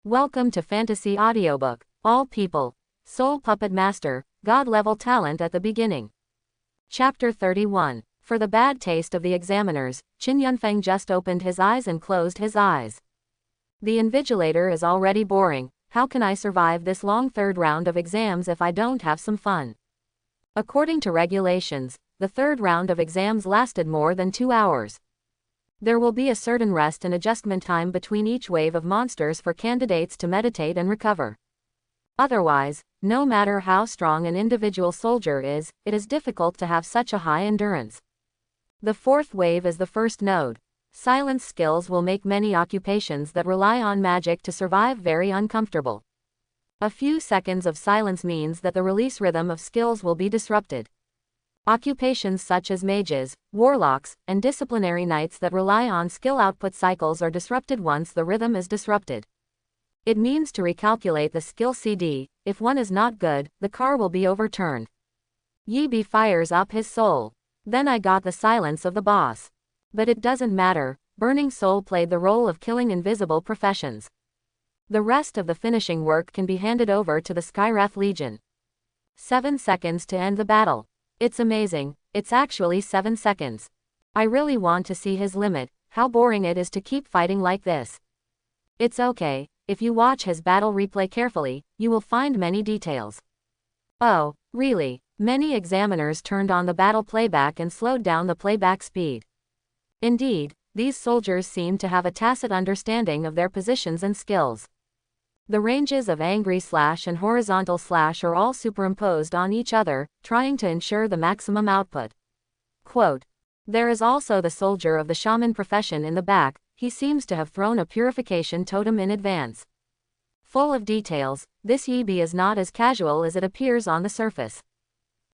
Welcome to Fantasy Audiobook. All people. Soul Puppet Master. God-level talent at the beginning. Chapter 31. For the bad taste of the examiners, Qin Yunfeng just opened his eyes and closed his eyes. The invigilator is already boring. How can I survive this long third round of exams if I don't have some fun? According to regulations, the third round of exams lasted more than 2 hours. There will be a certain rest and adjustment time between each wave of monsters for candidates to meditate and recover. Otherwise, no matter how strong an individual soldier is, it is difficult to have such a high endurance. The fourth wave is the first node. Silence skills will make many occupations that rely on magic to survive very uncomfortable. A few seconds of silence means that the release rhythm of skills will be disrupted. Occupations such as mages, warlocks, and disciplinary knights that rely on skill output cycles are disrupted once the rhythm is disrupted. It means to recalculate the skill CD. If one is not good, the car will be overturned. Yi fires up his soul. Then I got the silence of the boss. But it doesn't matter, Burning Soul played the role of killing invisible professions. The rest of the finishing work can be handed over to the Skywrath Legion. 7 seconds to end the battle. It's amazing, it's actually 7 seconds. I really want to see his limit, how boring it is to keep fighting like this. It's okay, if you watch his battle replay carefully, you will find many details. Oh, really? Many examiners turned on the battle playback and slowed down the playback speed. Indeed, these soldiers seem to have a tacit understanding of their positions and skills. The ranges of angry slash and horizontal slash are all superimposed on each other, trying to ensure the maximum output. Quote, there is also the soldier of the shaman profession in the back. He seems to have thrown a purification totem in advance. Full of details, this Yi is not as casual as it appears on the surface.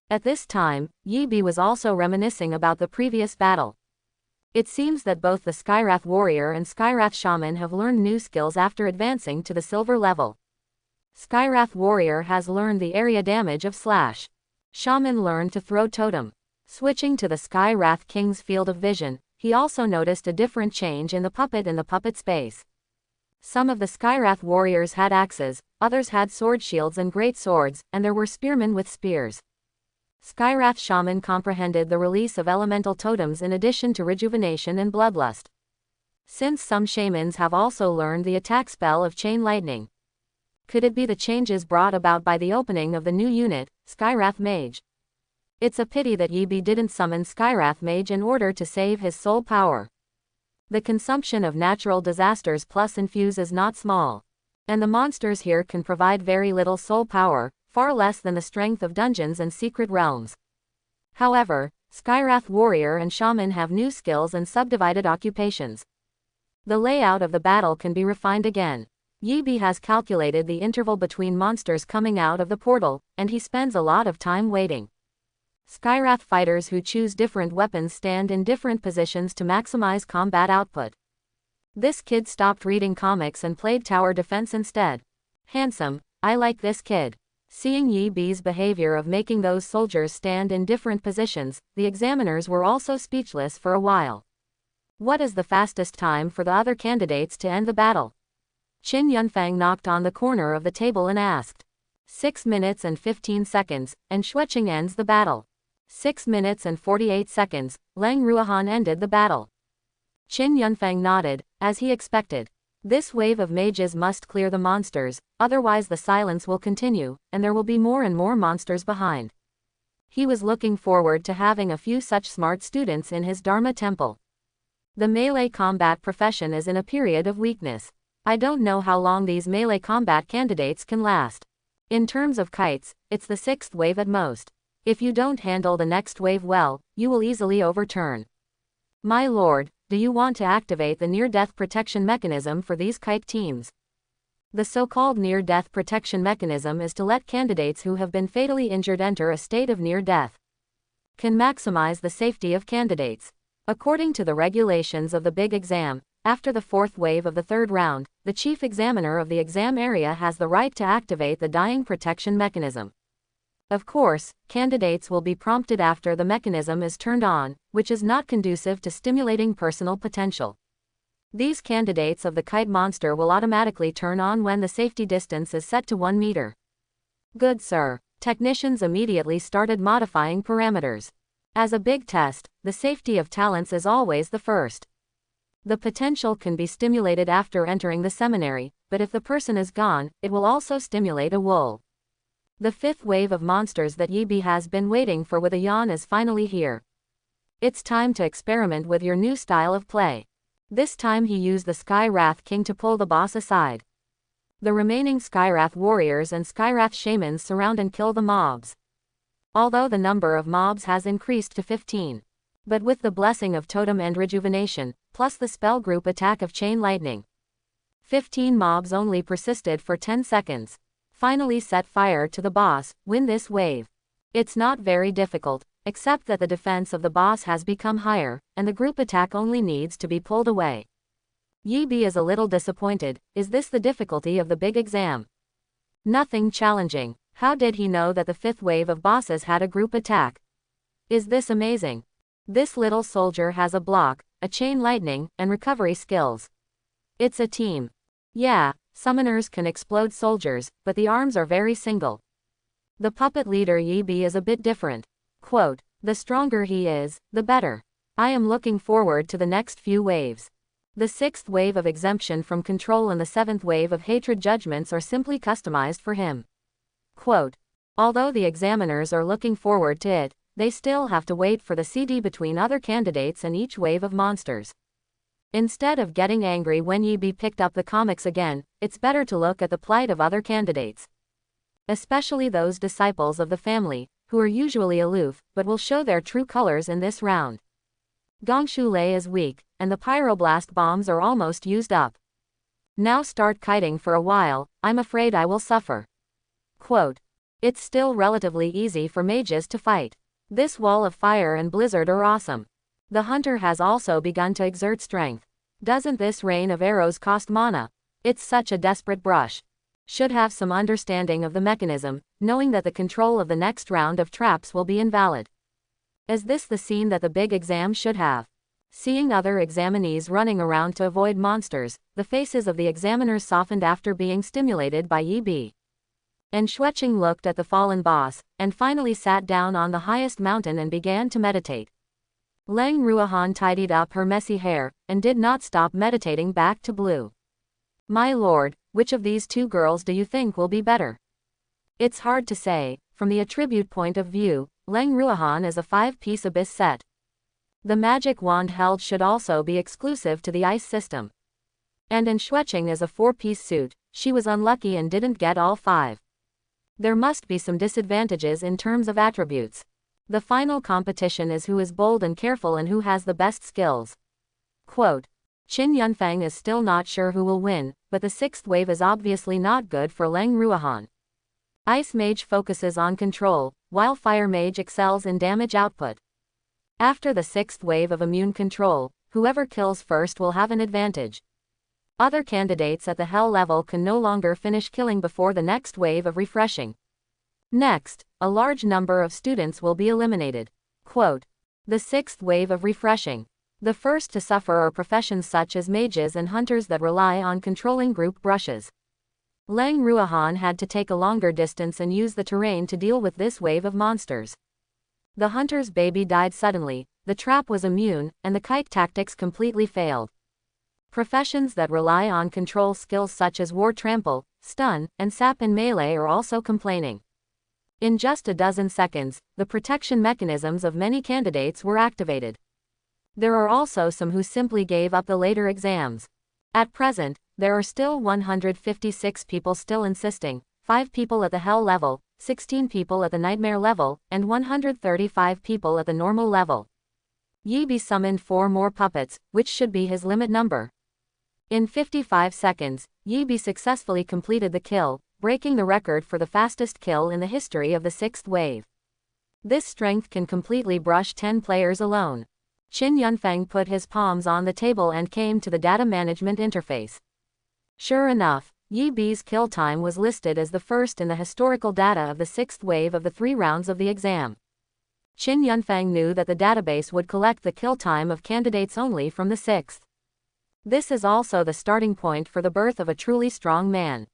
At this time, Yi was also reminiscing about the previous battle. It seems that both the Skywrath Warrior and Skywrath Shaman have learned new skills after advancing to the silver level. Skywrath Warrior has learned the area damage of slash. Shaman learned to throw totem. Switching to the Skywrath King's field of vision, he also noticed a different change in the puppet space. Some of the Skywrath Warriors had axes, others had sword shields and great swords, and there were spearmen with spears. Skywrath Shaman comprehended the release of elemental totems in addition to rejuvenation and bloodlust. Since some shamans have also learned the attack spell of chain lightning. Could it be the changes brought about by the opening of the new unit, Skywrath Mage? It's a pity that Yi didn't summon Skywrath Mage in order to save his soul power. The consumption of natural disasters plus infuse is not small. And the monsters here can provide very little soul power, far less than the strength of dungeons and secret realms. However, Skywrath Warrior and Shaman have new skills and subdivided occupations. The layout of the battle can be refined again. Yi has calculated the interval between monsters coming out of the portal, and he spends a lot of time waiting. Skywrath fighters who choose different weapons stand in different positions to maximize combat output. This kid stopped reading comics and played tower defense instead. Handsome, I like this kid. Seeing Yi's behavior of making those soldiers stand in different positions, the examiners were also speechless for a while. What is the fastest time for the other candidates to end the battle? Qin Yunfeng knocked on the corner of the table and asked. 6 minutes and 15 seconds, and Shuiqing ends the battle. 6 minutes and 48 seconds, Lang Ruohan ended the battle. Qin Yunfeng nodded, as he expected. This wave of mages must clear the monsters, otherwise the silence will continue, and there will be more and more monsters behind. He was looking forward to having a few such smart students in his Dharma temple. The melee combat profession is in a period of weakness. I don't know how long these melee combat candidates can last. In terms of kites, it's the 6th wave at most. If you don't handle the next wave well, you will easily overturn. My lord, do you want to activate the near-death protection mechanism for these kite teams? The so-called near-death protection mechanism is to let candidates who have been fatally injured enter a state of near-death. Can maximize the safety of candidates. According to the regulations of the big exam, after the 4th wave of the 3rd round, the chief examiner of the exam area has the right to activate the dying protection mechanism. Of course, candidates will be prompted after the mechanism is turned on, which is not conducive to stimulating personal potential. These candidates of the kite monster will automatically turn on when the safety distance is set to 1 meter. Good sir. Technicians immediately started modifying parameters. As a big test, the safety of talents is always the first. The potential can be stimulated after entering the seminary, but if the person is gone, it will also stimulate a wool. The fifth wave of monsters that Yibi has been waiting for with a yawn is finally here. It's time to experiment with your new style of play. This time he used the Skywrath King to pull the boss aside. The remaining Skywrath warriors and Skywrath shamans surround and kill the mobs. Although the number of mobs has increased to 15. But with the blessing of Totem and Rejuvenation, plus the spell group attack of Chain Lightning, 15 mobs only persisted for 10 seconds. Finally set fire to the boss, win this wave. It's not very difficult, except that the defense of the boss has become higher, and the group attack only needs to be pulled away. Yibi is a little disappointed. Is this the difficulty of the big exam? Nothing challenging. How did he know that the fifth wave of bosses had a group attack? Is this amazing? This little soldier has a block, a chain lightning, and recovery skills. It's a team. Yeah, summoners can explode soldiers, but the arms are very single. The puppet leader Yibi is a bit different. Quote, the stronger he is, the better. I am looking forward to the next few waves. The sixth wave of exemption from control and the seventh wave of hatred judgments are simply customized for him. Quote, although the examiners are looking forward to it, they still have to wait for the CD between other candidates and each wave of monsters. Instead of getting angry when Yibi picked up the comics again, it's better to look at the plight of other candidates. Especially those disciples of the family, who are usually aloof, but will show their true colors in this round. Gongshu Lei is weak, and the pyroblast bombs are almost used up. Now start kiting for a while, I'm afraid I will suffer. Quote, it's still relatively easy for mages to fight. This wall of fire and blizzard are awesome. The hunter has also begun to exert strength. Doesn't this rain of arrows cost mana? It's such a desperate brush. Should have some understanding of the mechanism, knowing that the control of the next round of traps will be invalid. Is this the scene that the big exam should have? Seeing other examinees running around to avoid monsters, the faces of the examiners softened after being stimulated by Yibi. And Shueching looked at the fallen boss, and finally sat down on the highest mountain and began to meditate. Leng Ruohan tidied up her messy hair, and did not stop meditating back to blue. My lord, which of these two girls do you think will be better? It's hard to say. From the attribute point of view, Leng Ruohan is a 5-piece abyss set. The magic wand held should also be exclusive to the ice system. And in Shueching is a 4-piece suit. She was unlucky and didn't get all 5. There must be some disadvantages in terms of attributes. The final competition is who is bold and careful and who has the best skills. Quote, Qin Yunfeng is still not sure who will win, but the sixth wave is obviously not good for Leng Ruohan. Ice Mage focuses on control, while Fire Mage excels in damage output. After the sixth wave of immune control, whoever kills first will have an advantage. Other candidates at the Hell level can no longer finish killing before the next wave of refreshing. Next, a large number of students will be eliminated. Quote, the sixth wave of refreshing. The first to suffer are professions such as mages and hunters that rely on controlling group brushes. Leng Ruohan had to take a longer distance and use the terrain to deal with this wave of monsters. The hunter's baby died suddenly, the trap was immune, and the kite tactics completely failed. Professions that rely on control skills such as War Trample, Stun, and Sap in melee are also complaining. In just a dozen seconds, the protection mechanisms of many candidates were activated. There are also some who simply gave up the later exams. At present, there are still 156 people still insisting, 5 people at the Hell level, 16 people at the Nightmare level, and 135 people at the normal level. Yibi summoned 4 more puppets, which should be his limit number. In 55 seconds, Yibi successfully completed the kill, breaking the record for the fastest kill in the history of the sixth wave. This strength can completely brush 10 players alone. Qin Yunfeng put his palms on the table and came to the data management interface. Sure enough, Yibi's kill time was listed as the first in the historical data of the sixth wave of the 3 rounds of the exam. Qin Yunfeng knew that the database would collect the kill time of candidates only from the sixth. This is also the starting point for the birth of a truly strong man.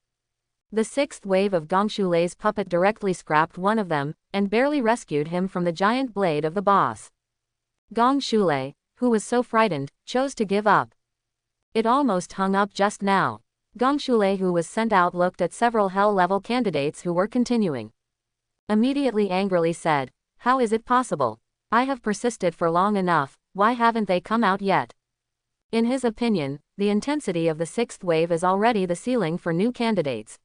The sixth wave of Gongshulei's puppet directly scrapped one of them, and barely rescued him from the giant blade of the boss. Gongshulei, who was so frightened, chose to give up. It almost hung up just now. Gongshulei, who was sent out, looked at several hell-level candidates who were continuing. Immediately angrily said, "How is it possible? I have persisted for long enough, why haven't they come out yet?" In his opinion, the intensity of the sixth wave is already the ceiling for new candidates.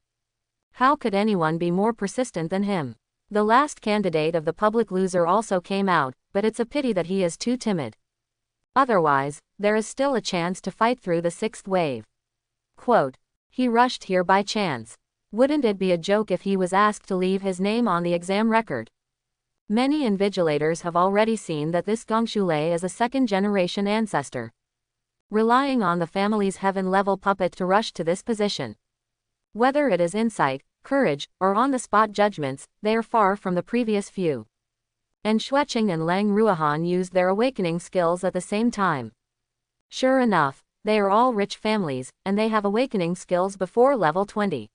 How could anyone be more persistent than him? The last candidate of the public loser also came out, but it's a pity that he is too timid. Otherwise, there is still a chance to fight through the sixth wave. Quote, "He rushed here by chance. Wouldn't it be a joke if he was asked to leave his name on the exam record?" Many invigilators have already seen that this Gongshulei is a second-generation ancestor, relying on the family's heaven-level puppet to rush to this position. Whether it is insight, courage, or on-the-spot judgments, they are far from the previous few. And Xueqing and Lang Ruohan used their awakening skills at the same time. Sure enough, they are all rich families, and they have awakening skills before level 20.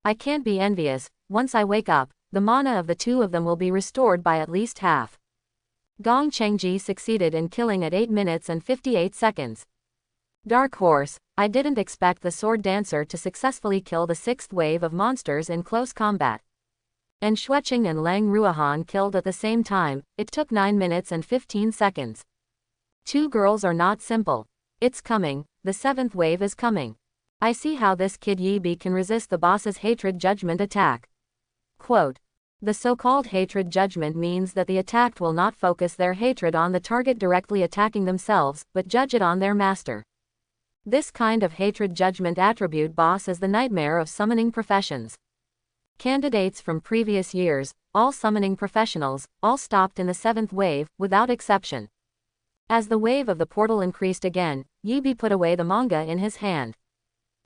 I can't be envious. Once I wake up, the mana of the two of them will be restored by at least half. Gong Chengji succeeded in killing at 8 minutes and 58 seconds. Dark Horse, I didn't expect the sword dancer to successfully kill the sixth wave of monsters in close combat. And Xueqing and Lang Ruohan killed at the same time. It took 9 minutes and 15 seconds. Two girls are not simple. It's coming, the seventh wave is coming. I see how this kid Yibi can resist the boss's hatred judgment attack. Quote, "The so-called hatred judgment means that the attacked will not focus their hatred on the target directly attacking themselves, but judge it on their master. This kind of hatred judgment attribute boss is the nightmare of summoning professions. Candidates from previous years, all summoning professionals, all stopped in the seventh wave, without exception. As the wave of the portal increased again, Yibi put away the manga in his hand.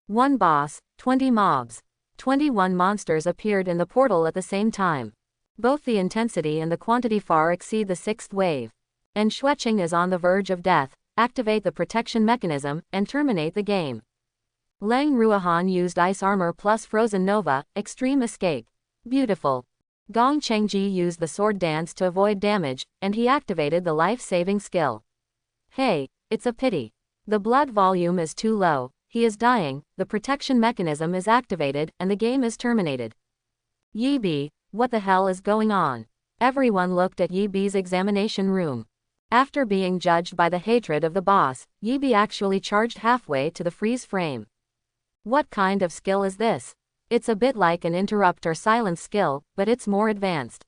One boss, 20 mobs. 21 monsters appeared in the portal at the same time. Both the intensity and the quantity far exceed the sixth wave. And Xueqing is on the verge of death. Activate the protection mechanism, and terminate the game." Lang Ruohan used Ice Armor plus Frozen Nova, Extreme Escape. Beautiful. Gong Chengji used the Sword Dance to avoid damage, and he activated the life-saving skill. Hey, it's a pity. The blood volume is too low, he is dying, the protection mechanism is activated, and the game is terminated. Yibi, what the hell is going on? Everyone looked at Yibi's examination room. After being judged by the hatred of the boss, Yibi actually charged halfway to the freeze frame. What kind of skill is this? It's a bit like an interrupt or silence skill, but it's more advanced.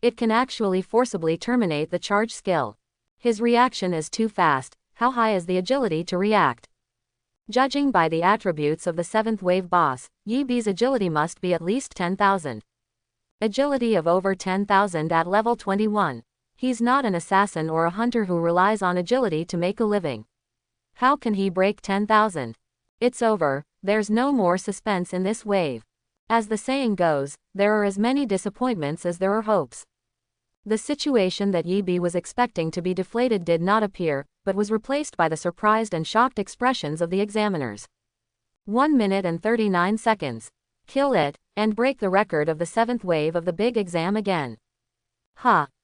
It can actually forcibly terminate the charge skill. His reaction is too fast. How high is the agility to react? Judging by the attributes of the seventh wave boss, Yibi's agility must be at least 10,000. Agility of over 10,000 at level 21. He's not an assassin or a hunter who relies on agility to make a living. How can he break 10,000? It's over, there's no more suspense in this wave. As the saying goes, there are as many disappointments as there are hopes. The situation that Yibi was expecting to be deflated did not appear, but was replaced by the surprised and shocked expressions of the examiners. 1 minute and 39 seconds. Kill it, and break the record of the seventh wave of the big exam again.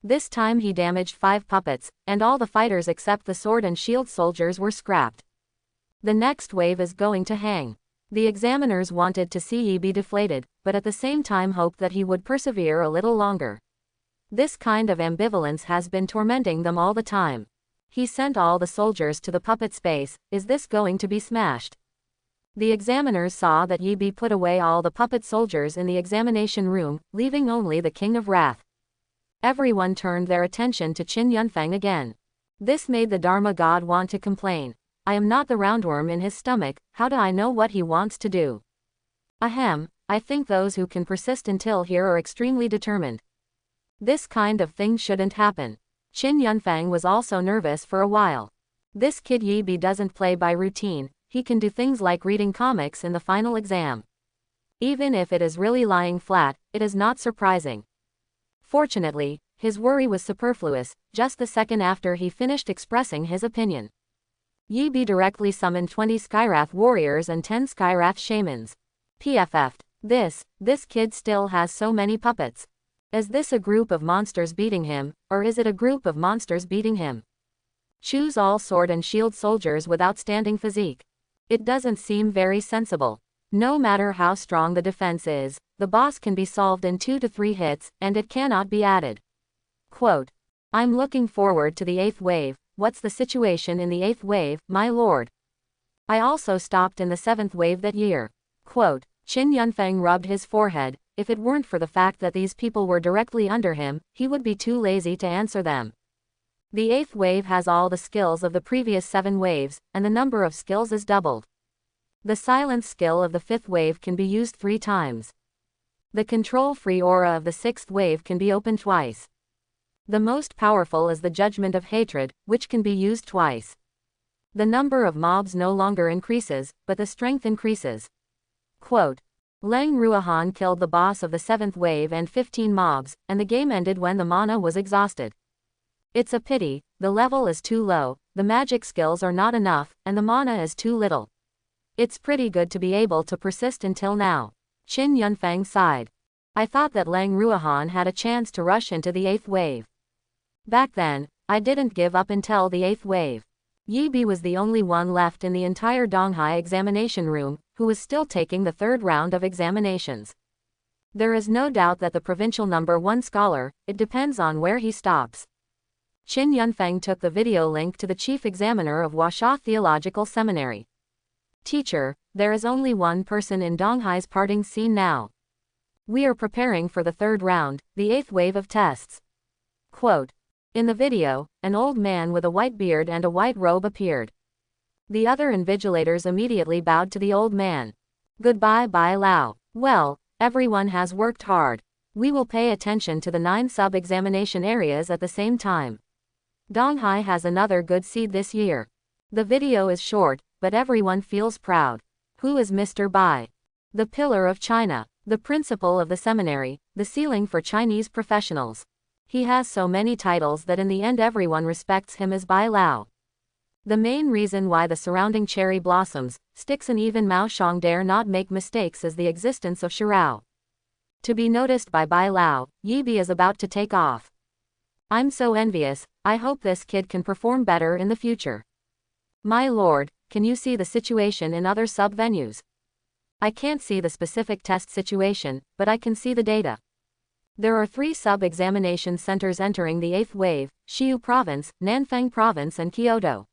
This time he damaged 5 puppets, and all the fighters except the sword and shield soldiers were scrapped. The next wave is going to hang. The examiners wanted to see Yibi deflated, but at the same time hoped that he would persevere a little longer. This kind of ambivalence has been tormenting them all the time. He sent all the soldiers to the puppet space. Is this going to be smashed? The examiners saw that Yibi put away all the puppet soldiers in the examination room, leaving only the King of Wrath. Everyone turned their attention to Qin Yunfeng again. This made the Dharma god want to complain. I am not the roundworm in his stomach, how do I know what he wants to do? Ahem, I think those who can persist until here are extremely determined. This kind of thing shouldn't happen. Qin Yunfeng was also nervous for a while. This kid Yibi doesn't play by routine, he can do things like reading comics in the final exam. Even if it is really lying flat, it is not surprising. Fortunately, his worry was superfluous, just the second after he finished expressing his opinion. Yi directly summoned 20 Skywrath warriors and 10 Skywrath shamans. PFF'd. This kid still has so many puppets. Is this a group of monsters beating him, or is it a group of monsters beating him? Choose all sword and shield soldiers with outstanding physique. It doesn't seem very sensible. No matter how strong the defense is, the boss can be solved in 2 to 3 hits, and it cannot be added. Quote. I'm looking forward to the 8th wave. What's the situation in the 8th wave, my lord? I also stopped in the 7th wave that year. Quote. Qin Yunfeng rubbed his forehead. If it weren't for the fact that these people were directly under him, he would be too lazy to answer them. The 8th wave has all the skills of the previous 7 waves, and the number of skills is doubled. The silence skill of the 5th wave can be used 3 times. The control-free aura of the 6th wave can be opened twice. The most powerful is the Judgment of Hatred, which can be used twice. The number of mobs no longer increases, but the strength increases. Quote. Lang Ruahan killed the boss of the 7th wave and 15 mobs, and the game ended when the mana was exhausted. It's a pity, the level is too low, the magic skills are not enough, and the mana is too little. It's pretty good to be able to persist until now. Qin Yunfeng sighed. I thought that Lang Ruahan had a chance to rush into the 8th wave. Back then, I didn't give up until the 8th wave. Yi was the only one left in the entire Donghai examination room, who was still taking the 3rd round of examinations. There is no doubt that the provincial number 1 scholar, it depends on where he stops. Qin Yunfeng took the video link to the chief examiner of Huasha Theological Seminary. Teacher, there is only one person in Donghai's parting scene now. We are preparing for the 3rd round, the 8th wave of tests. Quote. In the video, an old man with a white beard and a white robe appeared. The other invigilators immediately bowed to the old man. Goodbye, Bai Lao. Well, everyone has worked hard. We will pay attention to the 9 sub-examination areas at the same time. Donghai has another good seed this year. The video is short, but everyone feels proud. Who is Mr. Bai? The pillar of China, the principal of the seminary, the ceiling for Chinese professionals. He has so many titles that in the end everyone respects him as Bai Lao. The main reason why the surrounding cherry blossoms, sticks and even Mao Shang dare not make mistakes is the existence of Shirao. To be noticed by Bai Lao, Yi is about to take off. I'm so envious, I hope this kid can perform better in the future. My lord, can you see the situation in other sub-venues? I can't see the specific test situation, but I can see the data. There are 3 sub-examination centers entering the 8th wave, Xiu Province, Nanfang Province and Kyoto.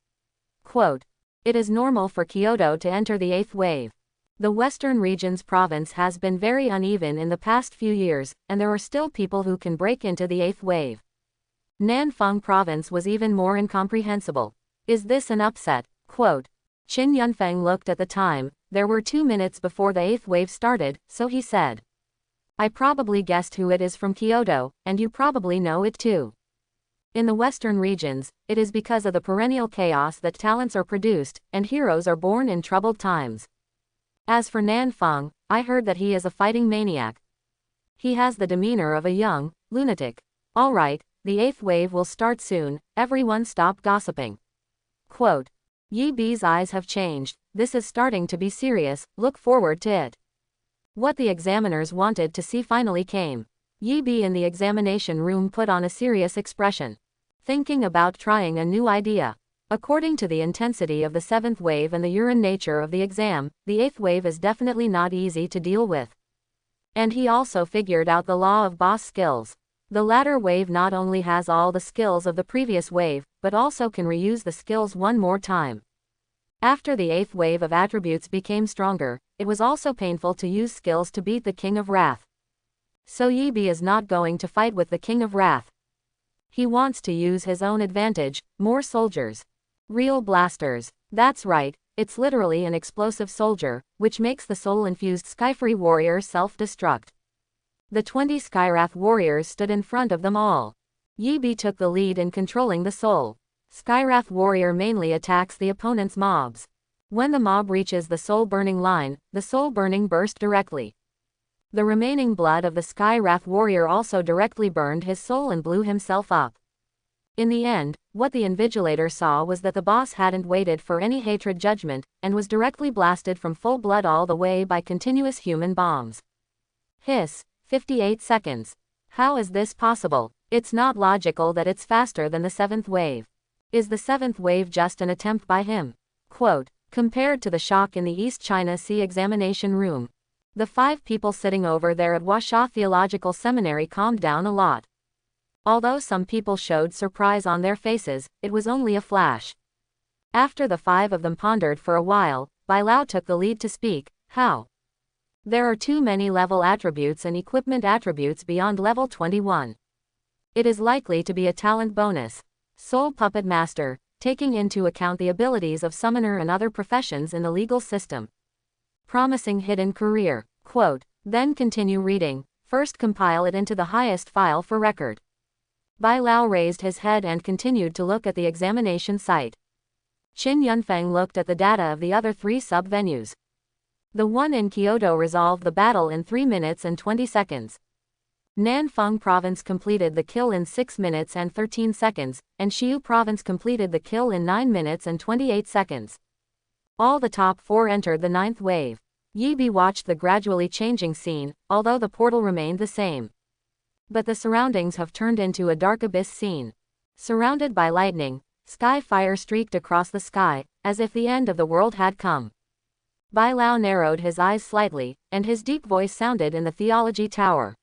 Quote. It is normal for Kyoto to enter the 8th wave. The Western region's province has been very uneven in the past few years, and there are still people who can break into the 8th wave. Nanfang Province was even more incomprehensible. Is this an upset? Quote. Qin Yunfeng looked at the time, there were 2 minutes before the 8th wave started, so he said. I probably guessed who it is from Kyoto, and you probably know it too. In the Western regions, it is because of the perennial chaos that talents are produced, and heroes are born in troubled times. As for Nanfang, I heard that he is a fighting maniac. He has the demeanor of a young lunatic. Alright, the 8th wave will start soon, everyone stop gossiping. Quote. Yi B's eyes have changed, this is starting to be serious, look forward to it. What the examiners wanted to see finally came. Yi B in the examination room put on a serious expression. Thinking about trying a new idea. According to the intensity of the 7th wave and the urine nature of the exam, the 8th wave is definitely not easy to deal with. And he also figured out the law of boss skills. The latter wave not only has all the skills of the previous wave, but also can reuse the skills one more time. After the 8th wave of attributes became stronger, it was also painful to use skills to beat the King of Wrath. So Yi B is not going to fight with the King of Wrath. He wants to use his own advantage, more soldiers. Real blasters. That's right, it's literally an explosive soldier, which makes the soul-infused Skyfree warrior self-destruct. The 20 Skywrath warriors stood in front of them all. Yi B took the lead in controlling the soul. Skywrath warrior mainly attacks the opponent's mobs. When the mob reaches the soul burning line, the soul burning burst directly. The remaining blood of the Skywrath warrior also directly burned his soul and blew himself up. In the end, what the invigilator saw was that the boss hadn't waited for any hatred judgment, and was directly blasted from full blood all the way by continuous human bombs. Hiss, 58 seconds. How is this possible? It's not logical that it's faster than the seventh wave. Is the seventh wave just an attempt by him? Quote, compared to the shock in the East China Sea examination room, the 5 people sitting over there at Huasha Theological Seminary calmed down a lot. Although some people showed surprise on their faces, it was only a flash. After the 5 of them pondered for a while, Bai Lao took the lead to speak. How? There are too many level attributes and equipment attributes beyond level 21. It is likely to be a talent bonus. Soul Puppet Master, taking into account the abilities of summoner and other professions in the legal system. Promising hidden career. Quote, then continue reading, first compile it into the highest file for record. Bai Lao raised his head and continued to look at the examination site. Qin Yunfeng looked at the data of the other 3 sub-venues. The one in Kyoto resolved the battle in 3 minutes and 20 seconds. Nanfeng Province completed the kill in 6 minutes and 13 seconds, and Xiu Province completed the kill in 9 minutes and 28 seconds. All the top 4 entered the 9th wave. Yi Bi watched the gradually changing scene, although the portal remained the same. But the surroundings have turned into a dark abyss scene. Surrounded by lightning, sky fire streaked across the sky, as if the end of the world had come. Bai Lao narrowed his eyes slightly, and his deep voice sounded in the Theology Tower.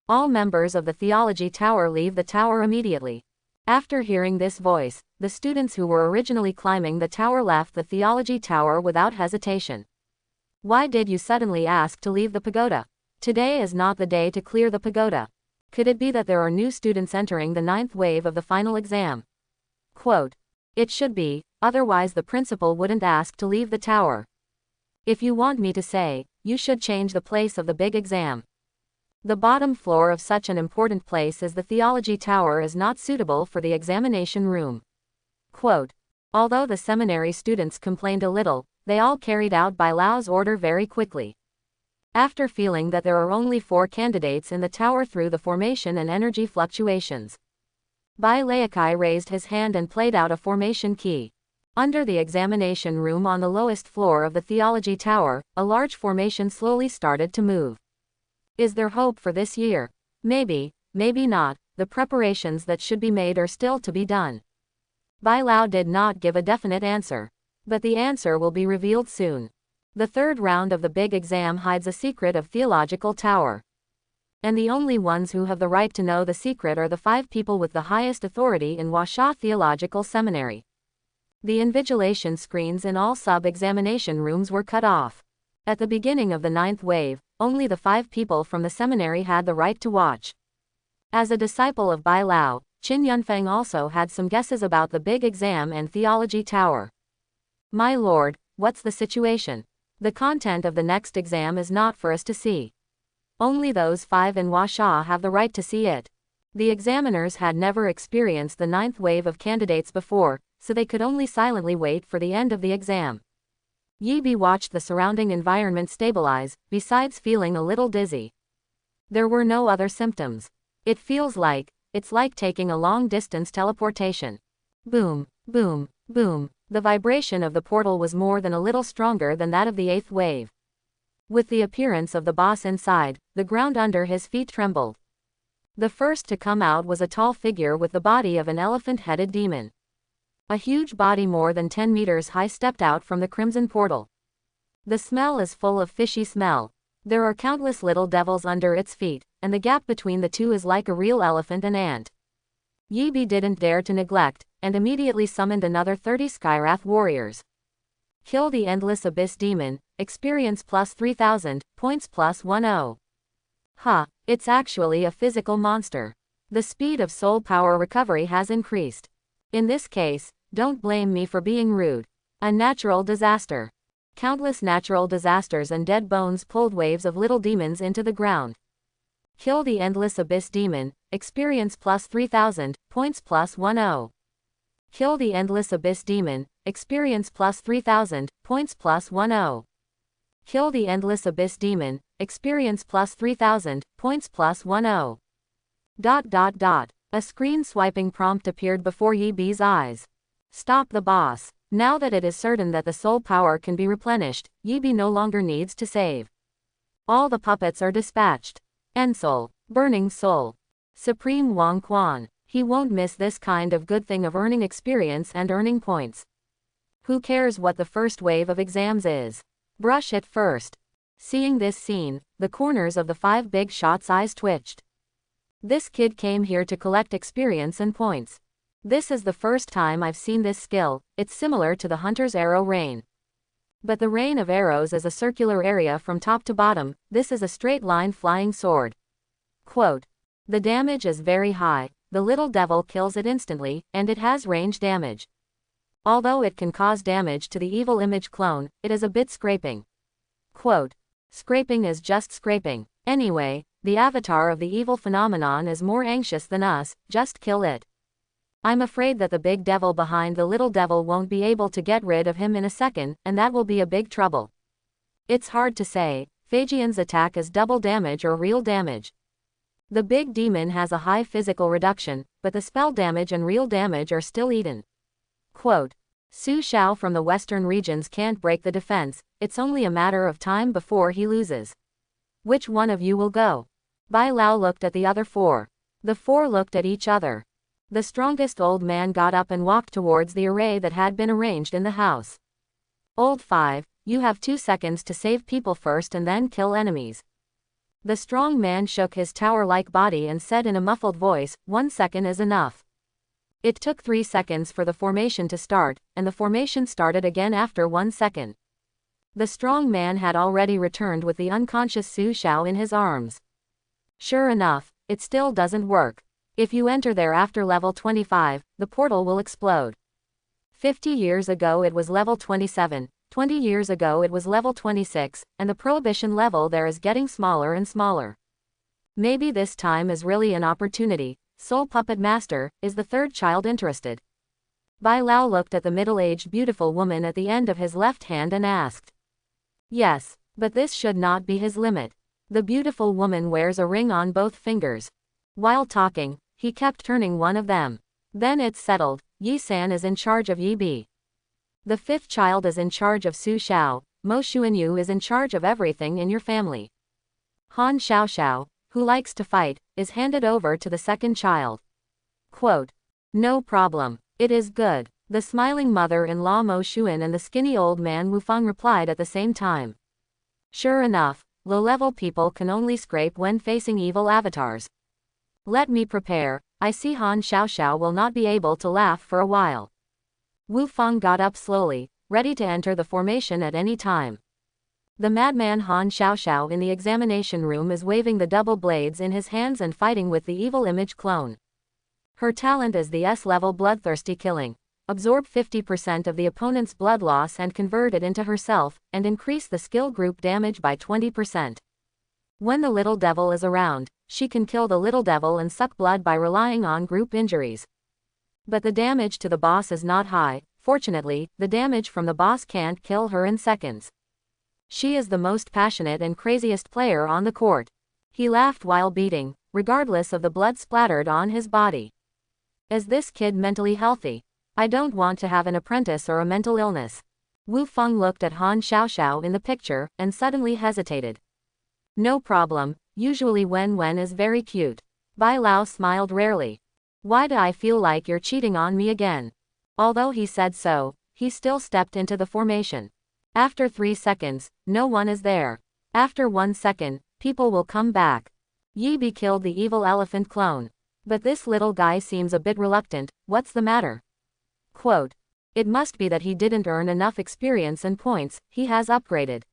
All members of the Theology Tower leave the tower immediately. After hearing this voice, the students who were originally climbing the tower left the Theology Tower without hesitation. Why did you suddenly ask to leave the pagoda? Today is not the day to clear the pagoda. Could it be that there are new students entering the 9th wave of the final exam? Quote, it should be, otherwise the principal wouldn't ask to leave the tower. If you want me to say, you should change the place of the big exam. The bottom floor of such an important place as the Theology Tower is not suitable for the examination room. Quote, although the seminary students complained a little, they all carried out Bai Lao's order very quickly. After feeling that there are only 4 candidates in the tower through the formation and energy fluctuations, Bai Laokai raised his hand and played out a formation key. Under the examination room on the lowest floor of the Theology Tower, a large formation slowly started to move. Is there hope for this year? Maybe, maybe not. The preparations that should be made are still to be done. Bai Lao did not give a definite answer. But the answer will be revealed soon. The 3rd round of the big exam hides a secret of Theological Tower. And the only ones who have the right to know the secret are the 5 people with the highest authority in Huasha Theological Seminary. The invigilation screens in all sub-examination rooms were cut off. At the beginning of the 9th wave, only the 5 people from the seminary had the right to watch. As a disciple of Bai Lao, Qin Yunfeng also had some guesses about the big exam and Theology Tower. My lord, what's the situation? The content of the next exam is not for us to see. Only those 5 in Huasha have the right to see it. The examiners had never experienced the 9th wave of candidates before, so they could only silently wait for the end of the exam. Yi Bi watched the surrounding environment stabilize, besides feeling a little dizzy. There were no other symptoms. It's like taking a long-distance teleportation. Boom, boom, boom. The vibration of the portal was more than a little stronger than that of the 8th wave. With the appearance of the boss inside, the ground under his feet trembled. The first to come out was a tall figure with the body of an elephant-headed demon. A huge body more than 10 meters high stepped out from the crimson portal. The smell is full of fishy smell. There are countless little devils under its feet, and the gap between the two is like a real elephant and ant. Yi Bi didn't dare to neglect, and immediately summoned another 30 Skywrath warriors. Kill the Endless Abyss Demon, experience plus 3000, points plus 10. It's actually a physical monster. The speed of soul power recovery has increased. In this case, don't blame me for being rude. A natural disaster. Countless natural disasters and dead bones pulled waves of little demons into the ground. Kill the Endless Abyss Demon, experience plus 3000, points plus 10. Kill the Endless Abyss Demon, experience plus 3000, points plus 10. Kill the Endless Abyss Demon, experience plus 3000, points plus 10. A screen swiping prompt appeared before Yi Bi's eyes. Stop the boss. Now that it is certain that the soul power can be replenished, Yi Bi no longer needs to save. All the puppets are dispatched. Ensoul, Burning Soul. Supreme Wang Quan. He won't miss this kind of good thing of earning experience and earning points. Who cares what the first wave of exams is? Brush it first. Seeing this scene, the corners of the 5 big shots' eyes twitched. This kid came here to collect experience and points. This is the first time I've seen this skill. It's similar to the hunter's arrow rain. But the rain of arrows is a circular area from top to bottom, this is a straight line flying sword. Quote. The damage is very high, the little devil kills it instantly, and it has range damage. Although it can cause damage to the evil image clone, it is a bit scraping. Quote. Scraping is just scraping. Anyway, the avatar of the evil phenomenon is more anxious than us, just kill it. I'm afraid that the big devil behind the little devil won't be able to get rid of him in a second, and that will be a big trouble. It's hard to say, Phaegian's attack is double damage or real damage. The big demon has a high physical reduction, but the spell damage and real damage are still eaten. Quote. Su Xiao from the western regions can't break the defense, it's only a matter of time before he loses. Which one of you will go? Bai Lao looked at the other 4. The 4 looked at each other. The strongest old man got up and walked towards the array that had been arranged in the house. Old 5, you have 2 seconds to save people first and then kill enemies. The strong man shook his tower-like body and said in a muffled voice, 1 second is enough. It took 3 seconds for the formation to start, and the formation started again after 1 second. The strong man had already returned with the unconscious Su Xiao in his arms. Sure enough, it still doesn't work. If you enter there after level 25, the portal will explode. 50 years ago it was level 27, 20 years ago it was level 26, and the prohibition level there is getting smaller and smaller. Maybe this time is really an opportunity. Soul Puppet Master, is the 3rd child interested? Bai Lao looked at the middle-aged beautiful woman at the end of his left hand and asked. Yes, but this should not be his limit. The beautiful woman wears a ring on both fingers. While talking, he kept turning one of them. Then it's settled, Yi-san is in charge of Yi Bi. The 5th child is in charge of Su Xiao, Mo Xuanyu is in charge of everything in your family. Han Xiaoxiao, who likes to fight, is handed over to the 2nd child. Quote. No problem, it is good. The smiling mother-in-law Mo Xuan and the skinny old man Wu Feng replied at the same time. Sure enough, low-level people can only scrape when facing evil avatars. Let me prepare, I see Han Xiaoxiao will not be able to laugh for a while. Wu Feng got up slowly, ready to enter the formation at any time. The madman Han Xiaoxiao in the examination room is waving the double blades in his hands and fighting with the evil image clone. Her talent is the S-level bloodthirsty killing. Absorb 50% of the opponent's blood loss and convert it into herself, and increase the skill group damage by 20%. When the little devil is around, she can kill the little devil and suck blood by relying on group injuries. But the damage to the boss is not high. Fortunately, the damage from the boss can't kill her in seconds. She is the most passionate and craziest player on the court. He laughed while beating, regardless of the blood splattered on his body. Is this kid mentally healthy? I don't want to have an apprentice or a mental illness. Wu Feng looked at Han Xiaoxiao in the picture, and suddenly hesitated. No problem, usually Wen is very cute. Bai Lao smiled rarely. Why do I feel like you're cheating on me again? Although he said so, he still stepped into the formation. After 3 seconds, no one is there. After 1 second, people will come back. Yi Bi killed the evil elephant clone. But this little guy seems a bit reluctant, what's the matter? Quote. It must be that he didn't earn enough experience and points, he has upgraded.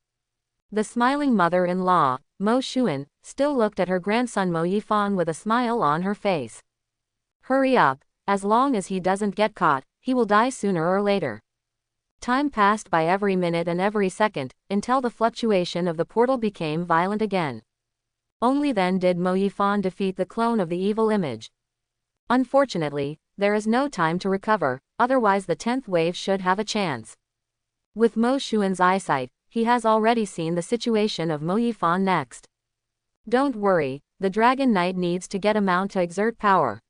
The smiling mother-in-law, Mo Xuan, still looked at her grandson Mo Yifan with a smile on her face. Hurry up, as long as he doesn't get caught, he will die sooner or later. Time passed by every minute and every second, until the fluctuation of the portal became violent again. Only then did Mo Yifan defeat the clone of the evil image. Unfortunately, there is no time to recover, otherwise the 10th wave should have a chance. With Mo Xuan's eyesight, he has already seen the situation of Mo Yifan next. Don't worry, the Dragon Knight needs to get a mount to exert power.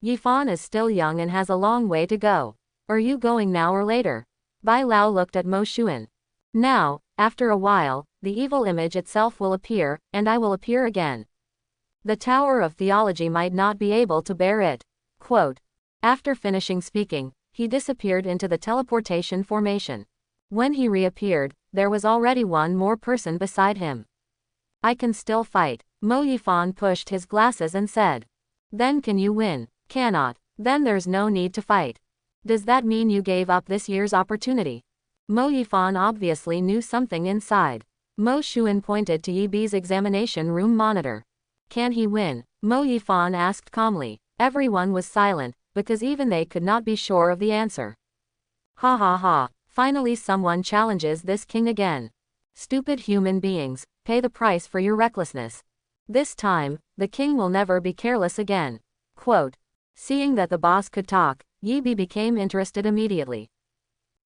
Yifan is still young and has a long way to go. Are you going now or later? Bai Lao looked at Mo Xuan. Now, after a while, the evil image itself will appear, and I will appear again. The Tower of Theology might not be able to bear it. Quote. After finishing speaking, he disappeared into the teleportation formation. When he reappeared, there was already one more person beside him. I can still fight. Mo Yifan pushed his glasses and said. Then can you win? Cannot. Then there's no need to fight. Does that mean you gave up this year's opportunity? Mo Yifan obviously knew something inside. Mo Xuan pointed to Yi Bi's examination room monitor. Can he win? Mo Yifan asked calmly. Everyone was silent, because even they could not be sure of the answer. Ha ha ha. Finally someone challenges this king again. Stupid human beings, pay the price for your recklessness. This time, the king will never be careless again. Quote. Seeing that the boss could talk, Yi Bi became interested immediately.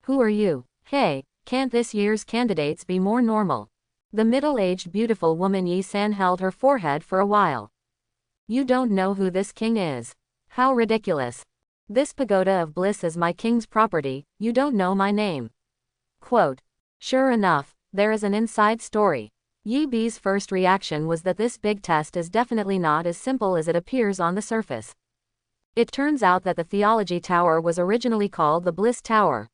Who are you? Hey, can't this year's candidates be more normal? The middle-aged beautiful woman Yi San held her forehead for a while. You don't know who this king is. How ridiculous. This pagoda of bliss is my king's property, you don't know my name. Quote. Sure enough, there is an inside story. Yi Bi's first reaction was that this big test is definitely not as simple as it appears on the surface. It turns out that the Theology Tower was originally called the Bliss Tower.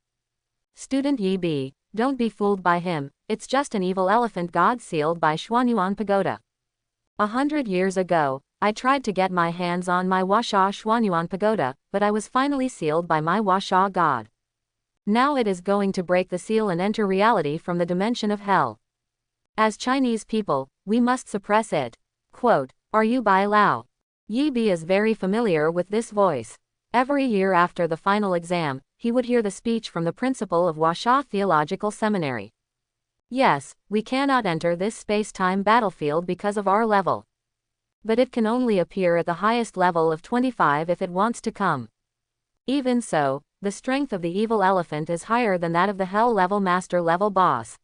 Student Yi Bi, don't be fooled by him, it's just an evil elephant god sealed by Xuanyuan Pagoda. 100 years ago, I tried to get my hands on my Washa Xuanyuan Pagoda, but I was finally sealed by my Washa god. Now it is going to break the seal and enter reality from the dimension of hell. As Chinese people, we must suppress it. Quote, are you Bai Lao? Yi Bi is very familiar with this voice. Every year after the final exam, he would hear the speech from the principal of Washa Theological Seminary. Yes, we cannot enter this space-time battlefield because of our level. But it can only appear at the highest level of 25 if it wants to come. Even so, the strength of the evil elephant is higher than that of the hell level master level boss.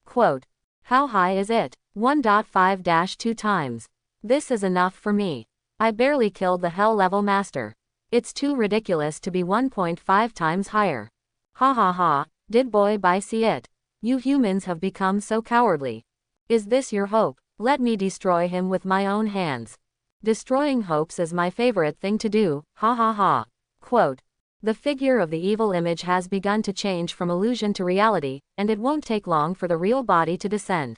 Quote, how high is it? 1.5-2 times. This is enough for me. I barely killed the hell level master. It's too ridiculous to be 1.5 times higher. Ha ha ha, did boy Bai see it? You humans have become so cowardly. Is this your hope? Let me destroy him with my own hands. Destroying hopes is my favorite thing to do, ha ha ha. Quote, the figure of the evil image has begun to change from illusion to reality, and it won't take long for the real body to descend.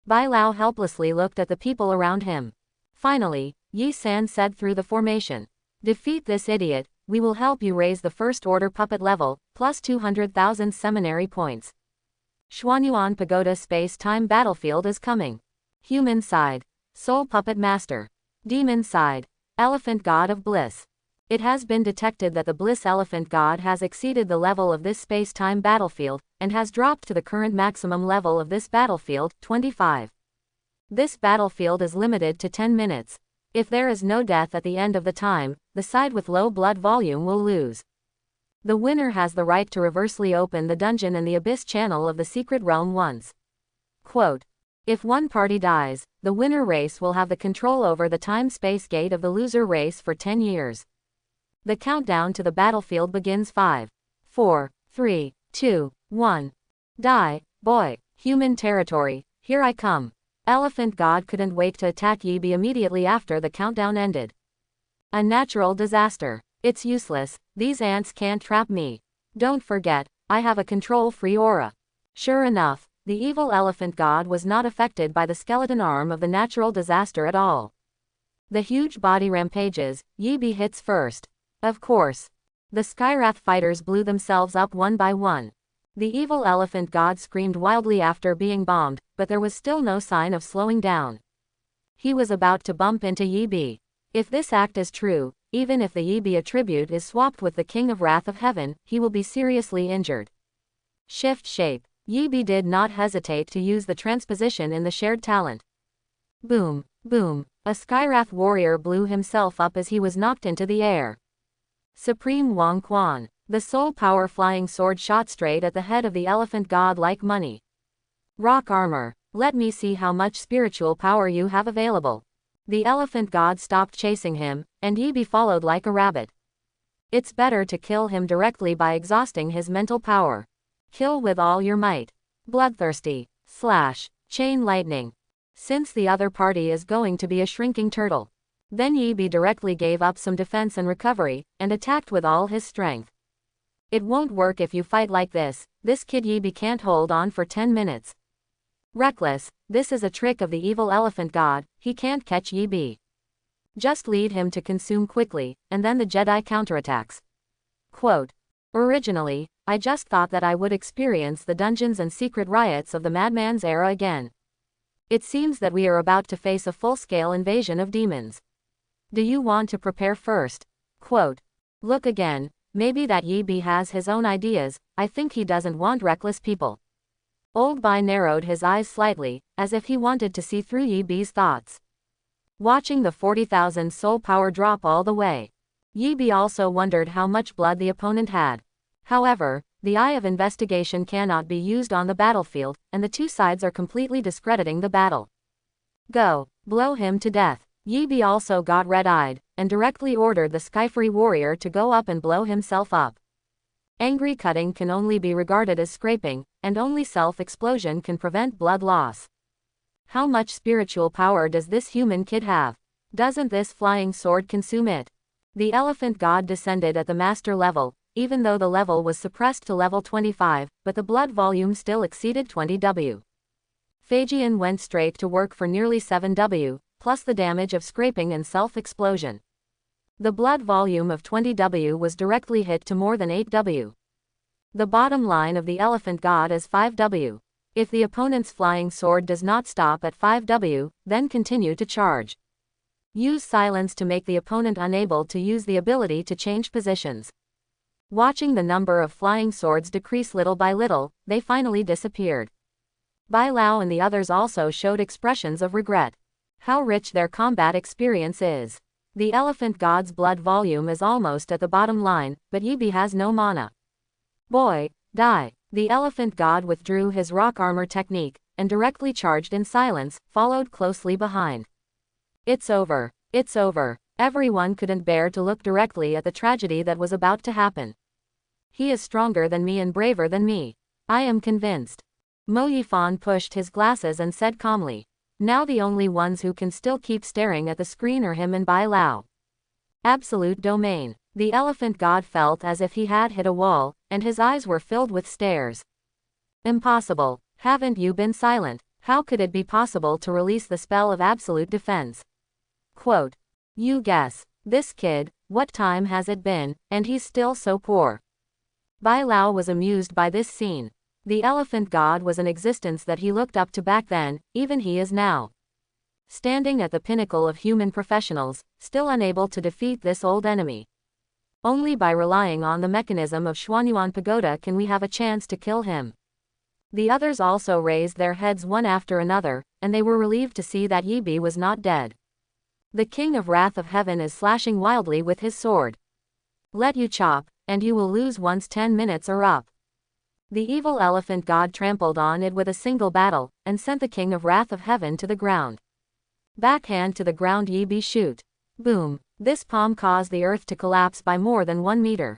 Bai Lao helplessly looked at the people around him. Finally, Yi San said through the formation. Defeat this idiot, we will help you raise the first order puppet level, plus 200,000 seminary points. Xuanyuan Pagoda space-time battlefield is coming. Human side. Soul puppet master. Demon side. Elephant god of bliss. It has been detected that the bliss elephant god has exceeded the level of this space-time battlefield, and has dropped to the current maximum level of this battlefield, 25. This battlefield is limited to 10 minutes. If there is no death at the end of the time, the side with low blood volume will lose. The winner has the right to reversely open the dungeon and the abyss channel of the secret realm once. Quote, if one party dies, the winner race will have the control over the time-space gate of the loser race for 10 years. The countdown to the battlefield begins 5, 4, 3, 2, 1. Die, boy, human territory, here I come. Elephant God couldn't wait to attack Yi Bi immediately after the countdown ended. A natural disaster. It's useless, these ants can't trap me. Don't forget, I have a control-free aura. Sure enough, the evil elephant god was not affected by the skeleton arm of the natural disaster at all. The huge body rampages, Yi Bi hits first. Of course. The Skywrath fighters blew themselves up one by one. The evil elephant god screamed wildly after being bombed, but there was still no sign of slowing down. He was about to bump into Yi Bi. If this act is true, even if the Yi Bi attribute is swapped with the King of Wrath of Heaven, he will be seriously injured. Shift shape. Yi Bi did not hesitate to use the transposition in the shared talent. Boom, boom. A Skywrath warrior blew himself up as he was knocked into the air. Supreme Wang Quan. The soul power flying sword shot straight at the head of the elephant god like money. Rock armor. Let me see how much spiritual power you have available. The elephant god stopped chasing him, and Yibi followed like a rabbit. It's better to kill him directly by exhausting his mental power. Kill with all your might. Bloodthirsty. Slash. Chain lightning. Since the other party is going to be a shrinking turtle. Then Yibi directly gave up some defense and recovery, and attacked with all his strength. It won't work if you fight like this kid Yibi can't hold on for 10 minutes. Reckless, this is a trick of the evil elephant god, he can't catch Yibi. Just lead him to consume quickly, and then the Jedi counterattacks. Quote. Originally, I just thought that I would experience the dungeons and secret riots of the Madman's era again. It seems that we are about to face a full-scale invasion of demons. Do you want to prepare first? Quote. Look again, maybe that Yibi has his own ideas, I think he doesn't want reckless people. Old Bai narrowed his eyes slightly, as if he wanted to see through Yibi's thoughts. Watching the 40,000 soul power drop all the way. Yibi also wondered how much blood the opponent had. However, the eye of investigation cannot be used on the battlefield, and the two sides are completely discrediting the battle. Go, blow him to death. Yibi also got red-eyed, and directly ordered the Skyfree warrior to go up and blow himself up. Angry cutting can only be regarded as scraping, and only self-explosion can prevent blood loss. How much spiritual power does this human kid have? Doesn't this flying sword consume it? The elephant god descended at the master level, even though the level was suppressed to level 25, but the blood volume still exceeded 20W. Phagian went straight to work for nearly 7W, plus the damage of scraping and self-explosion. The blood volume of 20W was directly hit to more than 8W. The bottom line of the elephant god is 5W. If the opponent's flying sword does not stop at 5W, then continue to charge. Use silence to make the opponent unable to use the ability to change positions. Watching the number of flying swords decrease little by little, they finally disappeared. Bai Lao and the others also showed expressions of regret. How rich their combat experience is. The elephant god's blood volume is almost at the bottom line, but Yibi has no mana. Boy, die. The elephant god withdrew his rock armor technique, and directly charged in silence, followed closely behind. It's over. It's over. Everyone couldn't bear to look directly at the tragedy that was about to happen. He is stronger than me and braver than me. I am convinced. Mo Yifan pushed his glasses and said calmly. Now the only ones who can still keep staring at the screen are him and Bai Lao. Absolute domain. The elephant god felt as if he had hit a wall, and his eyes were filled with stares. Impossible. Haven't you been silent? How could it be possible to release the spell of absolute defense? Quote. You guess. This kid, what time has it been, and he's still so poor. Bai Lao was amused by this scene. The elephant god was an existence that he looked up to back then, even he is now. Standing at the pinnacle of human professionals, still unable to defeat this old enemy. Only by relying on the mechanism of Xuanyuan Pagoda can we have a chance to kill him. The others also raised their heads one after another, and they were relieved to see that Yibi was not dead. The King of Wrath of Heaven is slashing wildly with his sword. Let you chop, and you will lose once 10 minutes are up. The evil elephant god trampled on it with a single battle, and sent the King of Wrath of Heaven to the ground. Backhand to the ground Yibi shoot. Boom. This palm caused the earth to collapse by more than 1 meter.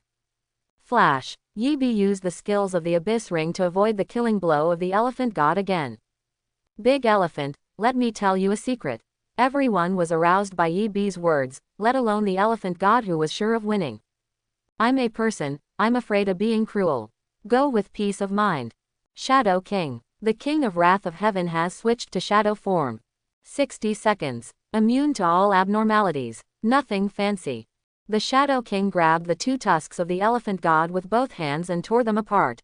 Flash. Yibi used the skills of the Abyss Ring to avoid the killing blow of the elephant god again. Big elephant, let me tell you a secret. Everyone was aroused by Yibi's words, let alone the elephant god who was sure of winning. I'm a person, I'm afraid of being cruel. Go with peace of mind. Shadow King. The King of Wrath of Heaven has switched to shadow form. 60 seconds. Immune to all abnormalities. Nothing fancy. The Shadow King grabbed the 2 tusks of the elephant god with both hands and tore them apart.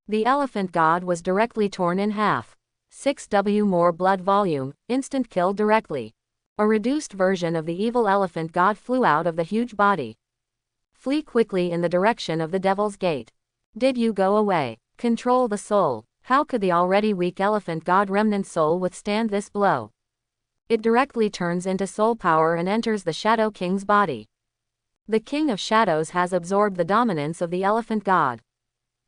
The elephant god was directly torn in half. 6W more blood volume, instant kill directly. A reduced version of the evil elephant god flew out of the huge body. Flee quickly in the direction of the Devil's Gate. Did you go away? Control the soul. How could the already weak elephant god remnant soul withstand this blow? It directly turns into soul power and enters the Shadow King's body. The King of Shadows has absorbed the dominance of the elephant god.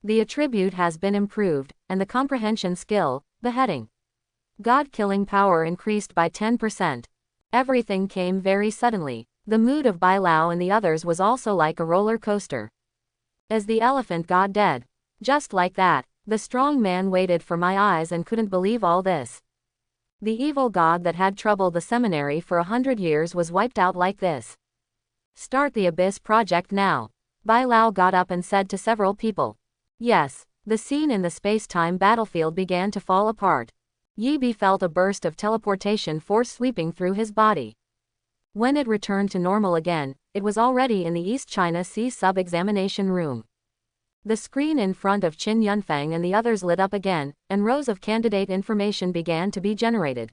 The attribute has been improved, and the comprehension skill, beheading. God-killing power increased by 10%. Everything came very suddenly. The mood of Bai Lao and the others was also like a roller coaster. As the elephant god dead. Just like that, the strong man waited for my eyes and couldn't believe all this. The evil god that had troubled the seminary for 100 years was wiped out like this. Start the Abyss project now. Bai Lao got up and said to several people. Yes, the scene in the space-time battlefield began to fall apart. Yi Bi felt a burst of teleportation force sweeping through his body. When it returned to normal again, it was already in the East China Sea sub-examination room. The screen in front of Qin Yunfeng and the others lit up again, and rows of candidate information began to be generated.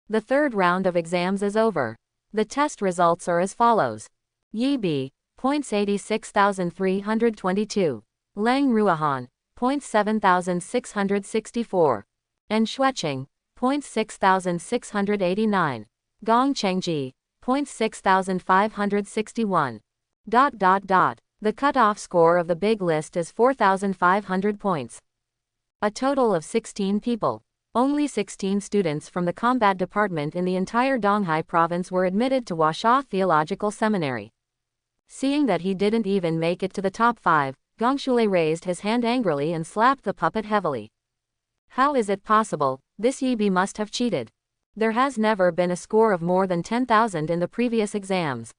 The third round of exams is over. The test results are as follows. Yi Bi, points 86,322. Lang Ruohan, points 7,664. And Xueqing, points 6,689. Gong Chengji, points 6,561. The cutoff score of the big list is 4,500 points. A total of 16 people. Only 16 students from the combat department in the entire Donghai province were admitted to Huasha Theological Seminary. Seeing that he didn't even make it to the top 5, Gongshule raised his hand angrily and slapped the puppet heavily. How is it possible? This Yi Bi must have cheated. There has never been a score of more than 10,000 in the previous exams.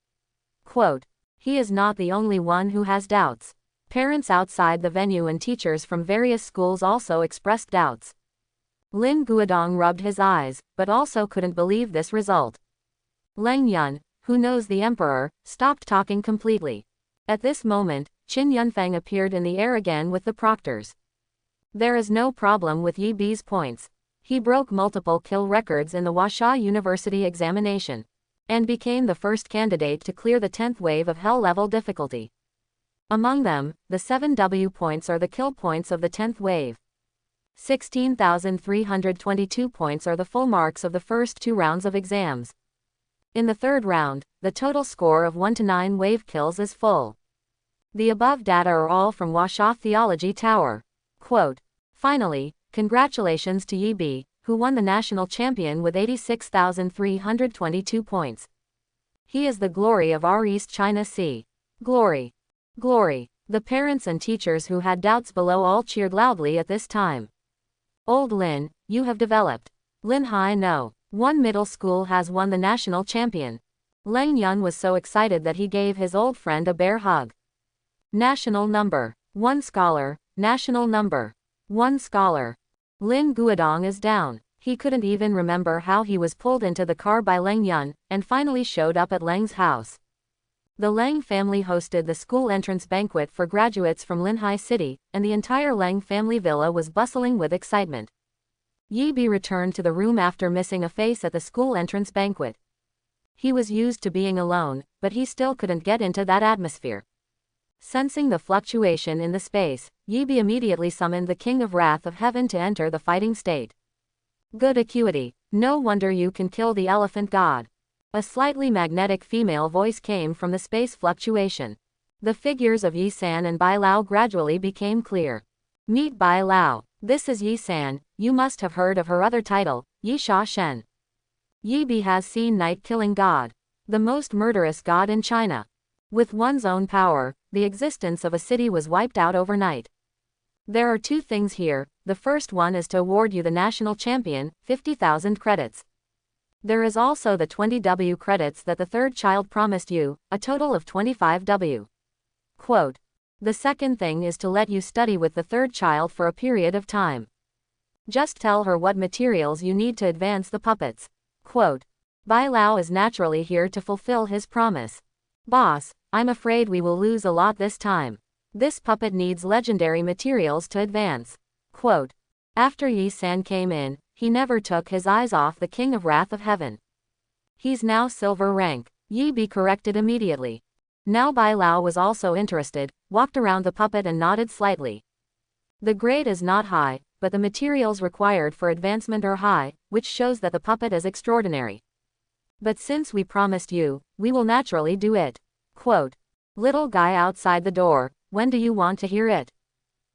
Quote, he is not the only one who has doubts. Parents outside the venue and teachers from various schools also expressed doubts. Lin Guodong rubbed his eyes, but also couldn't believe this result. Leng Yun, who knows the emperor, stopped talking completely. At this moment, Qin Yunfeng appeared in the air again with the proctors. There is no problem with Yi Bi's points. He broke multiple kill records in the Huasha University examination, and became the first candidate to clear the 10th wave of hell level difficulty. Among them, the 7W points are the kill points of the 10th wave. 16,322 points are the full marks of the first 2 rounds of exams. In the third round, the total score of 1 to 9 wave kills is full. The above data are all from Huasha Theology Tower. Quote, finally, congratulations to Yi Bi, who won the national champion with 86,322 points. He is the glory of our East China Sea. Glory. Glory. The parents and teachers who had doubts below all cheered loudly at this time. Old Lin, you have developed. Lin Hai no. One middle school has won the national champion. Leng Yun was so excited that he gave his old friend a bear hug. National number. 1 scholar. National number. 1 scholar. Lin Guodong is down. He couldn't even remember how he was pulled into the car by Leng Yun, and finally showed up at Leng's house. The Leng family hosted the school entrance banquet for graduates from Linhai City, and the entire Leng family villa was bustling with excitement. Yi Bi returned to the room after missing a face at the school entrance banquet. He was used to being alone, but he still couldn't get into that atmosphere. Sensing the fluctuation in the space, Yi Bi immediately summoned the King of Wrath of Heaven to enter the fighting state. Good acuity. No wonder you can kill the elephant god. A slightly magnetic female voice came from the space fluctuation. The figures of Yi San and Bai Lao gradually became clear. Meet Bai Lao. This is Yi San. You must have heard of her other title, Yi Sha Shen. Yi Bi has seen night-killing god. The most murderous god in China. With one's own power, the existence of a city was wiped out overnight. There are 2 things here. The first one is to award you the national champion, 50,000 credits. There is also the 20W credits that the third child promised you, a total of 25W. Quote, the second thing is to let you study with the third child for a period of time. Just tell her what materials you need to advance the puppets. Quote, Bai Lao is naturally here to fulfill his promise. Boss, I'm afraid we will lose a lot this time. This puppet needs legendary materials to advance. Quote, after Yi San came in, he never took his eyes off the King of Wrath of Heaven. He's now silver rank. Yi Bi corrected immediately. Now Bai Lao was also interested, walked around the puppet and nodded slightly. The grade is not high, but the materials required for advancement are high, which shows that the puppet is extraordinary. But since we promised you, we will naturally do it. Quote, little guy outside the door, when do you want to hear it?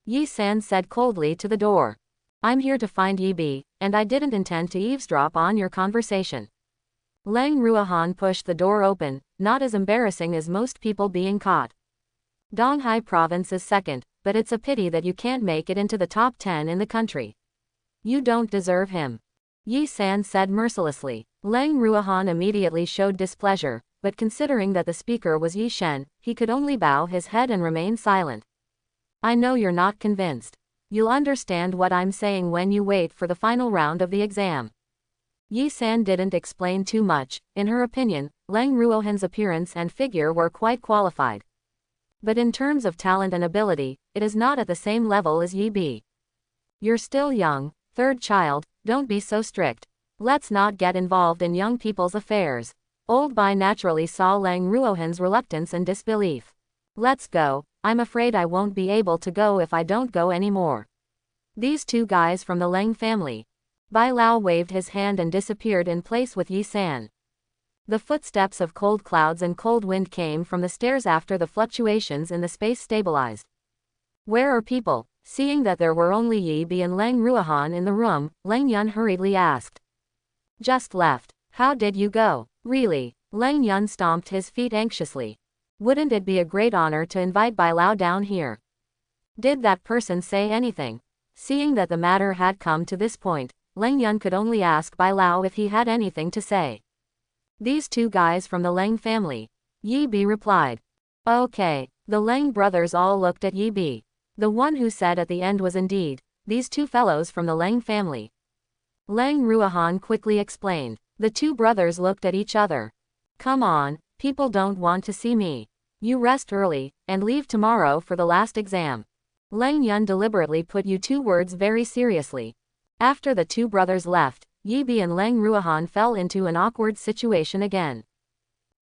Yi San said coldly to the door. I'm here to find Yi Bi, and I didn't intend to eavesdrop on your conversation. Lang Ruohan pushed the door open, not as embarrassing as most people being caught. Donghai province is second, but it's a pity that you can't make it into the top 10 in the country. You don't deserve him. Yi San said mercilessly. Lang Ruohan immediately showed displeasure, but considering that the speaker was Yi Shen, he could only bow his head and remain silent. I know you're not convinced. You'll understand what I'm saying when you wait for the final round of the exam. Yi San didn't explain too much. In her opinion, Lang Ruohan's appearance and figure were quite qualified. But in terms of talent and ability, it is not at the same level as Yi Bi. You're still young, third child, don't be so strict. Let's not get involved in young people's affairs. Old Bai naturally saw Lang Ruohan's reluctance and disbelief. Let's go. I'm afraid I won't be able to go if I don't go anymore. These two guys from the Lang family. Bai Lao waved his hand and disappeared in place with Yi San. The footsteps of cold clouds and cold wind came from the stairs after the fluctuations in the space stabilized. Where are people? Seeing that there were only Yi Bi and Lang Ruohan in the room, Lang Yun hurriedly asked. Just left. How did you go? Really? Lang Yun stomped his feet anxiously. Wouldn't it be a great honor to invite Bai Lao down here? Did that person say anything? Seeing that the matter had come to this point, Lang Yun could only ask Bai Lao if he had anything to say. These two guys from the Lang family. Yi Bi replied. Okay. The Lang brothers all looked at Yi Bi. The one who said at the end was indeed, these two fellows from the Lang family. Lang Ruohan quickly explained. The two brothers looked at each other. Come on, people don't want to see me. You rest early, and leave tomorrow for the last exam. Lang Yun deliberately put you two words very seriously. After the two brothers left, Yi Bi and Lang Ruohan fell into an awkward situation again.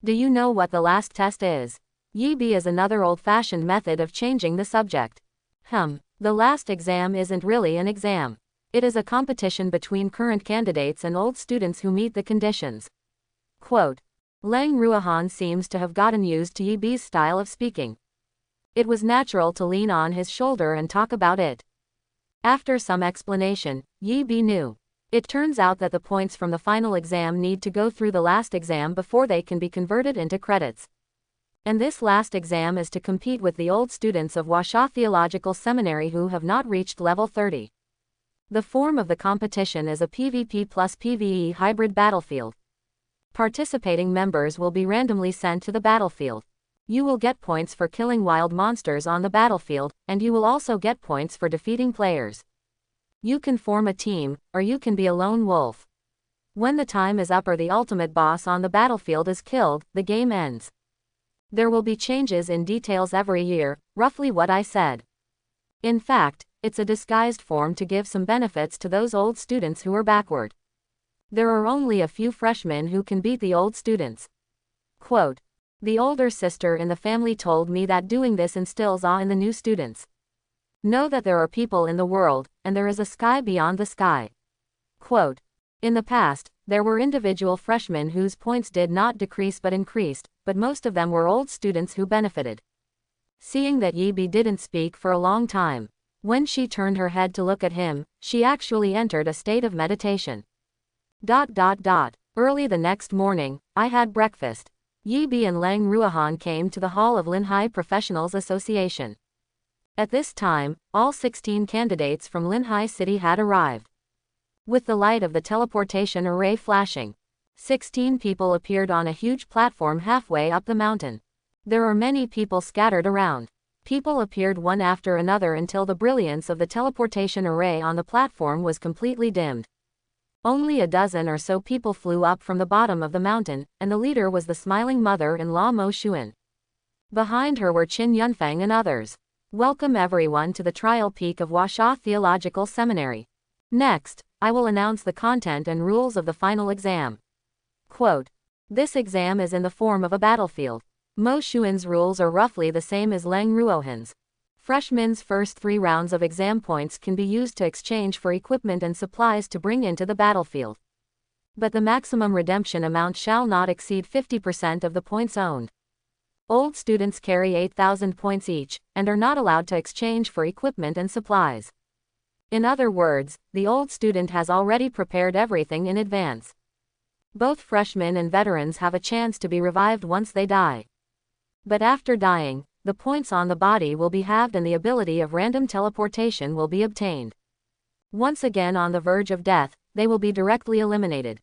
Do you know what the last test is? Yi Bi is another old-fashioned method of changing the subject. The last exam isn't really an exam. It is a competition between current candidates and old students who meet the conditions. Quote. Lang Ruohan seems to have gotten used to Yi Bi's style of speaking. It was natural to lean on his shoulder and talk about it. After some explanation, Yi Bi knew. It turns out that the points from the final exam need to go through the last exam before they can be converted into credits. And this last exam is to compete with the old students of Huasha Theological Seminary who have not reached level 30. The form of the competition is a PvP plus PvE hybrid battlefield. Participating members will be randomly sent to the battlefield. You will get points for killing wild monsters on the battlefield, and you will also get points for defeating players. You can form a team, or you can be a lone wolf. When the time is up or the ultimate boss on the battlefield is killed, the game ends. There will be changes in details every year, roughly what I said. In fact, it's a disguised form to give some benefits to those old students who are backward. There are only a few freshmen who can beat the old students. Quote. The older sister in the family told me that doing this instills awe in the new students. Know that there are people in the world, and there is a sky beyond the sky. Quote. In the past, there were individual freshmen whose points did not decrease but increased, but most of them were old students who benefited. Seeing that Yi Bi didn't speak for a long time, when she turned her head to look at him, she actually entered a state of meditation. Early the next morning, I had breakfast. Yi Bi and Lang Ruohan came to the hall of Linhai Professionals Association. At this time, all 16 candidates from Linhai City had arrived. With the light of the teleportation array flashing, 16 people appeared on a huge platform halfway up the mountain. There are many people scattered around. People appeared one after another until the brilliance of the teleportation array on the platform was completely dimmed. Only a dozen or so people flew up from the bottom of the mountain, and the leader was the smiling mother-in-law Mo Xuan. Behind her were Qin Yunfeng and others. Welcome everyone to the trial peak of Huasha Theological Seminary. Next, I will announce the content and rules of the final exam. Quote. This exam is in the form of a battlefield. Mo Xuan's rules are roughly the same as Lang Ruohan's. Freshmen's first 3 rounds of exam points can be used to exchange for equipment and supplies to bring into the battlefield. But the maximum redemption amount shall not exceed 50% of the points owned. Old students carry 8,000 points each, and are not allowed to exchange for equipment and supplies. In other words, the old student has already prepared everything in advance. Both freshmen and veterans have a chance to be revived once they die. But after dying, the points on the body will be halved and the ability of random teleportation will be obtained. Once again on the verge of death, they will be directly eliminated.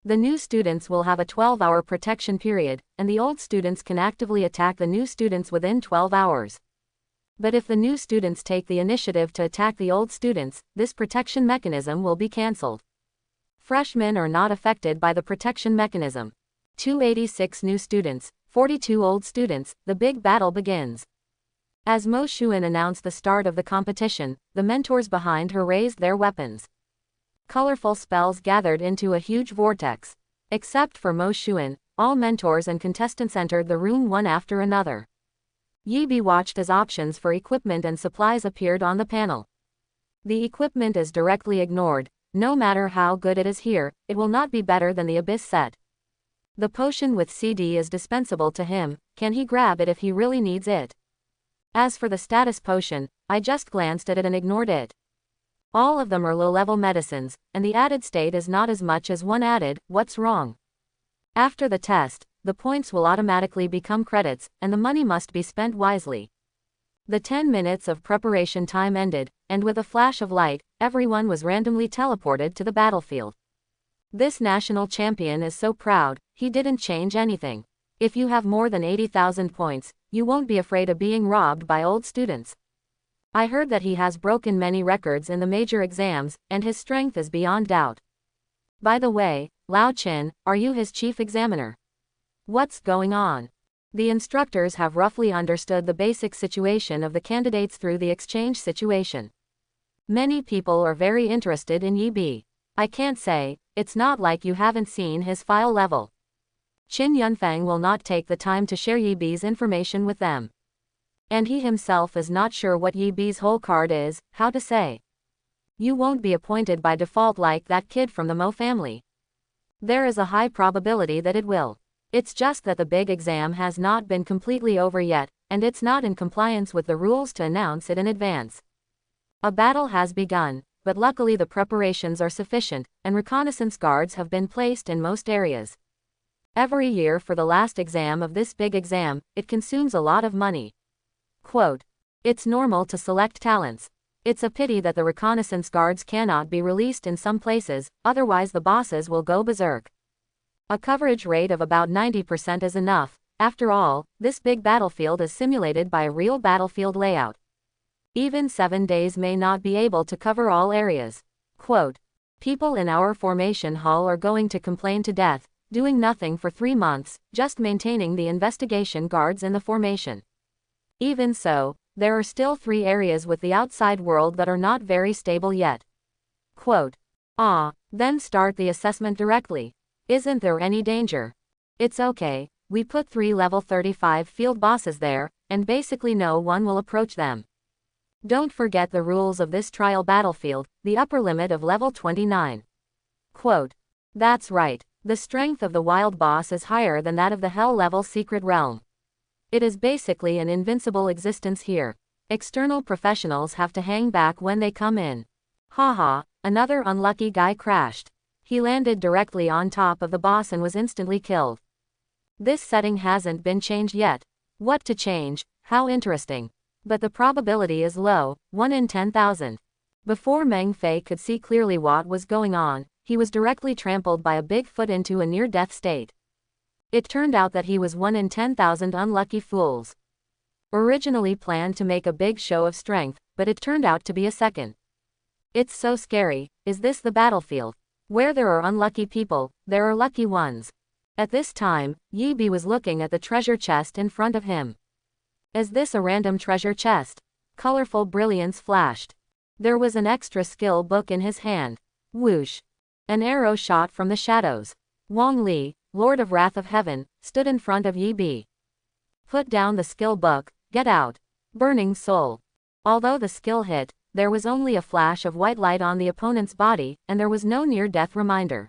The new students will have a 12-hour protection period, and the old students can actively attack the new students within 12 hours. But if the new students take the initiative to attack the old students, this protection mechanism will be cancelled. Freshmen are not affected by the protection mechanism. 286 new students, 42 old students, the big battle begins. As Mo Xuan announced the start of the competition, the mentors behind her raised their weapons. Colorful spells gathered into a huge vortex. Except for Mo Xuan, all mentors and contestants entered the room one after another. Yibi watched as options for equipment and supplies appeared on the panel. The equipment is directly ignored. No matter how good it is here, it will not be better than the Abyss set. The potion with CD is dispensable to him. Can he grab it if he really needs it? As for the status potion, I just glanced at it and ignored it. All of them are low-level medicines, and the added state is not as much as one added. What's wrong? After the test, the points will automatically become credits, and the money must be spent wisely. The 10 minutes of preparation time ended, and with a flash of light, everyone was randomly teleported to the battlefield. This national champion is so proud, he didn't change anything. If you have more than 80,000 points, you won't be afraid of being robbed by old students. I heard that he has broken many records in the major exams, and his strength is beyond doubt. By the way, Lao Chin, are you his chief examiner? What's going on? The instructors have roughly understood the basic situation of the candidates through the exchange situation. Many people are very interested in Yibi. I can't say, it's not like you haven't seen his file level. Qin Yunfeng will not take the time to share Yibi's information with them. And he himself is not sure what Yibi's whole card is. How to say? You won't be appointed by default like that kid from the Mo family. There is a high probability that it will. It's just that the big exam has not been completely over yet, and it's not in compliance with the rules to announce it in advance. A battle has begun, but luckily the preparations are sufficient, and reconnaissance guards have been placed in most areas. Every year for the last exam of this big exam, it consumes a lot of money. Quote, it's normal to select talents. It's a pity that the reconnaissance guards cannot be released in some places, otherwise the bosses will go berserk. A coverage rate of about 90% is enough. After all, this big battlefield is simulated by a real battlefield layout. Even 7 days may not be able to cover all areas. Quote, people in our formation hall are going to complain to death, doing nothing for 3 months, just maintaining the investigation guards in the formation. Even so, there are still 3 areas with the outside world that are not very stable yet. Quote, then start the assessment directly. Isn't there any danger? It's okay, we put 3 level 35 field bosses there, and basically no one will approach them. Don't forget the rules of this trial battlefield, the upper limit of level 29. Quote, that's right, the strength of the wild boss is higher than that of the hell level secret realm. It is basically an invincible existence here. External professionals have to hang back when they come in. Haha, another unlucky guy crashed. He landed directly on top of the boss and was instantly killed. This setting hasn't been changed yet. What to change? How interesting. But the probability is low, 1 in 10,000. Before Meng Fei could see clearly what was going on, he was directly trampled by a big foot into a near-death state. It turned out that he was 1 in 10,000 unlucky fools. Originally planned to make a big show of strength, but it turned out to be a second. It's so scary. Is this the battlefield? Where there are unlucky people, there are lucky ones. At this time, Yibi was looking at the treasure chest in front of him. Is this a random treasure chest? Colorful brilliance flashed. There was an extra skill book in his hand. Whoosh! An arrow shot from the shadows. Wang Li, Lord of Wrath of Heaven, stood in front of Yibi. Put down the skill book, get out. Burning Soul. Although the skill hit, there was only a flash of white light on the opponent's body, and there was no near-death reminder.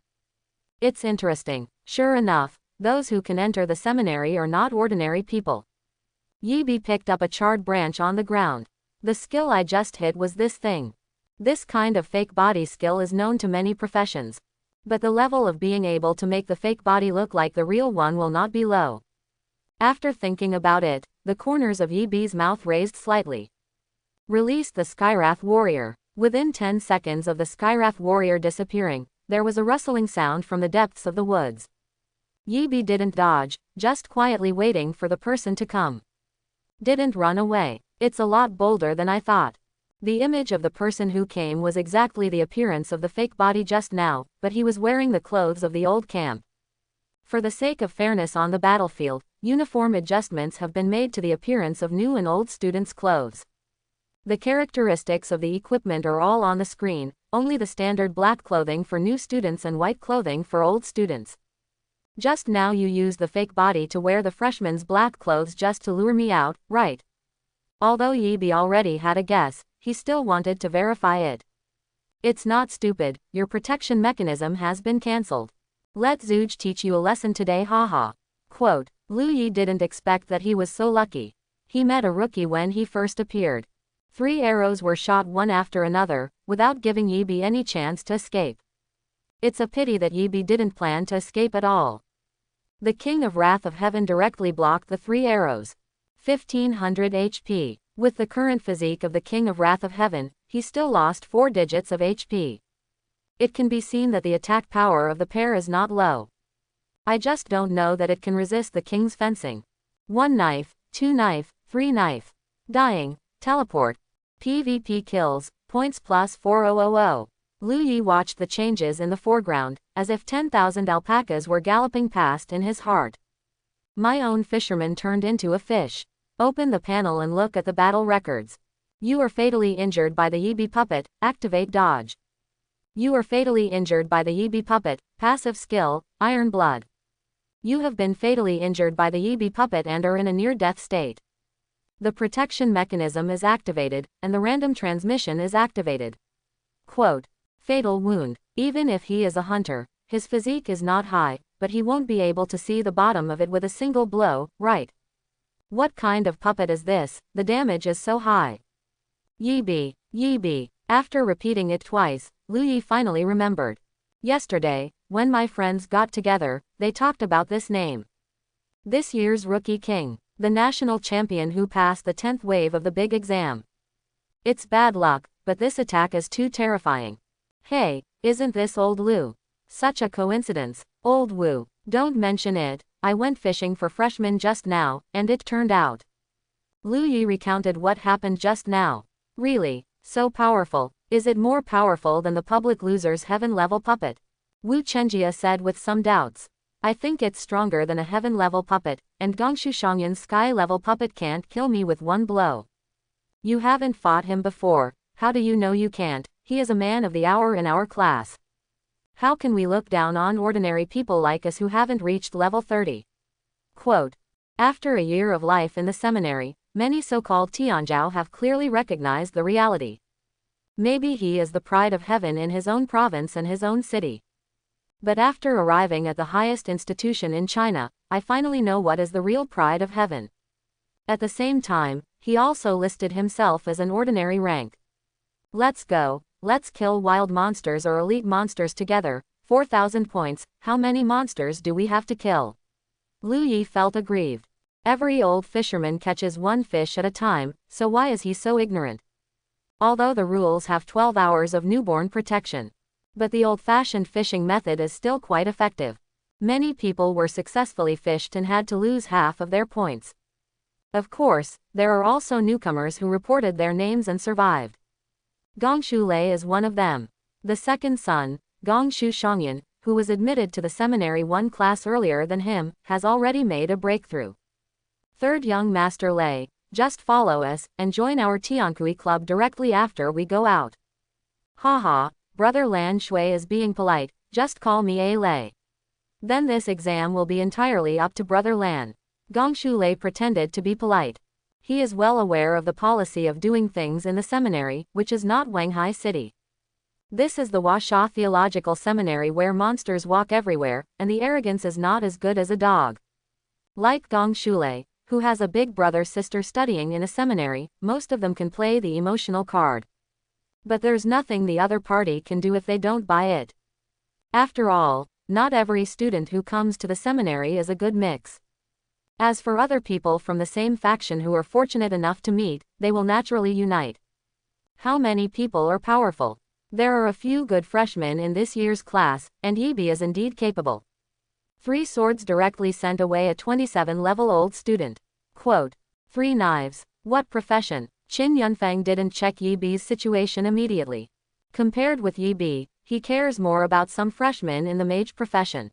It's interesting. Sure enough, those who can enter the seminary are not ordinary people. Yibi picked up a charred branch on the ground. The skill I just hit was this thing. This kind of fake body skill is known to many professions. But the level of being able to make the fake body look like the real one will not be low. After thinking about it, the corners of Yi Bi's mouth raised slightly. Released the Skywrath Warrior. Within 10 seconds of the Skywrath Warrior disappearing, there was a rustling sound from the depths of the woods. Yi Bi didn't dodge, just quietly waiting for the person to come. Didn't run away. It's a lot bolder than I thought. The image of the person who came was exactly the appearance of the fake body just now, but he was wearing the clothes of the old camp. For the sake of fairness on the battlefield, uniform adjustments have been made to the appearance of new and old students' clothes. The characteristics of the equipment are all on the screen, only the standard black clothing for new students and white clothing for old students. Just now you used the fake body to wear the freshman's black clothes just to lure me out, right? Although Yi Bi already had a guess, he still wanted to verify it. It's not stupid, your protection mechanism has been cancelled. Let Zhuge teach you a lesson today, haha. Quote, Lu Yi didn't expect that he was so lucky. He met a rookie when he first appeared. 3 arrows were shot one after another, without giving Yi Bi any chance to escape. It's a pity that Yi Bi didn't plan to escape at all. The King of Wrath of Heaven directly blocked the 3 arrows. 1500 HP. With the current physique of the King of Wrath of Heaven, he still lost 4 digits of HP. It can be seen that the attack power of the pair is not low. I just don't know that it can resist the King's fencing. 1 knife, 2 knife, 3 knife. Dying, teleport. PvP kills, points plus 4000. Lu Yi watched the changes in the foreground, as if 10,000 alpacas were galloping past in his heart. My own fisherman turned into a fish. Open the panel and look at the battle records. You are fatally injured by the Yi Bi puppet, activate dodge. You are fatally injured by the Yi Bi puppet, passive skill, Iron Blood. You have been fatally injured by the Yi Bi puppet and are in a near-death state. The protection mechanism is activated, and the random transmission is activated. Quote, fatal wound. Even if he is a hunter, his physique is not high, but he won't be able to see the bottom of it with a single blow, right? What kind of puppet is this? The damage is so high. Yi Bi, Yi Bi. After repeating it twice, Lu Yi finally remembered. Yesterday, when my friends got together, they talked about this name. This year's Rookie King, the national champion who passed the 10th wave of the big exam. It's bad luck, but this attack is too terrifying. Hey, isn't this old Lu? Such a coincidence. Old Wu, don't mention it. I went fishing for freshmen just now, and it turned out. Lu Yi recounted what happened just now. Really? So powerful? Is it more powerful than the public loser's heaven-level puppet? Wu Chenjia said with some doubts. I think it's stronger than a heaven-level puppet, and Gongshu Shangyan's sky-level puppet can't kill me with one blow. You haven't fought him before. How do you know you can't? He is a man of the hour in our class. How can we look down on ordinary people like us who haven't reached level 30? Quote, after a year of life in the seminary, many so-called Tianzhao have clearly recognized the reality. Maybe he is the pride of heaven in his own province and his own city. But after arriving at the highest institution in China, I finally know what is the real pride of heaven. At the same time, he also listed himself as an ordinary rank. Let's go, let's kill wild monsters or elite monsters together. 4,000 points, how many monsters do we have to kill? Lu Yi felt aggrieved. Every old fisherman catches 1 fish at a time, so why is he so ignorant? Although the rules have 12 hours of newborn protection. But the old-fashioned fishing method is still quite effective. Many people were successfully fished and had to lose half of their points. Of course, there are also newcomers who reported their names and survived. Gongshu Lei is one of them. The second son, Gongshu Shangyan, who was admitted to the seminary 1 class earlier than him, has already made a breakthrough. Third young Master Lei, just follow us, and join our Tiankui club directly after we go out. Haha, Brother Lan Shui is being polite, just call me A Lei. Then this exam will be entirely up to Brother Lan. Gongshu Lei pretended to be polite. He is well aware of the policy of doing things in the seminary, which is not Wanghai City. This is the Huasha Theological Seminary where monsters walk everywhere, and the arrogance is not as good as a dog. Like Gongshu Lei, who has a big brother-sister studying in a seminary, most of them can play the emotional card. But there's nothing the other party can do if they don't buy it. After all, not every student who comes to the seminary is a good mix. As for other people from the same faction who are fortunate enough to meet, they will naturally unite. How many people are powerful? There are a few good freshmen in this year's class, and Yibi is indeed capable. 3 Swords directly sent away a 27-level-old student. Quote, 3 Knives. What profession? Qin Yunfeng didn't check Yibi's situation immediately. Compared with Yibi, he cares more about some freshmen in the mage profession.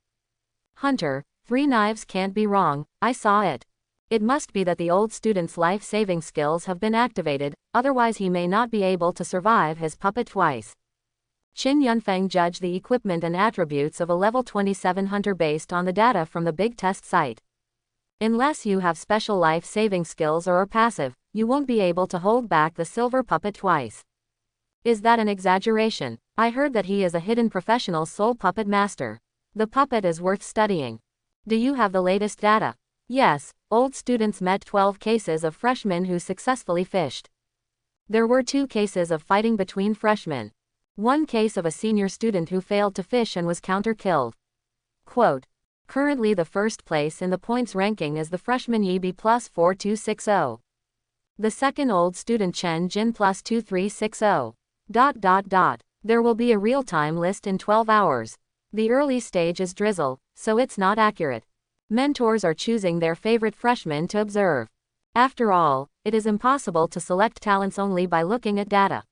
Hunter, 3 Knives can't be wrong, I saw it. It must be that the old student's life-saving skills have been activated, otherwise he may not be able to survive his puppet twice. Qin Yunfeng judged the equipment and attributes of a level 27 hunter based on the data from the big test site. Unless you have special life-saving skills or are passive, you won't be able to hold back the silver puppet twice. Is that an exaggeration? I heard that he is a hidden professional soul puppet master. The puppet is worth studying. Do you have the latest data? Yes, old students met 12 cases of freshmen who successfully fished. There were 2 cases of fighting between freshmen. 1 case of a senior student who failed to fish and was counter-killed. Quote, currently the first place in the points ranking is the freshman Yibi plus 4260. The second old student Chen Jin plus 2360. There will be a real-time list in 12 hours. The early stage is drizzle, so it's not accurate. Mentors are choosing their favorite freshmen to observe. After all, it is impossible to select talents only by looking at data.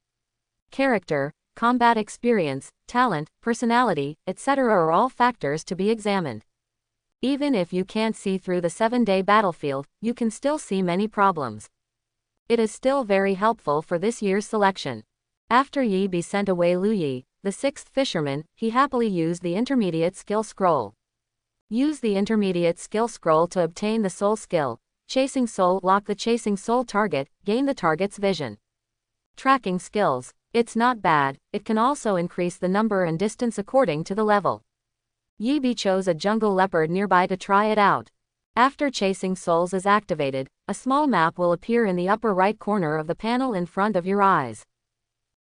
Character, combat experience, talent, personality, etc. are all factors to be examined. Even if you can't see through the 7-day battlefield, you can still see many problems. It is still very helpful for this year's selection. After Yibi sent away Lu Yi, the 6th fisherman, he happily used the intermediate skill scroll. Use the intermediate skill scroll to obtain the soul skill. Chasing soul. Lock the chasing soul target, gain the target's vision. Tracking skills. It's not bad, it can also increase the number and distance according to the level. Yibi chose a jungle leopard nearby to try it out. After chasing souls is activated, a small map will appear in the upper right corner of the panel in front of your eyes.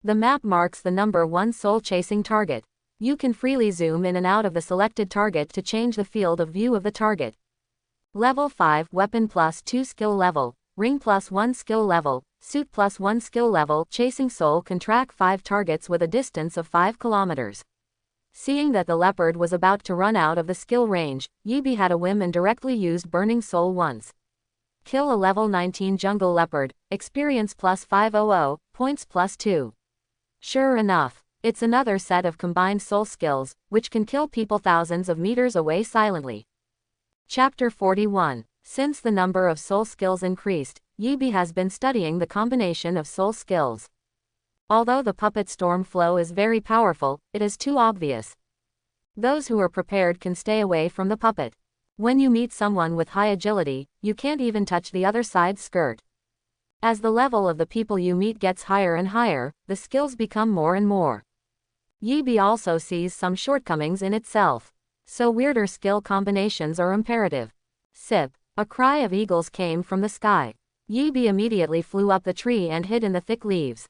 The map marks the number 1 soul chasing target. You can freely zoom in and out of the selected target to change the field of view of the target. Level 5 Weapon plus 2 skill level, Ring plus 1 skill level, Suit plus 1 skill level. Chasing soul can track 5 targets with a distance of 5 kilometers. Seeing that the leopard was about to run out of the skill range, Yibi had a whim and directly used Burning Soul once. Kill a level 19 jungle leopard, experience plus 500, points plus 2. Sure enough, it's another set of combined soul skills, which can kill people thousands of meters away silently. Chapter 41. Since the number of soul skills increased, Yibi has been studying the combination of soul skills. Although the puppet storm flow is very powerful, it is too obvious. Those who are prepared can stay away from the puppet. When you meet someone with high agility, you can't even touch the other side's skirt. As the level of the people you meet gets higher and higher, the skills become more and more. Yibi also sees some shortcomings in itself. So weirder skill combinations are imperative. Sip. A cry of eagles came from the sky. Yibi immediately flew up the tree and hid in the thick leaves.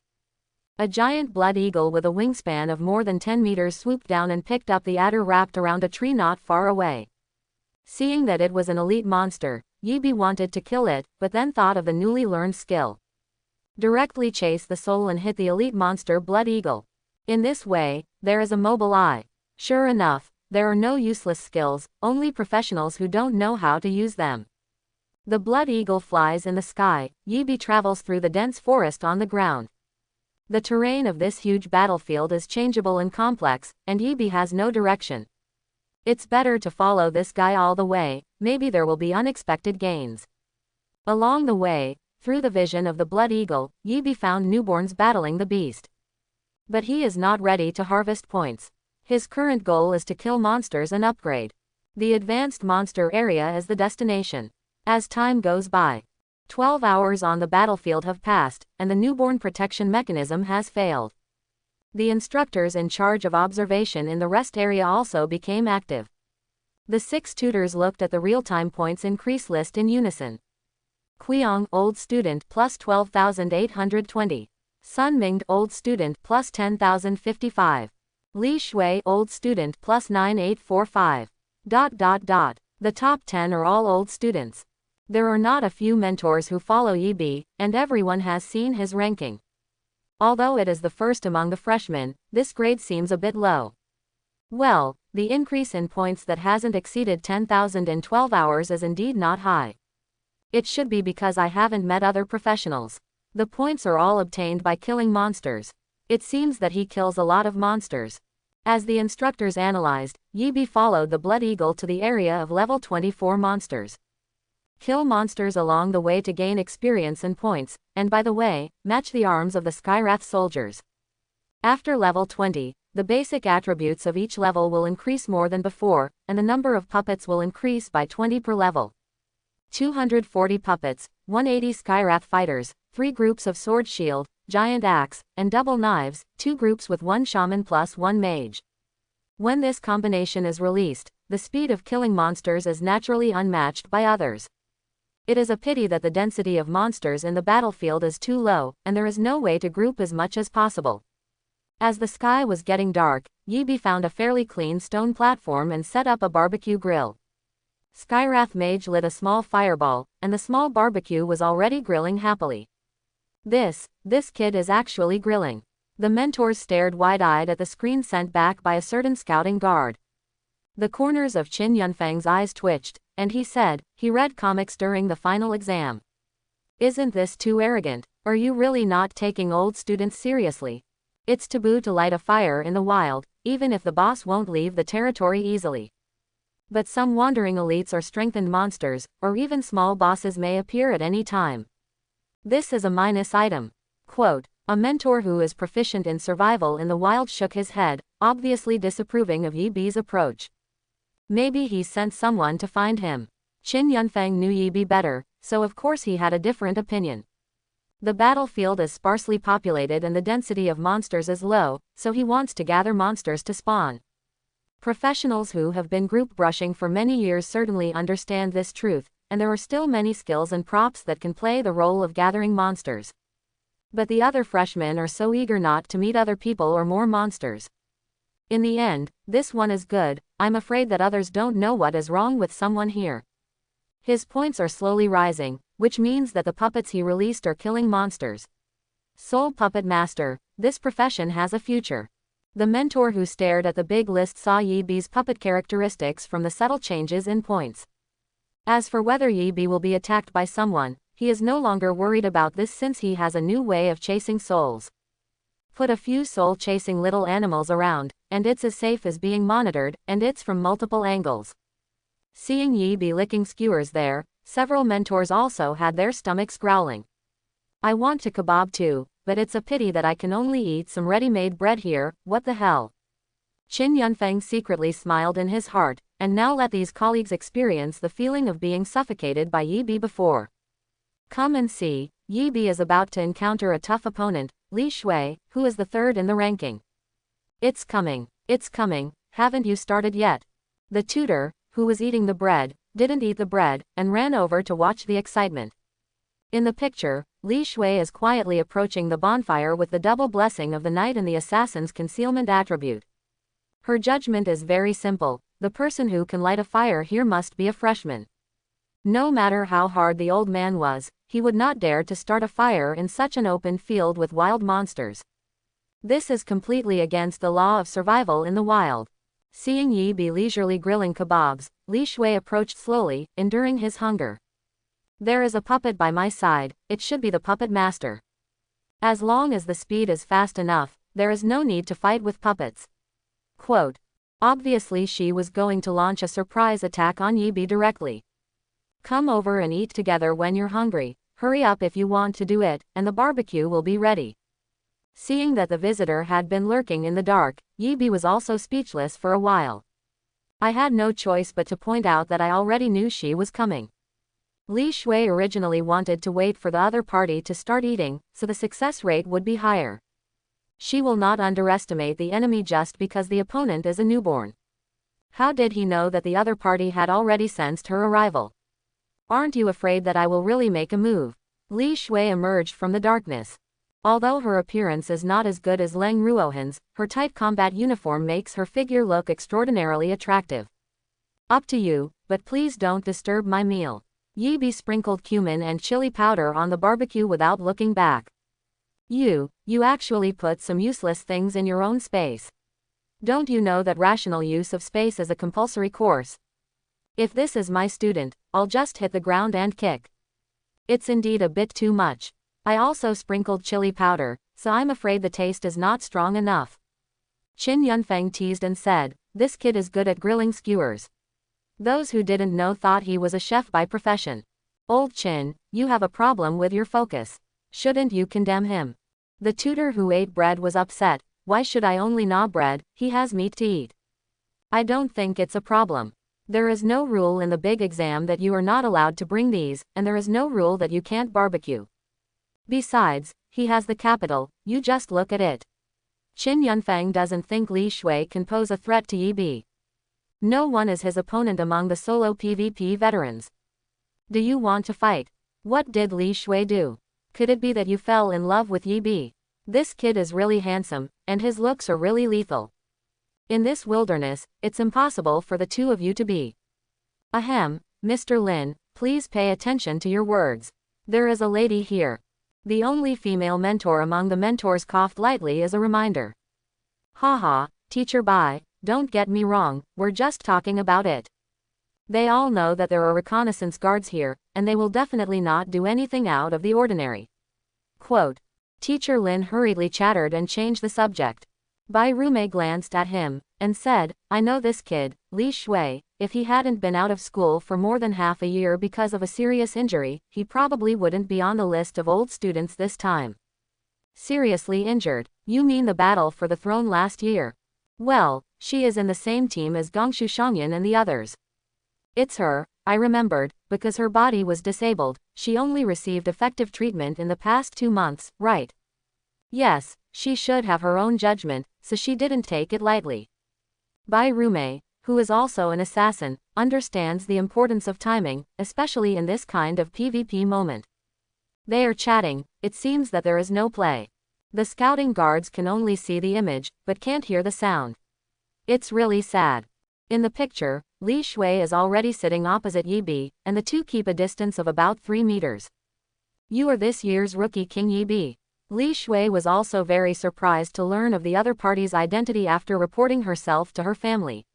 A giant blood eagle with a wingspan of more than 10 meters swooped down and picked up the adder wrapped around a tree not far away. Seeing that it was an elite monster, Yibi wanted to kill it, but then thought of the newly learned skill. Directly chase the soul and hit the elite monster blood eagle. In this way, there is a mobile eye. Sure enough, there are no useless skills, only professionals who don't know how to use them. The blood eagle flies in the sky, Yibi travels through the dense forest on the ground. The terrain of this huge battlefield is changeable and complex, and Yibi has no direction. It's better to follow this guy all the way, maybe there will be unexpected gains. Along the way, through the vision of the blood eagle, Yibi found newborns battling the beast. But he is not ready to harvest points. His current goal is to kill monsters and upgrade. The advanced monster area is the destination. As time goes by, 12 hours on the battlefield have passed, and the newborn protection mechanism has failed. The instructors in charge of observation in the rest area also became active. The 6 tutors looked at the real-time points increase list in unison. Qiang, old student, plus 12,820. Sun Minged, old student, plus 10,055. Li Shui old student plus 9845. The top 10 are all old students. There are not a few mentors who follow Yi, and everyone has seen his ranking. Although it is the first among the freshmen, this grade seems a bit low. Well, the increase in points that hasn't exceeded 10,000 in 12 hours is indeed not high. It should be because I haven't met other professionals. The points are all obtained by killing monsters. It seems that he kills a lot of monsters. As the instructors analyzed, Yi followed the Blood Eagle to the area of level 24 monsters. Kill monsters along the way to gain experience and points, and by the way, match the arms of the Skywrath soldiers. After level 20, the basic attributes of each level will increase more than before, and the number of puppets will increase by 20 per level. 240 puppets, 180 Skywrath fighters, 3 groups of sword shield, giant axe, and double knives, 2 groups with 1 shaman plus 1 mage. When this combination is released, the speed of killing monsters is naturally unmatched by others. It is a pity that the density of monsters in the battlefield is too low, and there is no way to group as much as possible. As the sky was getting dark, Yi found a fairly clean stone platform and set up a barbecue grill. Skywrath Mage lit a small fireball, and the small barbecue was already grilling happily. This kid is actually grilling. The mentors stared wide-eyed at the screen sent back by a certain scouting guard. The corners of Qin Yunfeng's eyes twitched, and he said, he read comics during the final exam. Isn't this too arrogant? Are you really not taking old students seriously? It's taboo to light a fire in the wild, even if the boss won't leave the territory easily. But some wandering elites or strengthened monsters, or even small bosses may appear at any time. This is a minus item. Quote, a mentor who is proficient in survival in the wild shook his head, obviously disapproving of Yi's approach. Maybe he sent someone to find him. Qin Yunfeng knew Yi better, so of course he had a different opinion. The battlefield is sparsely populated and the density of monsters is low, so he wants to gather monsters to spawn. Professionals who have been group brushing for many years certainly understand this truth, and there are still many skills and props that can play the role of gathering monsters. But the other freshmen are so eager not to meet other people or more monsters. In the end, this one is good. I'm afraid that others don't know what is wrong with someone here. His points are slowly rising, which means that the puppets he released are killing monsters. Soul Puppet Master, this profession has a future. The mentor who stared at the big list saw Yi's puppet characteristics from the subtle changes in points. As for whether Yi will be attacked by someone, he is no longer worried about this since he has a new way of chasing souls. Put a few soul-chasing little animals around, and it's as safe as being monitored, and it's from multiple angles. Seeing Yi licking skewers there, several mentors also had their stomachs growling. I want to kebab too, but it's a pity that I can only eat some ready-made bread here, what the hell. Qin Yunfeng secretly smiled in his heart, and now let these colleagues experience the feeling of being suffocated by Yi before. Come and see, Yi is about to encounter a tough opponent, Li Shui, who is the third in the ranking. It's coming, haven't you started yet? The tutor, who was eating the bread, didn't eat the bread, and ran over to watch the excitement. In the picture, Li Shui is quietly approaching the bonfire with the double blessing of the knight and the assassin's concealment attribute. Her judgment is very simple, the person who can light a fire here must be a freshman. No matter how hard the old man was, he would not dare to start a fire in such an open field with wild monsters. This is completely against the law of survival in the wild. Seeing Yi leisurely grilling kebabs, Li Shui approached slowly, enduring his hunger. There is a puppet by my side, it should be the puppet master. As long as the speed is fast enough, there is no need to fight with puppets. Quote. Obviously she was going to launch a surprise attack on Yi directly. Come over and eat together when you're hungry, hurry up if you want to do it, and the barbecue will be ready. Seeing that the visitor had been lurking in the dark, Yi was also speechless for a while. I had no choice but to point out that I already knew she was coming. Li Shui originally wanted to wait for the other party to start eating, so the success rate would be higher. She will not underestimate the enemy just because the opponent is a newborn. How did he know that the other party had already sensed her arrival? Aren't you afraid that I will really make a move? Li Shui emerged from the darkness. Although her appearance is not as good as Leng Ruohan's, her tight combat uniform makes her figure look extraordinarily attractive. Up to you, but please don't disturb my meal. Yi Bi sprinkled cumin and chili powder on the barbecue without looking back. You actually put some useless things in your own space. Don't you know that rational use of space is a compulsory course? If this is my student, I'll just hit the ground and kick. It's indeed a bit too much. I also sprinkled chili powder, so I'm afraid the taste is not strong enough. Qin Yunfeng teased and said, "This kid is good at grilling skewers." Those who didn't know thought he was a chef by profession. Old Qin, you have a problem with your focus. Shouldn't you condemn him? The tutor who ate bread was upset. Why should I only gnaw bread? He has meat to eat. I don't think it's a problem. There is no rule in the big exam that you are not allowed to bring these, and there is no rule that you can't barbecue. Besides, he has the capital, you just look at it. Qin Yunfeng doesn't think Li Shui can pose a threat to Yi Bi. No one is his opponent among the solo PvP veterans. Do you want to fight? What did Li Shui do? Could it be that you fell in love with Yi Bi? This kid is really handsome, and his looks are really lethal. In this wilderness, it's impossible for the two of you to be. Ahem, Mr. Lin, please pay attention to your words. There is a lady here. The only female mentor among the mentors coughed lightly as a reminder. Haha, teacher bye, don't get me wrong, we're just talking about it. They all know that there are reconnaissance guards here, and they will definitely not do anything out of the ordinary. Quote. Teacher Lin hurriedly chattered and changed the subject. Bai Rume glanced at him, and said, I know this kid, Li Shui. If he hadn't been out of school for more than half a year because of a serious injury, he probably wouldn't be on the list of old students this time. Seriously injured? You mean the battle for the throne last year? Well, she is in the same team as Gongshu Shangyan and the others. It's her, I remembered, because her body was disabled. She only received effective treatment in the past 2 months, right? Yes, she should have her own judgment, so she didn't take it lightly. Bai Rume, who is also an assassin, understands the importance of timing, especially in this kind of PvP moment. They are chatting. It seems that there is no play. The scouting guards can only see the image, but can't hear the sound. It's really sad. In the picture, Li Shui is already sitting opposite Yi Bi, and the two keep a distance of about 3 meters. You are this year's rookie king Yi Bi. Li Shui was also very surprised to learn of the other party's identity after reporting herself to her family.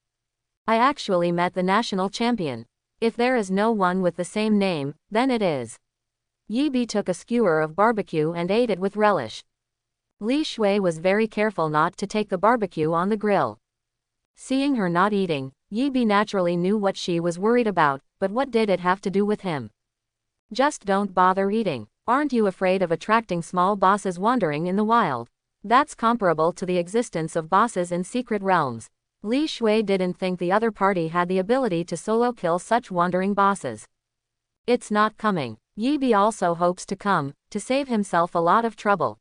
I actually met the national champion. If there is no one with the same name, then it is. Yi Bi took a skewer of barbecue and ate it with relish. Li Shui was very careful not to take the barbecue on the grill. Seeing her not eating, Yi Bi naturally knew what she was worried about, but what did it have to do with him? Just don't bother eating. Aren't you afraid of attracting small bosses wandering in the wild? That's comparable to the existence of bosses in secret realms. Li Shui didn't think the other party had the ability to solo kill such wandering bosses. It's not coming. Yi Bi also hopes to come, to save himself a lot of trouble.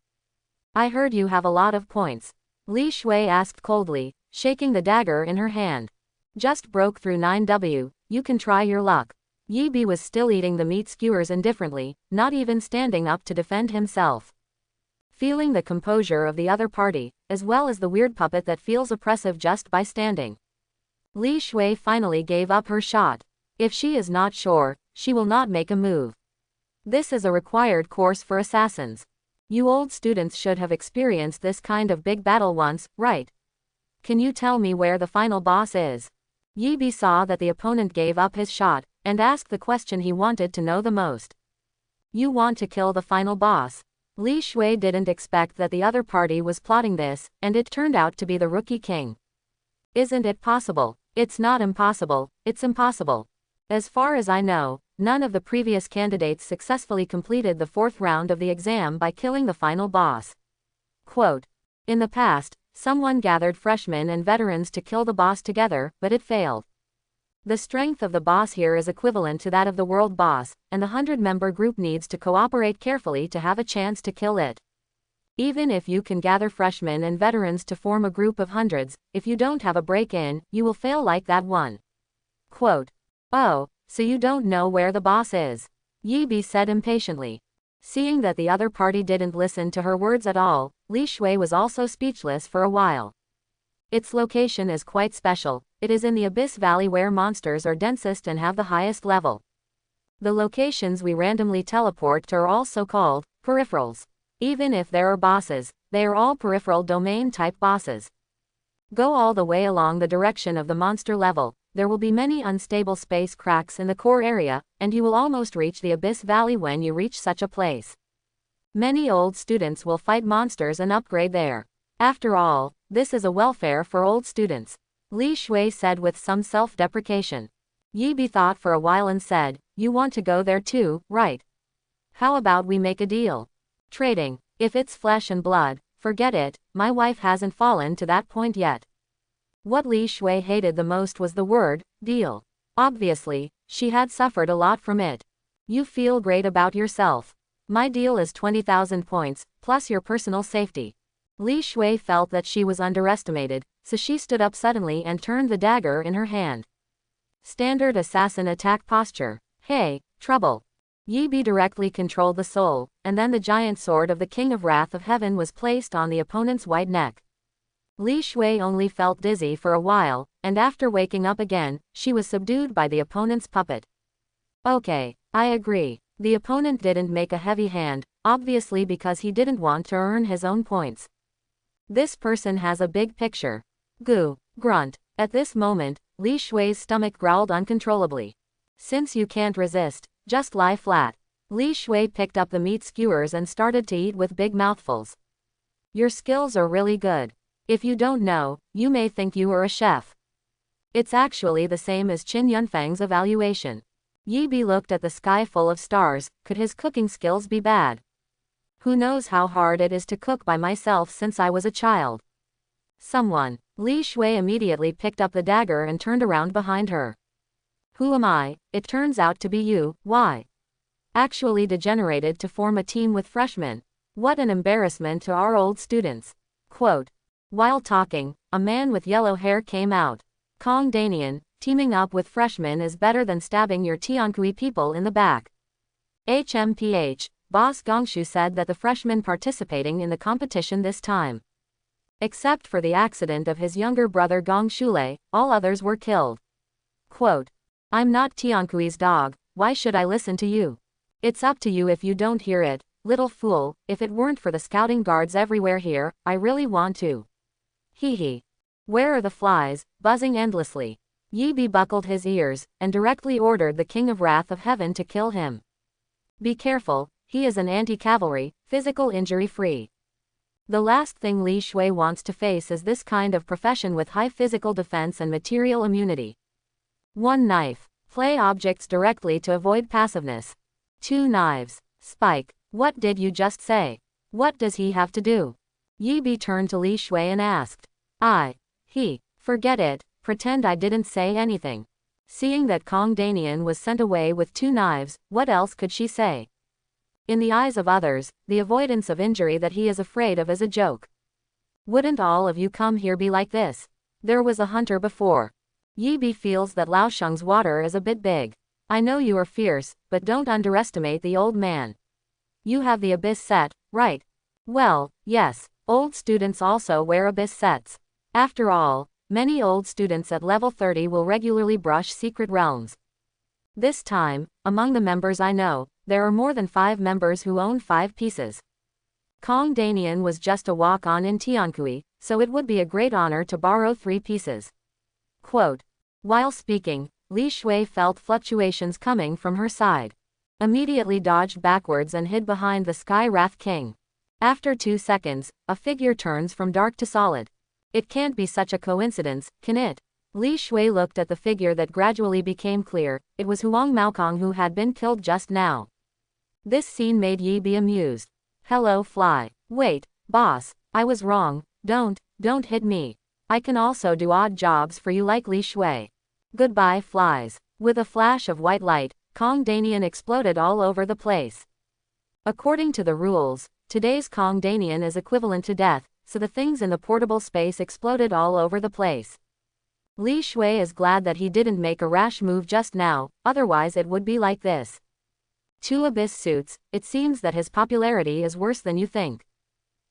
I heard you have a lot of points. Li Shui asked coldly, shaking the dagger in her hand. Just broke through 9W, you can try your luck. Yi Bi was still eating the meat skewers indifferently, not even standing up to defend himself. Feeling the composure of the other party, as well as the weird puppet that feels oppressive just by standing. Li Shui finally gave up her shot. If she is not sure, she will not make a move. This is a required course for assassins. You old students should have experienced this kind of big battle once, right? Can you tell me where the final boss is? Yi Bi saw that the opponent gave up his shot, and asked the question he wanted to know the most. You want to kill the final boss? Li Shui didn't expect that the other party was plotting this, and it turned out to be the rookie king. Isn't it possible? It's not impossible, it's impossible. As far as I know, none of the previous candidates successfully completed the 4th round of the exam by killing the final boss. Quote. In the past, someone gathered freshmen and veterans to kill the boss together, but it failed. The strength of the boss here is equivalent to that of the world boss, and the 100-member group needs to cooperate carefully to have a chance to kill it. Even if you can gather freshmen and veterans to form a group of hundreds, if you don't have a break-in, you will fail like that one. Quote. Oh, so you don't know where the boss is? Yi Bi said impatiently. Seeing that the other party didn't listen to her words at all, Li Shui was also speechless for a while. Its location is quite special. It is in the Abyss Valley where monsters are densest and have the highest level. The locations we randomly teleport to are also called peripherals. Even if there are bosses, they are all peripheral domain type bosses. Go all the way along the direction of the monster level. There will be many unstable space cracks in the core area, and you will almost reach the Abyss Valley when you reach such a place. Many old students will fight monsters and upgrade there. After all, this is a welfare for old students, Li Shui said with some self-deprecation. Yi Bi thought for a while and said, "You want to go there too, right? How about we make a deal? Trading. If it's flesh and blood, forget it, my wife hasn't fallen to that point yet." What Li Shui hated the most was the word, deal. Obviously, she had suffered a lot from it. You feel great about yourself. My deal is 20,000 points, plus your personal safety. Li Shui felt that she was underestimated, so she stood up suddenly and turned the dagger in her hand. Standard assassin attack posture. Hey, trouble. Yi Bi directly controlled the soul, and then the giant sword of the King of Wrath of Heaven was placed on the opponent's white neck. Li Shui only felt dizzy for a while, and after waking up again, she was subdued by the opponent's puppet. Okay, I agree. The opponent didn't make a heavy hand, obviously because he didn't want to earn his own points. This person has a big picture. Goo, grunt. At this moment, Li Shui's stomach growled uncontrollably. Since you can't resist, just lie flat. Li Shui picked up the meat skewers and started to eat with big mouthfuls. Your skills are really good. If you don't know, you may think you are a chef. It's actually the same as Qin Yunfang's evaluation. Yi Bi looked at the sky full of stars. Could his cooking skills be bad? Who knows how hard it is to cook by myself since I was a child. Someone. Li Shui immediately picked up the dagger and turned around behind her. Who am I? It turns out to be you. Why? Actually degenerated to form a team with freshmen. What an embarrassment to our old students. Quote. While talking, a man with yellow hair came out. Kong Danian, teaming up with freshmen is better than stabbing your Tiankui people in the back. HMPH, Boss Gongshu said that the freshmen participating in the competition this time. Except for the accident of his younger brother Gong Shule, all others were killed. Quote. I'm not Tiankui's dog, why should I listen to you? It's up to you if you don't hear it, little fool. If it weren't for the scouting guards everywhere here, I really want to. Hee hee. Where are the flies, buzzing endlessly? Yi Bi buckled his ears, and directly ordered the King of Wrath of Heaven to kill him. Be careful, he is an anti-cavalry, physical injury-free. The last thing Li Shui wants to face is this kind of profession with high physical defense and material immunity. 1 knife. Play objects directly to avoid passiveness. 2 knives. Spike. What did you just say? What does he have to do? Yi Bi turned to Li Shui and asked. Forget it, pretend I didn't say anything. Seeing that Kong Danian was sent away with 2 knives, what else could she say? In the eyes of others, the avoidance of injury that he is afraid of is a joke. Wouldn't all of you come here be like this? There was a hunter before. Yi Bi feels that Lao Sheng's water is a bit big. I know you are fierce, but don't underestimate the old man. You have the abyss set, right? Well, yes, old students also wear abyss sets. After all, many old students at level 30 will regularly brush secret realms. This time, among the members I know, there are more than 5 members who own 5 pieces. Kong Danian was just a walk-on in Tiankui, so it would be a great honor to borrow 3 pieces. Quote. While speaking, Li Shui felt fluctuations coming from her side. Immediately dodged backwards and hid behind the Sky Wrath King. After 2 seconds, a figure turns from dark to solid. It can't be such a coincidence, can it? Li Shui looked at the figure that gradually became clear. It was Huang Maokong who had been killed just now. This scene made Yi Bi amused. Hello fly. Wait, boss, I was wrong. Don't hit me. I can also do odd jobs for you like Li Shui. Goodbye flies. With a flash of white light, Kong Danian exploded all over the place. According to the rules, today's Kong Danian is equivalent to death, so the things in the portable space exploded all over the place. Li Shui is glad that he didn't make a rash move just now, otherwise it would be like this. 2 Abyss suits, it seems that his popularity is worse than you think.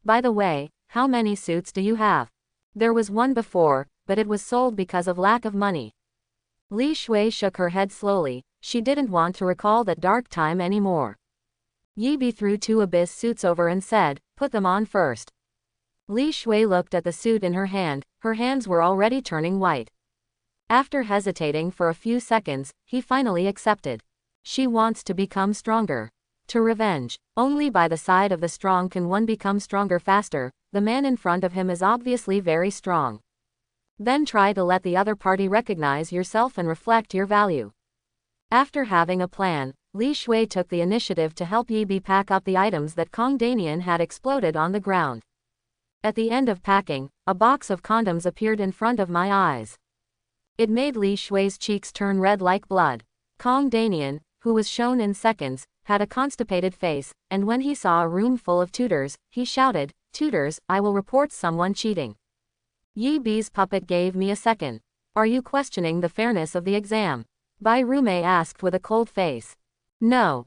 By the way, how many suits do you have? There was one before, but it was sold because of lack of money. Li Shui shook her head slowly, she didn't want to recall that dark time anymore. Yi Bi threw 2 Abyss suits over and said, put them on first. Li Shui looked at the suit in her hand, her hands were already turning white. After hesitating for a few seconds, he finally accepted. She wants to become stronger. To revenge. Only by the side of the strong can one become stronger faster, the man in front of him is obviously very strong. Then try to let the other party recognize yourself and reflect your value. After having a plan, Li Shui took the initiative to help Yi Bi pack up the items that Kong Danian had exploded on the ground. At the end of packing, a box of condoms appeared in front of my eyes. It made Li Shui's cheeks turn red like blood. Kong Danian, who was shown in seconds, had a constipated face, and when he saw a room full of tutors, he shouted, "Tutors, I will report someone cheating." Yi Bi's puppet gave me a second. Are you questioning the fairness of the exam? Bai Rume asked with a cold face. No,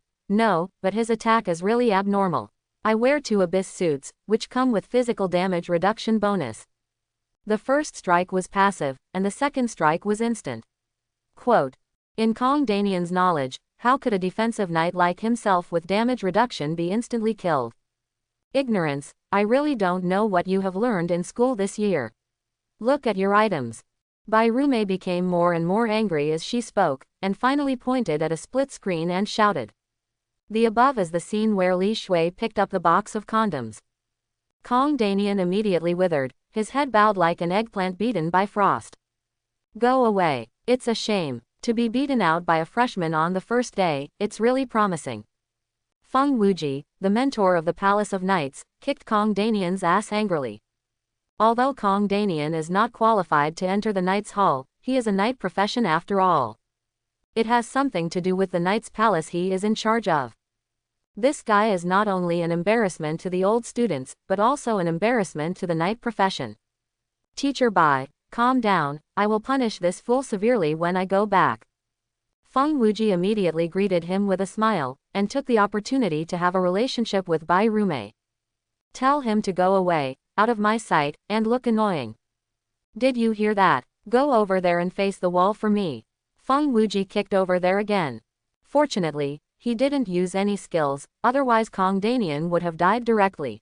but his attack is really abnormal. I wear 2 Abyss suits, which come with physical damage reduction bonus. The first strike was passive, and the second strike was instant. Quote. In Kong Danian's knowledge, how could a defensive knight like himself with damage reduction be instantly killed? Ignorance, I really don't know what you have learned in school this year. Look at your items. Bai Rume became more and more angry as she spoke, and finally pointed at a split screen and shouted. The above is the scene where Li Shui picked up the box of condoms. Kong Danian immediately withered, his head bowed like an eggplant beaten by frost. Go away, it's a shame. To be beaten out by a freshman on the first day, it's really promising. Feng Wuji, the mentor of the Palace of Knights, kicked Kong Danian's ass angrily. Although Kong Danian is not qualified to enter the Knight's Hall, he is a knight profession after all. It has something to do with the Knight's Palace he is in charge of. This guy is not only an embarrassment to the old students, but also an embarrassment to the knight profession. Teacher Bai, calm down, I will punish this fool severely when I go back. Feng Wuji immediately greeted him with a smile, and took the opportunity to have a relationship with Bai Rume. Tell him to go away, out of my sight, and look annoying. Did you hear that? Go over there and face the wall for me. Feng Wuji kicked over there again. Fortunately, he didn't use any skills, otherwise Kong Danian would have died directly.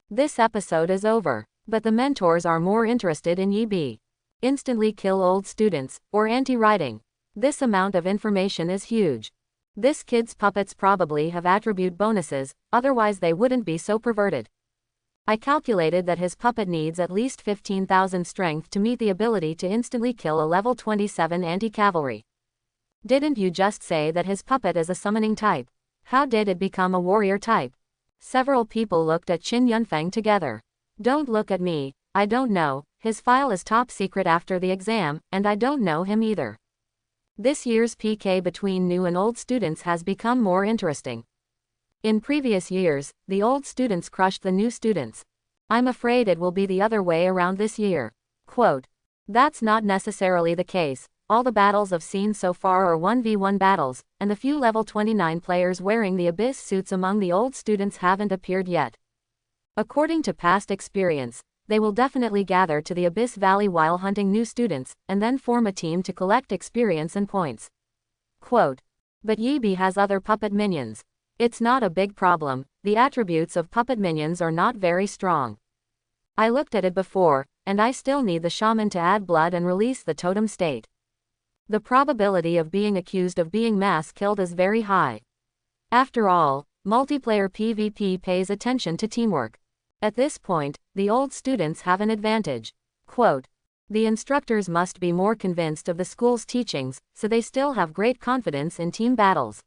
This episode is over, but the mentors are more interested in Yi Bi. Instantly kill old students, or anti-writing. This amount of information is huge. This kid's puppets probably have attribute bonuses, otherwise they wouldn't be so perverted. I calculated that his puppet needs at least 15,000 strength to meet the ability to instantly kill a level 27 anti-cavalry. Didn't you just say that his puppet is a summoning type? How did it become a warrior type? Several people looked at Qin Yunfeng together. Don't look at me, I don't know, his file is top secret after the exam, and I don't know him either. This year's PK between new and old students has become more interesting. In previous years, the old students crushed the new students. I'm afraid it will be the other way around this year. Quote. That's not necessarily the case. All the battles I've seen so far are 1v1 battles, and the few level 29 players wearing the Abyss suits among the old students haven't appeared yet. According to past experience, they will definitely gather to the Abyss Valley while hunting new students, and then form a team to collect experience and points. Quote. But Yi Bi has other puppet minions. It's not a big problem, the attributes of puppet minions are not very strong. I looked at it before, and I still need the shaman to add blood and release the totem state. The probability of being accused of being mass killed is very high. After all, multiplayer PvP pays attention to teamwork. At this point, the old students have an advantage. Quote. The instructors must be more convinced of the school's teachings, so they still have great confidence in team battles.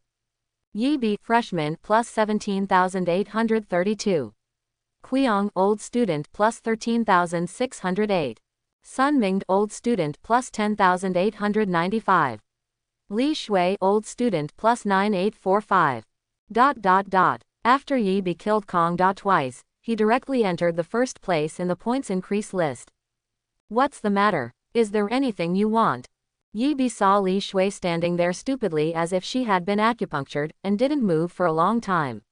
Yi Bi, freshman, plus 17,832. Qiang, old student, plus 13,608. Sun Mingde, old student, plus 10,895. Li Shui, old student, plus 9845. After Yi Bi killed Kong twice, he directly entered the first place in the points increase list. What's the matter? Is there anything you want? Yi Bi saw Li Shui standing there stupidly as if she had been acupunctured, and didn't move for a long time.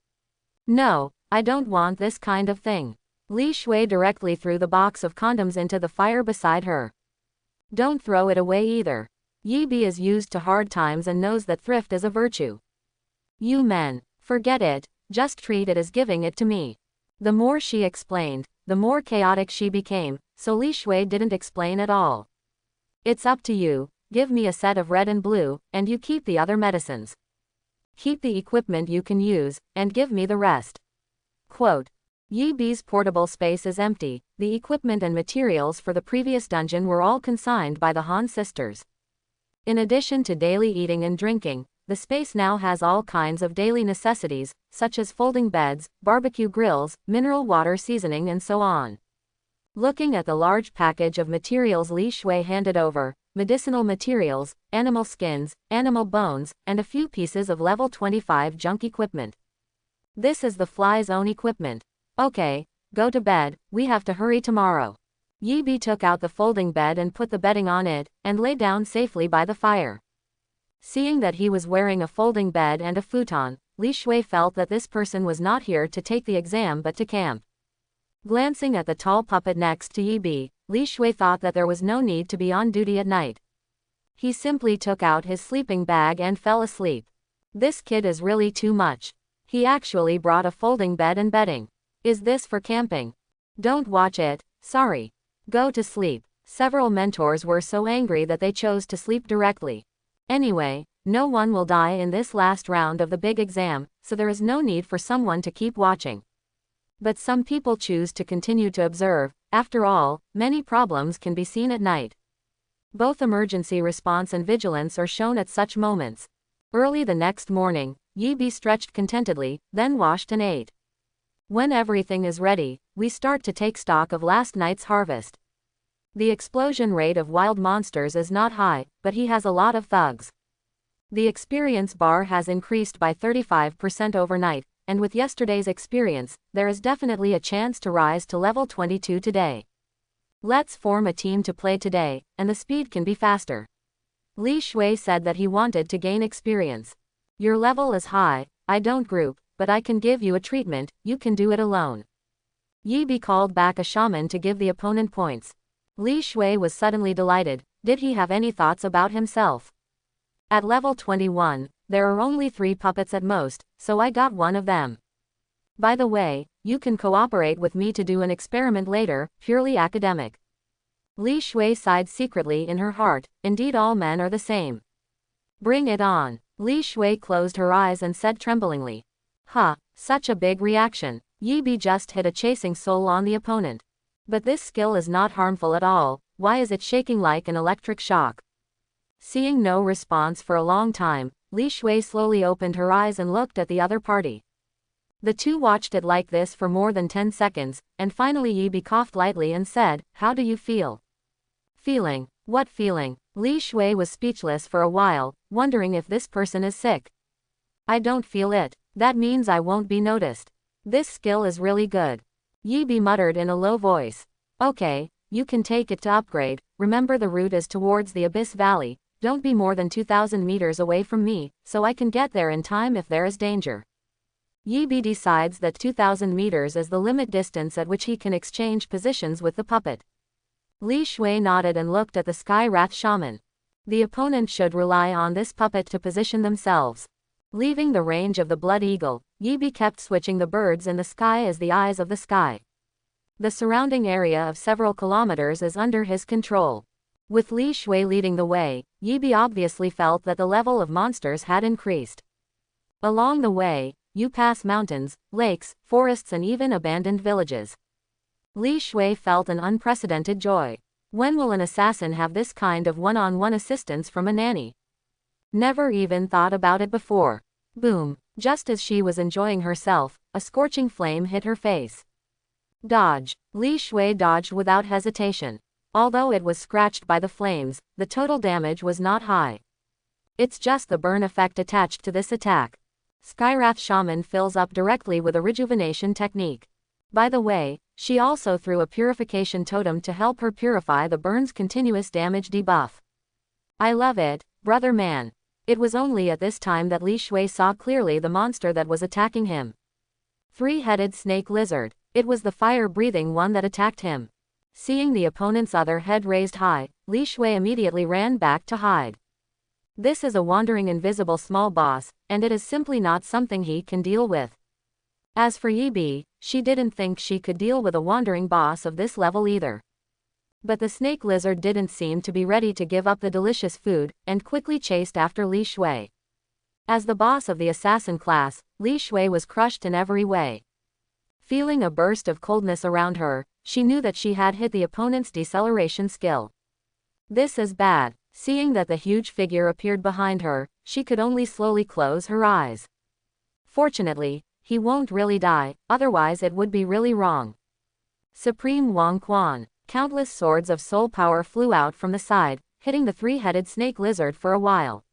No, I don't want this kind of thing. Li Shui directly threw the box of condoms into the fire beside her. Don't throw it away either. Yi Bi is used to hard times and knows that thrift is a virtue. You men, forget it, just treat it as giving it to me. The more she explained, the more chaotic she became, so Li Shui didn't explain at all. It's up to you, give me a set of red and blue, and you keep the other medicines. Keep the equipment you can use, and give me the rest. Quote. Yi Bi's portable space is empty, the equipment and materials for the previous dungeon were all consigned by the Han sisters. In addition to daily eating and drinking, the space now has all kinds of daily necessities, such as folding beds, barbecue grills, mineral water seasoning and so on. Looking at the large package of materials Li Shui handed over, medicinal materials, animal skins, animal bones, and a few pieces of level 25 junk equipment. This is the fly's own equipment. Okay, go to bed, we have to hurry tomorrow. Yi Bi took out the folding bed and put the bedding on it, and lay down safely by the fire. Seeing that he was wearing a folding bed and a futon, Li Shui felt that this person was not here to take the exam but to camp. Glancing at the tall puppet next to Yi Bi, Li Shui thought that there was no need to be on duty at night. He simply took out his sleeping bag and fell asleep. This kid is really too much. He actually brought a folding bed and bedding. Is this for camping? Don't watch it, sorry. Go to sleep. Several mentors were so angry that they chose to sleep directly. Anyway, no one will die in this last round of the big exam, so there is no need for someone to keep watching. But some people choose to continue to observe. After all, many problems can be seen at night. Both emergency response and vigilance are shown at such moments. Early the next morning, Yi Bi stretched contentedly, then washed and ate. When everything is ready, we start to take stock of last night's harvest. The explosion rate of wild monsters is not high, but he has a lot of thugs. The experience bar has increased by 35% overnight, and with yesterday's experience, there is definitely a chance to rise to level 22 today. Let's form a team to play today, and the speed can be faster. Li Shui said that he wanted to gain experience. Your level is high, I don't group, but I can give you a treatment, you can do it alone. Yi Bi called back a shaman to give the opponent points. Li Shui was suddenly delighted. Did he have any thoughts about himself? At level 21, there are only 3 puppets at most, so I got one of them. By the way, you can cooperate with me to do an experiment later, purely academic. Li Shui sighed secretly in her heart, indeed all men are the same. Bring it on. Li Shui closed her eyes and said tremblingly. Huh, such a big reaction. Yi Bi just hit a chasing soul on the opponent. But this skill is not harmful at all, why is it shaking like an electric shock? Seeing no response for a long time, Li Shui slowly opened her eyes and looked at the other party. The two watched it like this for more than 10 seconds, and finally Yi Bi coughed lightly and said, How do you feel? Feeling? What feeling? Li Shui was speechless for a while, wondering if this person is sick. I don't feel it. That means I won't be noticed. This skill is really good. Yi Bi muttered in a low voice. Okay, you can take it to upgrade. Remember the route is towards the Abyss Valley. Don't be more than 2,000 meters away from me, so I can get there in time if there is danger. Yi Bi decides that 2,000 meters is the limit distance at which he can exchange positions with the puppet. Li Shui nodded and looked at the Sky Wrath Shaman. The opponent should rely on this puppet to position themselves. Leaving the range of the Blood Eagle, Yi Bi kept switching the birds in the sky as the eyes of the sky. The surrounding area of several kilometers is under his control. With Li Shui leading the way, Yi Bi obviously felt that the level of monsters had increased. Along the way, you pass mountains, lakes, forests and even abandoned villages. Li Shui felt an unprecedented joy. When will an assassin have this kind of one-on-one assistance from a nanny? Never even thought about it before. Boom. Just as she was enjoying herself, a scorching flame hit her face. Dodge. Li Shui dodged without hesitation. Although it was scratched by the flames, the total damage was not high. It's just the burn effect attached to this attack. Skywrath Shaman fills up directly with a rejuvenation technique. By the way, she also threw a purification totem to help her purify the burn's continuous damage debuff. I love it, brother man. It was only at this time that Li Shui saw clearly the monster that was attacking him. Three-headed snake lizard. It was the fire-breathing one that attacked him. Seeing the opponent's other head raised high, Li Shui immediately ran back to hide. This is a wandering invisible small boss, and it is simply not something he can deal with. As for Yi Bi, she didn't think she could deal with a wandering boss of this level either. But the snake lizard didn't seem to be ready to give up the delicious food, and quickly chased after Li Shui. As the boss of the assassin class, Li Shui was crushed in every way. Feeling a burst of coldness around her, she knew that she had hit the opponent's deceleration skill. This is bad. Seeing that the huge figure appeared behind her, she could only slowly close her eyes. Fortunately, he won't really die, otherwise it would be really wrong. Supreme Wang Quan. Countless swords of soul power flew out from the side, hitting the three-headed snake lizard for a while.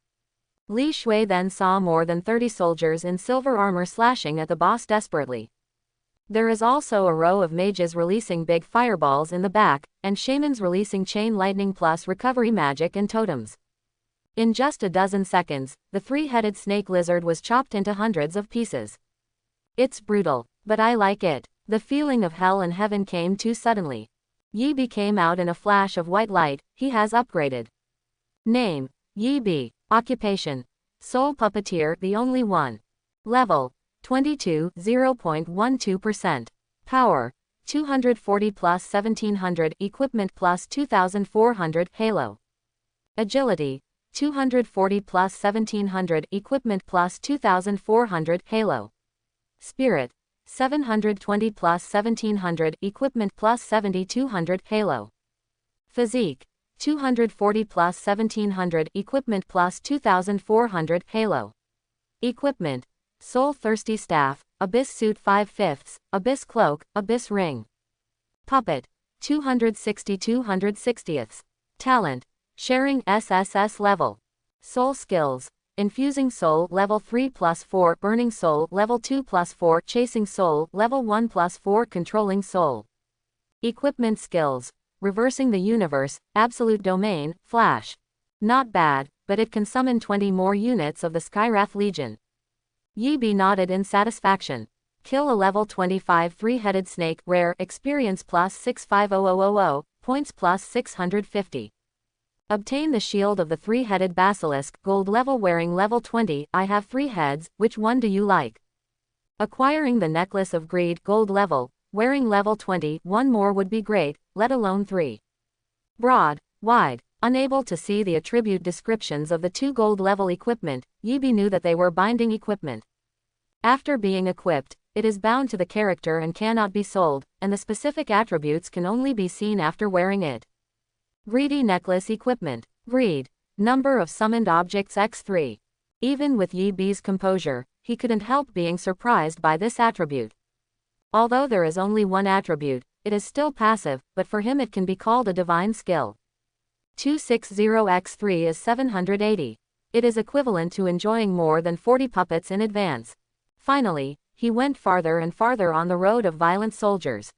Li Shui then saw more than 30 soldiers in silver armor slashing at the boss desperately. There is also a row of mages releasing big fireballs in the back, and shamans releasing chain lightning plus recovery magic and totems. In just a dozen seconds, the three-headed snake lizard was chopped into hundreds of pieces. It's brutal, but I like it. The feeling of hell and heaven came too suddenly. Yi Bi came out in a flash of white light. He has upgraded. Name: Yi Bi. Occupation: Soul Puppeteer, the only one. Level: 22, 0.12%. Power: 240 plus 1700. Equipment plus 2400. Halo. Agility: 240 plus 1700. Equipment plus 2400. Halo. Spirit: 720 plus 1700. Equipment plus 7200. Halo. Physique: 240 plus 1700. Equipment plus 2400. Halo. Equipment: Soul Thirsty Staff, Abyss Suit 5/5, Abyss Cloak, Abyss Ring. Puppet: 260 260ths. Talent: Sharing SSS level. Soul Skills: Infusing Soul level 3 plus 4, Burning Soul level 2 plus 4, Chasing Soul level 1 plus 4, Controlling Soul. Equipment Skills: Reversing the Universe, Absolute Domain, Flash. Not bad, but it can summon 20 more units of the Skywrath Legion. Yi Bi nodded in satisfaction. Kill a level 25 three-headed snake, rare, experience plus 650000, points plus 650. Obtain the shield of the three-headed basilisk, gold level, wearing level 20. I have 3 heads, which one do you like? Acquiring the necklace of greed, gold level, wearing level 20. One more would be great, let alone 3. Broad, wide. Unable to see the attribute descriptions of the 2 gold level equipment, Yi Bi knew that they were binding equipment. After being equipped, it is bound to the character and cannot be sold, and the specific attributes can only be seen after wearing it. Greedy necklace equipment. Greed. Number of summoned objects x3. Even with Yi Bi's composure, he couldn't help being surprised by this attribute. Although there is only one attribute, it is still passive, but for him it can be called a divine skill. 260x3 is 780. It is equivalent to enjoying more than 40 puppets in advance. Finally, he went farther and farther on the road of violent soldiers.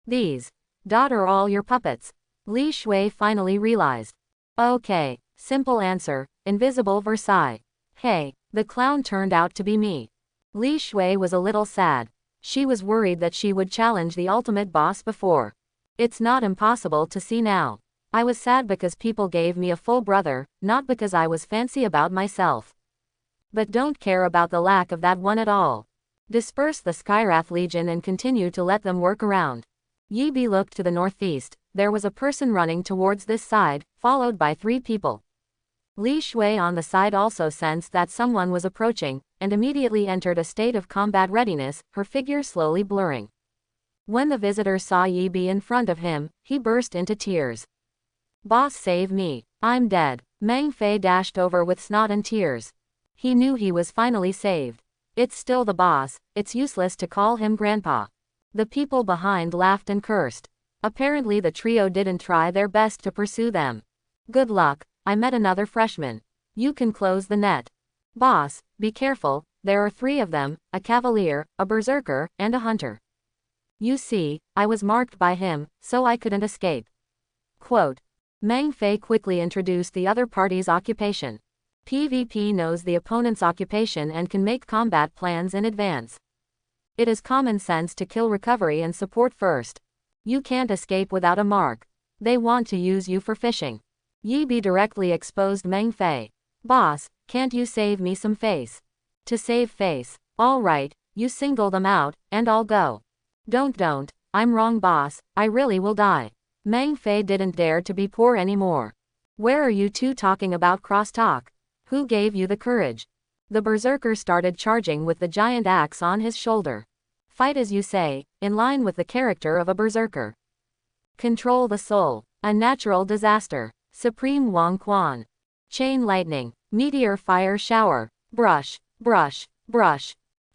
These are all your puppets? Li Shui finally realized. Okay, simple answer, invisible Versailles. Hey, the clown turned out to be me. Li Shui was a little sad. She was worried that she would challenge the ultimate boss before. It's not impossible to see now. I was sad because people gave me a full brother, not because I was fancy about myself. But don't care about the lack of that one at all. Disperse the Skywrath Legion and continue to let them work around. Yi Bi looked to the northeast. There was a person running towards this side, followed by 3 people. Li Shui on the side also sensed that someone was approaching, and immediately entered a state of combat readiness, her figure slowly blurring. When the visitor saw Yi Bi in front of him, he burst into tears. Boss, save me. I'm dead. Meng Fei dashed over with snot and tears. He knew he was finally saved. It's still the boss, it's useless to call him grandpa. The people behind laughed and cursed. Apparently the trio didn't try their best to pursue them. Good luck, I met another freshman. You can close the net. Boss, be careful, there are 3 of them, a cavalier, a berserker, and a hunter. You see, I was marked by him, so I couldn't escape. Quote. Meng Fei quickly introduced the other party's occupation. PvP knows the opponent's occupation and can make combat plans in advance. It is common sense to kill recovery and support first. You can't escape without a mark. They want to use you for fishing. Yi Bi directly exposed Meng Fei. Boss, can't you save me some face? To save face. All right, you single them out, and I'll go. Don't, I'm wrong boss, I really will die. Meng Fei didn't dare to be poor anymore. Where are you two talking about crosstalk? Who gave you the courage? The berserker started charging with the giant axe on his shoulder. Fight as you say, in line with the character of a berserker. Control the soul. A natural disaster. Supreme Wang Quan. Chain lightning. Meteor fire shower. Brush.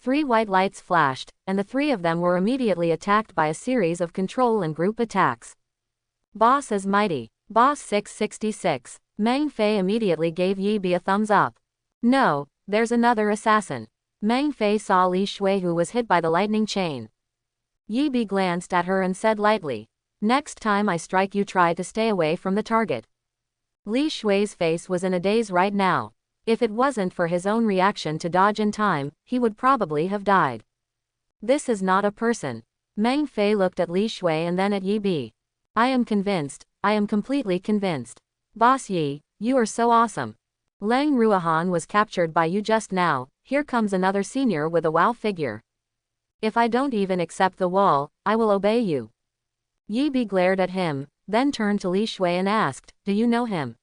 3 white lights flashed, and the 3 of them were immediately attacked by a series of control and group attacks. Boss is mighty. Boss 666. Meng Fei immediately gave Yi Bi a thumbs up. No, there's another assassin. Meng Fei saw Li Shui, who was hit by the lightning chain. Yi Bi glanced at her and said lightly, "Next time I strike you, try to stay away from the target." Li Shui's face was in a daze right now. If it wasn't for his own reaction to dodge in time, he would probably have died. This is not a person. Meng Fei looked at Li Shui and then at Yi Bi. I am convinced, I am completely convinced. Boss Yi, you are so awesome. Leng Ruohan was captured by you just now, here comes another senior with a wow figure. If I don't even accept the wall, I will obey you. Yi Bi glared at him, then turned to Li Shui and asked, do you know him?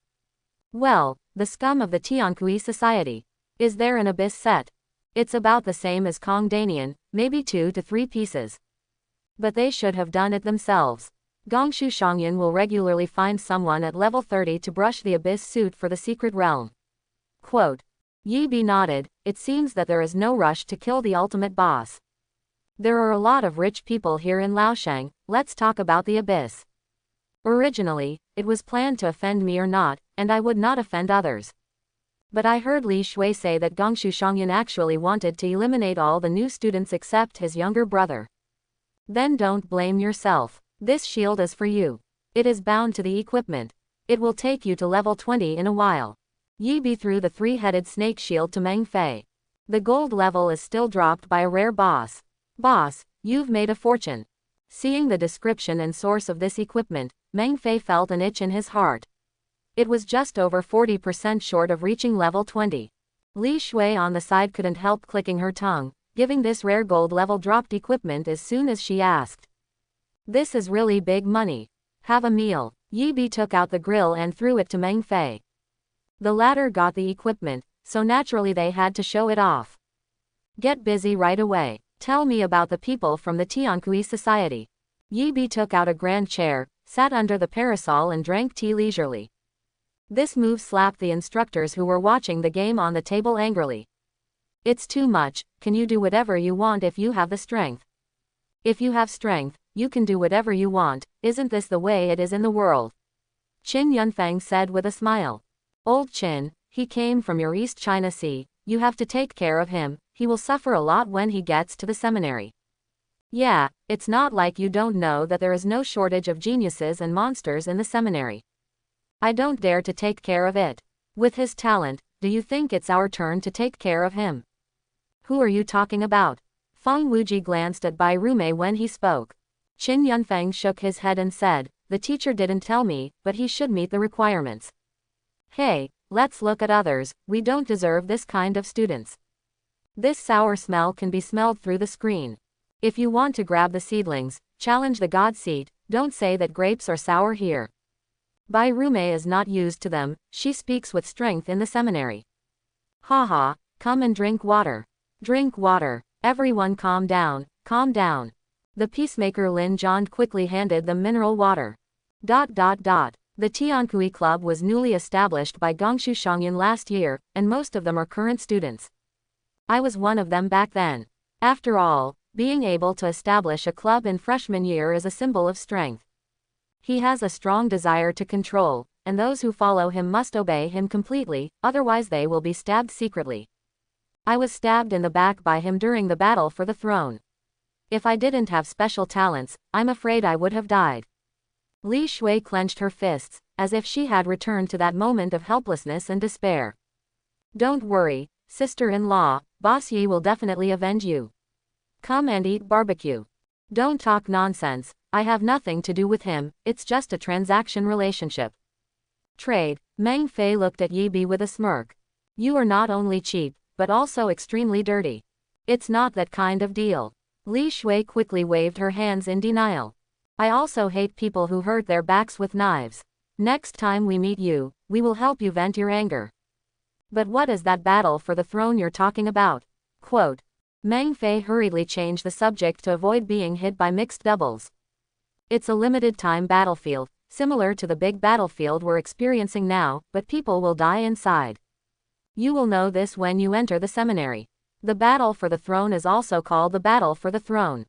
Well, the scum of the Tiankui society. Is there an abyss set? It's about the same as Kong Danian, maybe 2 to 3 pieces. But they should have done it themselves. Gongshu Shangyan will regularly find someone at level 30 to brush the abyss suit for the secret realm. Quote. Yi Bi nodded, it seems that there is no rush to kill the ultimate boss. There are a lot of rich people here in Laoshang, let's talk about the abyss. Originally, it was planned to offend me or not, and I would not offend others. But I heard Li Shui say that Gongshu Shangyan actually wanted to eliminate all the new students except his younger brother. Then don't blame yourself. This shield is for you. It is bound to the equipment. It will take you to level 20 in a while. Yi Bi threw the 3-headed snake shield to Meng Fei. The gold level is still dropped by a rare boss. Boss, you've made a fortune. Seeing the description and source of this equipment, Meng Fei felt an itch in his heart. It was just over 40% short of reaching level 20. Li Shui on the side couldn't help clicking her tongue, giving this rare gold level dropped equipment as soon as she asked. This is really big money. Have a meal. Yi Bi took out the grill and threw it to Meng Fei. The latter got the equipment, so naturally they had to show it off. Get busy right away. Tell me about the people from the Tiankui society. Yi Bi took out a grand chair, sat under the parasol and drank tea leisurely. This move slapped the instructors who were watching the game on the table angrily. It's too much, can you do whatever you want if you have the strength? If you have strength, you can do whatever you want, isn't this the way it is in the world? Qin Yunfeng said with a smile. Old Qin, he came from your East China Sea, you have to take care of him, he will suffer a lot when he gets to the seminary. Yeah, it's not like you don't know that there is no shortage of geniuses and monsters in the seminary. I don't dare to take care of it. With his talent, do you think it's our turn to take care of him? Who are you talking about? Feng Wuji glanced at Bai Rumei when he spoke. Qin Yunfeng shook his head and said, the teacher didn't tell me, but he should meet the requirements. Hey, let's look at others, we don't deserve this kind of students. This sour smell can be smelled through the screen. If you want to grab the seedlings, challenge the god seat, don't say that grapes are sour here. Bai Rumei is not used to them, she speaks with strength in the seminary. Haha, come and drink water. Drink water. Everyone calm down, calm down. The peacemaker Lin John quickly handed them mineral water. The Tiankui Club was newly established by Gongshu Shangyan last year, and most of them are current students. I was one of them back then. After all, being able to establish a club in freshman year is a symbol of strength. He has a strong desire to control, and those who follow him must obey him completely, otherwise they will be stabbed secretly. I was stabbed in the back by him during the battle for the throne. If I didn't have special talents, I'm afraid I would have died. Li Shui clenched her fists, as if she had returned to that moment of helplessness and despair. Don't worry, sister-in-law, Boss Yi will definitely avenge you. Come and eat barbecue. Don't talk nonsense, I have nothing to do with him, it's just a transaction relationship. Trade. Meng Fei looked at Yi Bi with a smirk. You are not only cheap, but also extremely dirty. It's not that kind of deal. Li Shui quickly waved her hands in denial. I also hate people who hurt their backs with knives. Next time we meet you, we will help you vent your anger. But what is that battle for the throne you're talking about? Quote. Meng Fei hurriedly changed the subject to avoid being hit by mixed doubles. It's a limited-time battlefield, similar to the big battlefield we're experiencing now, but people will die inside. You will know this when you enter the seminary. The battle for the throne is also called the battle for the throne.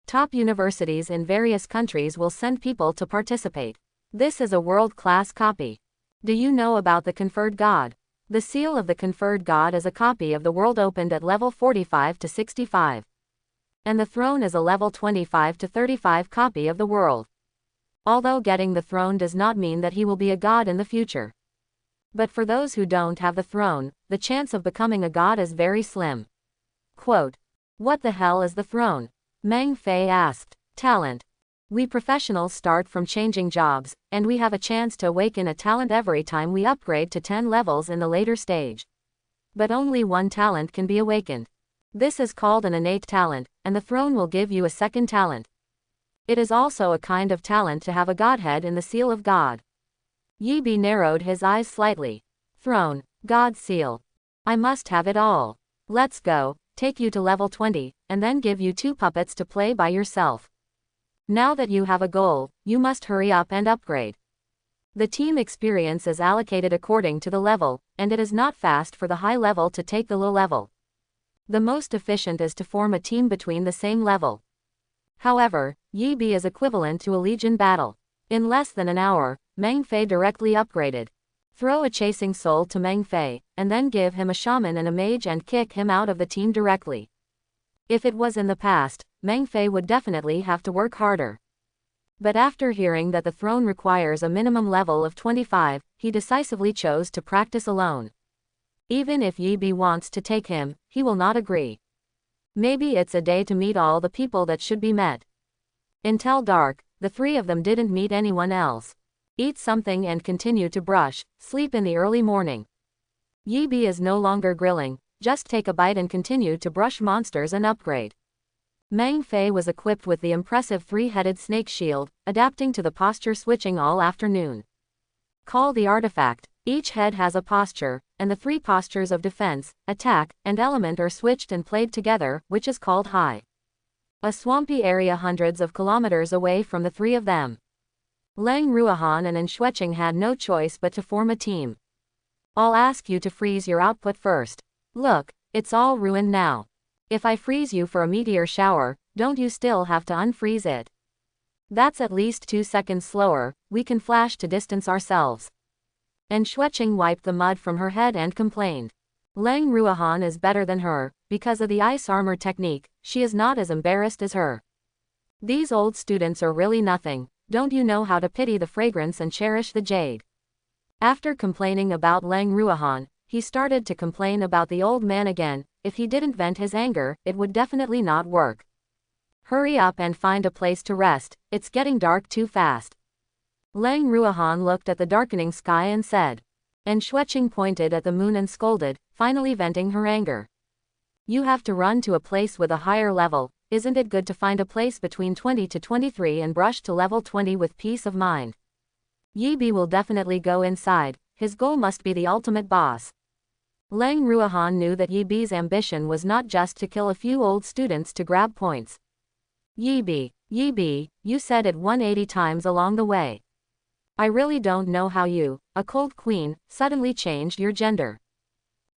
Top universities in various countries will send people to participate. This is a world-class copy. Do you know about the conferred god? The seal of the conferred god is a copy of the world opened at level 45 to 65. And the throne is a level 25 to 35 copy of the world. Although getting the throne does not mean that he will be a god in the future. But for those who don't have the throne, the chance of becoming a god is very slim. Quote. What the hell is the throne? Meng Fei asked. Talent. We professionals start from changing jobs, and we have a chance to awaken a talent every time we upgrade to 10 levels in the later stage. But only one talent can be awakened. This is called an innate talent, and the throne will give you a second talent. It is also a kind of talent to have a godhead in the seal of God. Yi Bi narrowed his eyes slightly. Throne, God seal. I must have it all. Let's go, take you to level 20, and then give you 2 puppets to play by yourself. Now that you have a goal, you must hurry up and upgrade. The team experience is allocated according to the level, and it is not fast for the high level to take the low level. The most efficient is to form a team between the same level. However, Yi Bi is equivalent to a legion battle. In less than an hour, Meng Fei directly upgraded. Throw a chasing soul to Meng Fei, and then give him a shaman and a mage and kick him out of the team directly. If it was in the past, Meng Fei would definitely have to work harder. But after hearing that the throne requires a minimum level of 25, he decisively chose to practice alone. Even if Yi Bi wants to take him, he will not agree. Maybe it's a day to meet all the people that should be met. Until dark, the 3 of them didn't meet anyone else. Eat something and continue to brush, sleep in the early morning. Yi Bi is no longer grilling, just take a bite and continue to brush monsters and upgrade. Meng Fei was equipped with the impressive 3-headed snake shield, adapting to the posture switching all afternoon. Call the artifact. Each head has a posture, and the 3 postures of defense, attack, and element are switched and played together, which is called high. A swampy area hundreds of kilometers away from the 3 of them. Leng Ruohan and Enxuecheng had no choice but to form a team. I'll ask you to freeze your output first. Look, it's all ruined now. If I freeze you for a meteor shower, don't you still have to unfreeze it? That's at least 2 seconds slower, we can flash to distance ourselves. Enxuecheng wiped the mud from her head and complained. Leng Ruohan is better than her, because of the ice armor technique, she is not as embarrassed as her. These old students are really nothing, don't you know how to pity the fragrance and cherish the jade? After complaining about Leng Ruohan, he started to complain about the old man again. If he didn't vent his anger, it would definitely not work. Hurry up and find a place to rest, it's getting dark too fast. Leng Ruohan looked at the darkening sky and said. Enxuecheng pointed at the moon and scolded, finally venting her anger. You have to run to a place with a higher level, isn't it good to find a place between 20 to 23 and brush to level 20 with peace of mind? Yi Bi will definitely go inside, his goal must be the ultimate boss. Leng Ruohan knew that Yi Bi's ambition was not just to kill a few old students to grab points. Yi Bi, you said it 180 times along the way. I really don't know how you, a cold queen, suddenly changed your gender.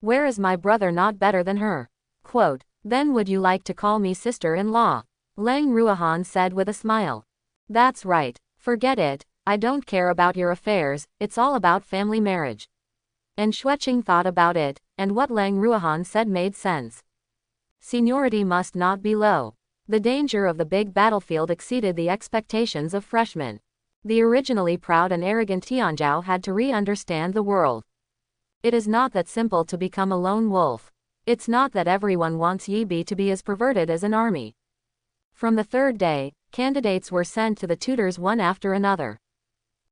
Where is my brother not better than her? Quote, then would you like to call me sister-in-law? Leng Ruohan said with a smile. That's right, forget it, I don't care about your affairs, it's all about family marriage. Enxuecheng thought about it, and what Leng Ruohan said made sense. Seniority must not be low. The danger of the big battlefield exceeded the expectations of freshmen. The originally proud and arrogant Tianzhao had to re-understand the world. It is not that simple to become a lone wolf. It's not that everyone wants Yi to be as perverted as an army. From the third day, candidates were sent to the tutors one after another.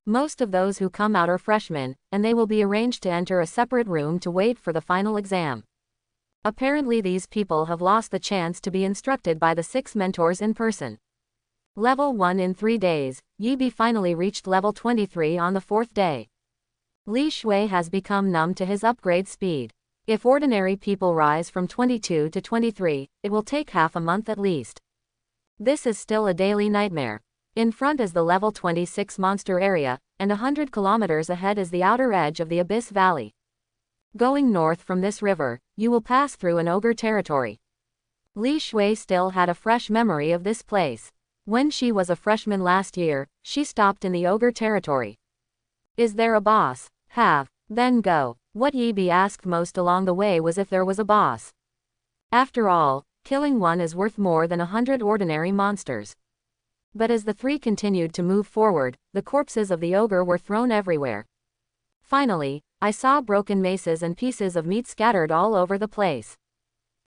Most of those who come out are freshmen, and they will be arranged to enter a separate room to wait for the final exam. Apparently these people have lost the chance to be instructed by the 6 mentors in person. Level 1 in 3 days, Yi finally reached level 23 on the 4th day. Li Shui has become numb to his upgrade speed. If ordinary people rise from 22 to 23, it will take half a month at least. This is still a daily nightmare. In front is the level 26 monster area, and 100 kilometers ahead is the outer edge of the Abyss Valley. Going north from this river, you will pass through an ogre territory. Li Shui still had a fresh memory of this place. When she was a freshman last year, she stopped in the ogre territory. Is there a boss? Have. Then go. What Yi asked most along the way was if there was a boss. After all, killing one is worth more than 100 ordinary monsters. But as the 3 continued to move forward, the corpses of the ogre were thrown everywhere. Finally, I saw broken maces and pieces of meat scattered all over the place.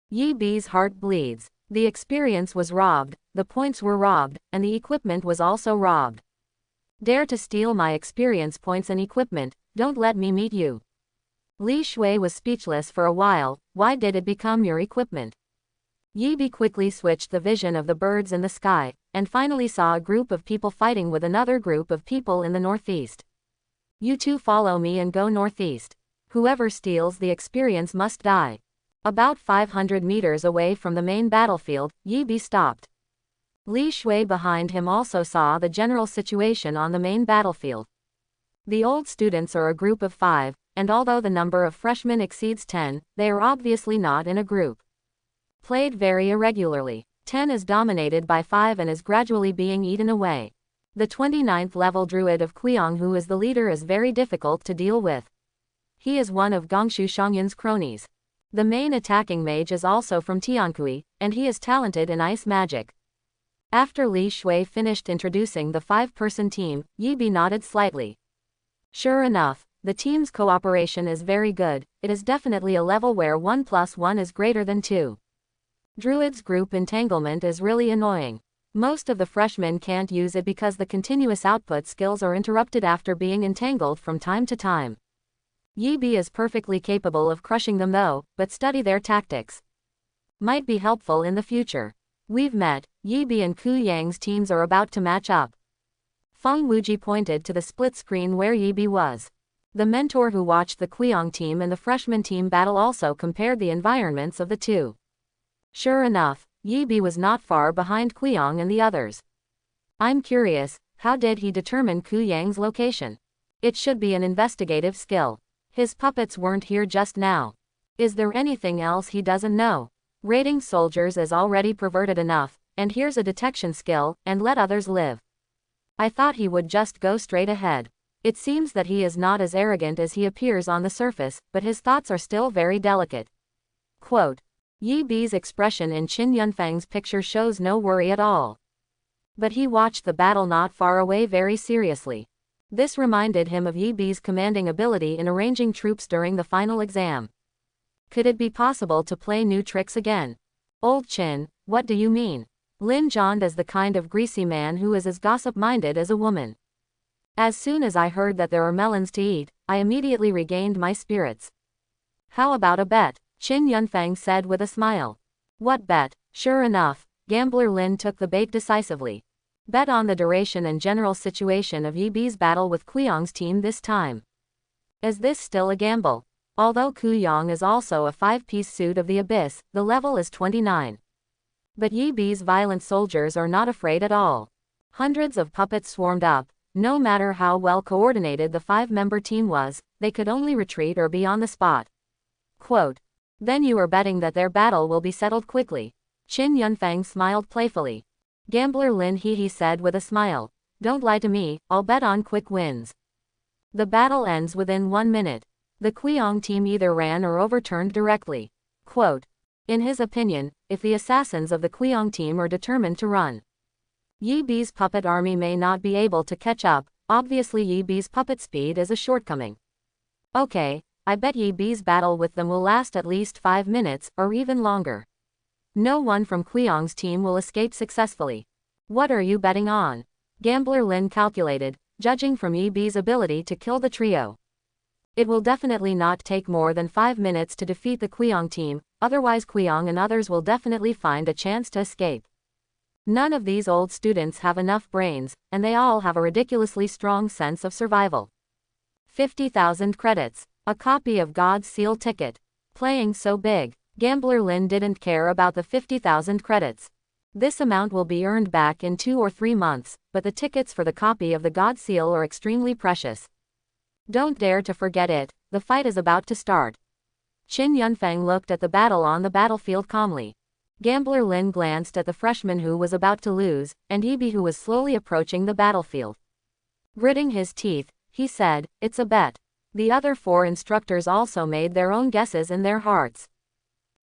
Yi's heart bleeds. The experience was robbed, the points were robbed, and the equipment was also robbed. Dare to steal my experience points and equipment, don't let me meet you. Li Shui was speechless for a while. Why did it become your equipment? Yi quickly switched the vision of the birds in the sky, and finally saw a group of people fighting with another group of people in the northeast. You two follow me and go northeast. Whoever steals the experience must die. About 500 meters away from the main battlefield, Yi stopped. Li Shui behind him also saw the general situation on the main battlefield. The old students are a group of 5, and although the number of freshmen exceeds 10, they are obviously not in a group. Played very irregularly. 10 is dominated by 5 and is gradually being eaten away. The 29th level druid of Qiang, who is the leader, is very difficult to deal with. He is one of Gongshu Shangyan's cronies. The main attacking mage is also from Tiankui, and he is talented in ice magic. After Li Shui finished introducing the 5-person team, Yi nodded slightly. Sure enough, the team's cooperation is very good. It is definitely a level where 1 + 1 is greater than 2. Druid's group entanglement is really annoying. Most of the freshmen can't use it because the continuous output skills are interrupted after being entangled from time to time. Yi is perfectly capable of crushing them though, but study their tactics. Might be helpful in the future. We've met. Yi and Ku Yang's teams are about to match up. Feng Wuji pointed to the split screen where Yi was. The mentor who watched the Qiang team and the freshman team battle also compared the environments of the two. Sure enough, Yi was not far behind Qiang and the others. I'm curious, how did he determine Ku Yang's location? It should be an investigative skill. His puppets weren't here just now. Is there anything else he doesn't know? Raiding soldiers is already perverted enough, and here's a detection skill, and let others live. I thought he would just go straight ahead. It seems that he is not as arrogant as he appears on the surface, but his thoughts are still very delicate. Quote. Yi's expression in Qin Yunfang's picture shows no worry at all. But he watched the battle not far away very seriously. This reminded him of Yi's commanding ability in arranging troops during the final exam. Could it be possible to play new tricks again? Old Qin, what do you mean? Lin yawned as the kind of greasy man who is as gossip-minded as a woman. As soon as I heard that there are melons to eat, I immediately regained my spirits. How about a bet? Qin Yunfang said with a smile. What bet? Sure enough, gambler Lin took the bait decisively. Bet on the duration and general situation of Yi's battle with Qiang's team this time. Is this still a gamble? Although Yang is also a 5-piece suit of the Abyss, the level is 29. But Yi's violent soldiers are not afraid at all. Hundreds of puppets swarmed up. No matter how well coordinated the 5-member team was, they could only retreat or be on the spot. Quote. Then you are betting that their battle will be settled quickly. Qin Yunfang smiled playfully. Gambler Lin he said with a smile. Don't lie to me, I'll bet on quick wins. The battle ends within 1 minute. The Qiang team either ran or overturned directly. Quote. In his opinion, if the assassins of the Qiang team are determined to run, Yi Bi's puppet army may not be able to catch up, obviously Yi Bi's puppet speed is a shortcoming. Okay, I bet Yi Bi's battle with them will last at least 5 minutes, or even longer. No one from Qiang's team will escape successfully. What are you betting on? Gambler Lin calculated, judging from Yi Bi's ability to kill the trio. It will definitely not take more than 5 minutes to defeat the Qiang team, otherwise Qiang and others will definitely find a chance to escape. None of these old students have enough brains, and they all have a ridiculously strong sense of survival. 50,000 credits. A copy of God's Seal ticket. Playing so big, Gambler Lin didn't care about the 50,000 credits. This amount will be earned back in 2 or 3 months, but the tickets for the copy of the God Seal are extremely precious. Don't dare to forget it, the fight is about to start. Qin Yunfeng looked at the battle on the battlefield calmly. Gambler Lin glanced at the freshman who was about to lose, and Yi Bi who was slowly approaching the battlefield. Gritting his teeth, he said, "It's a bet." The other 4 instructors also made their own guesses in their hearts.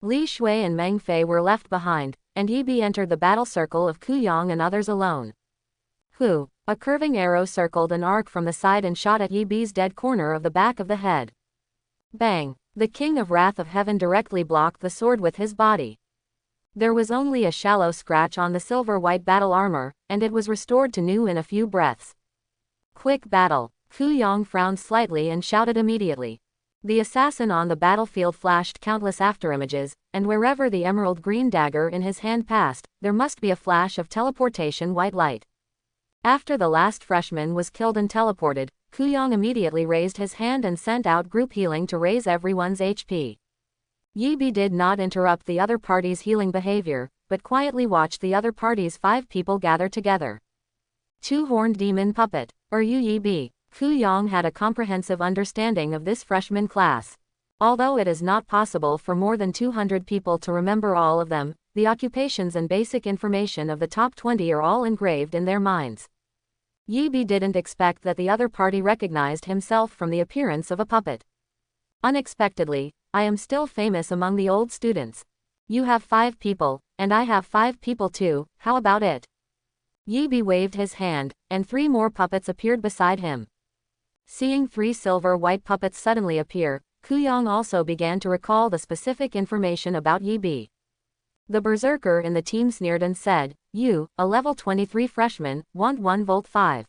Li Shui and Meng Fei were left behind, and Yi Bi entered the battle circle of Kuyang and others alone. Hu, a curving arrow circled an arc from the side and shot at Yi Bi's dead corner of the back of the head. Bang! The King of Wrath of Heaven directly blocked the sword with his body. There was only a shallow scratch on the silver-white battle armor, and it was restored to new in a few breaths. Quick battle. Kuyang frowned slightly and shouted immediately. The assassin on the battlefield flashed countless afterimages, and wherever the emerald green dagger in his hand passed, there must be a flash of teleportation white light. After the last freshman was killed and teleported, Kuyang immediately raised his hand and sent out group healing to raise everyone's HP. Yi Bi did not interrupt the other party's healing behavior, but quietly watched the other party's 5 people gather together. Two-horned demon puppet, or Yi Bi. Kuyang had a comprehensive understanding of this freshman class. Although it is not possible for more than 200 people to remember all of them, the occupations and basic information of the top 20 are all engraved in their minds. Yi Bi didn't expect that the other party recognized himself from the appearance of a puppet. Unexpectedly, I am still famous among the old students. You have 5 people, and I have 5 people too, how about it? Yi Bi waved his hand, and 3 more puppets appeared beside him. Seeing 3 silver-white puppets suddenly appear, Kuyang also began to recall the specific information about Yi Bi. The berserker in the team sneered and said, "You, a level 23 freshman, want 1 volt 5.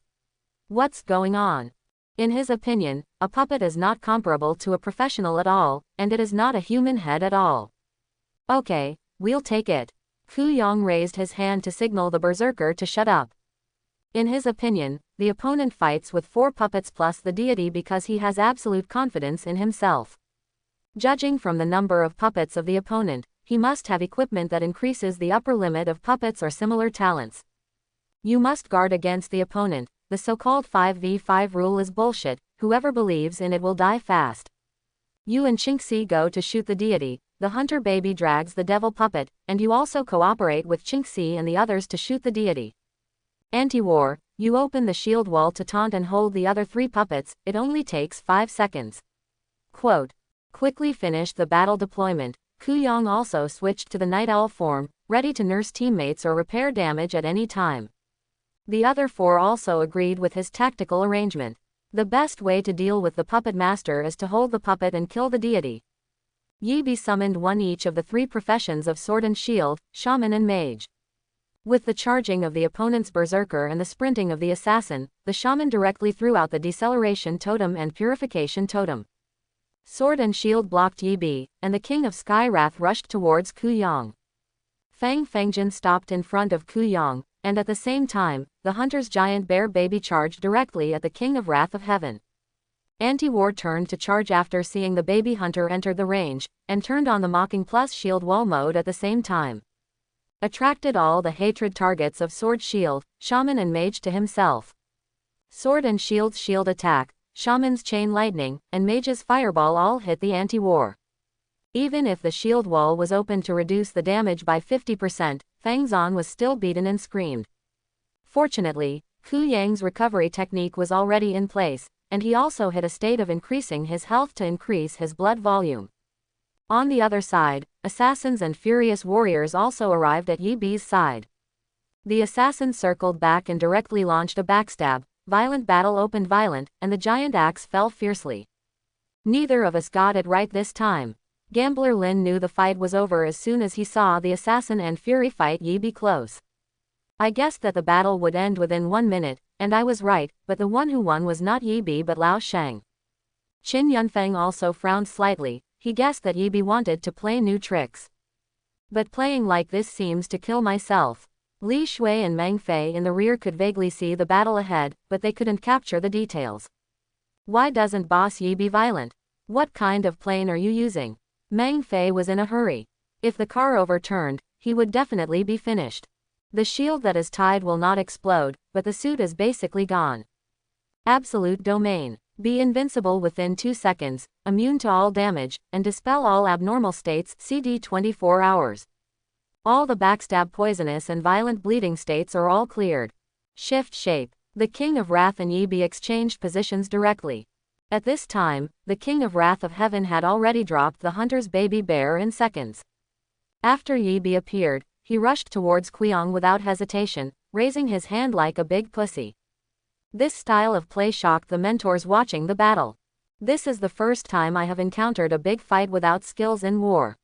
What's going on?" In his opinion, a puppet is not comparable to a professional at all, and it is not a human head at all. Okay, we'll take it. Kuyang raised his hand to signal the berserker to shut up. In his opinion, the opponent fights with 4 puppets plus the deity because he has absolute confidence in himself. Judging from the number of puppets of the opponent, he must have equipment that increases the upper limit of puppets or similar talents. You must guard against the opponent. The so-called 5v5 rule is bullshit, whoever believes in it will die fast. You and Qingxi go to shoot the deity, the hunter baby drags the devil puppet, and you also cooperate with Qingxi and the others to shoot the deity. Anti-war, you open the shield wall to taunt and hold the other 3 puppets, it only takes 5 seconds. Quote. Quickly finished the battle deployment, Kuyang also switched to the night owl form, ready to nurse teammates or repair damage at any time. The other 4 also agreed with his tactical arrangement. The best way to deal with the puppet master is to hold the puppet and kill the deity. Yi Bi summoned 1 each of the 3 professions of sword and shield, shaman and mage. With the charging of the opponent's berserker and the sprinting of the assassin, the shaman directly threw out the deceleration totem and purification totem. Sword and shield blocked Yi Bi, and the King of Skywrath rushed towards Kuyang. Fang Fengjin stopped in front of Kuyang, and at the same time, the hunter's giant bear baby charged directly at the King of Wrath of Heaven. Anti-war turned to charge after seeing the baby hunter enter the range, and turned on the mocking plus shield wall mode at the same time. Attracted all the hatred targets of sword shield, shaman and mage to himself. Sword and shield's shield attack, shaman's chain lightning, and mage's fireball all hit the anti-war. Even if the shield wall was open to reduce the damage by 50%, Fang Zan was still beaten and screamed. Fortunately, Ku Yang's recovery technique was already in place, and he also hit a state of increasing his health to increase his blood volume. On the other side, assassins and furious warriors also arrived at Yi Bi's side. The assassin circled back and directly launched a backstab. Violent battle opened violent, and the giant axe fell fiercely. Neither of us got it right this time. Gambler Lin knew the fight was over as soon as he saw the assassin and Fury fight Yi Bi close. I guessed that the battle would end within 1 minute, and I was right, but the one who won was not Yi Bi but Lao Shang. Qin Yunfeng also frowned slightly. He guessed that Yi Bi wanted to play new tricks. But playing like this seems to kill myself. Li Shui and Meng Fei in the rear could vaguely see the battle ahead, but they couldn't capture the details. Why doesn't Boss Yi be violent? What kind of plane are you using? Meng Fei was in a hurry. If the car overturned, he would definitely be finished. The shield that is tied will not explode, but the suit is basically gone. Absolute domain. Be invincible within 2 seconds, immune to all damage, and dispel all abnormal states CD 24 hours. All the backstab poisonous and violent bleeding states are all cleared. Shift shape. The King of Wrath and Yi Bi exchanged positions directly. At this time, the King of Wrath of Heaven had already dropped the hunter's baby bear in seconds. After Yi Bi appeared, he rushed towards Qiang without hesitation, raising his hand like a big pussy. This style of play shocked the mentors watching the battle. This is the first time I have encountered a big fight without skills in war.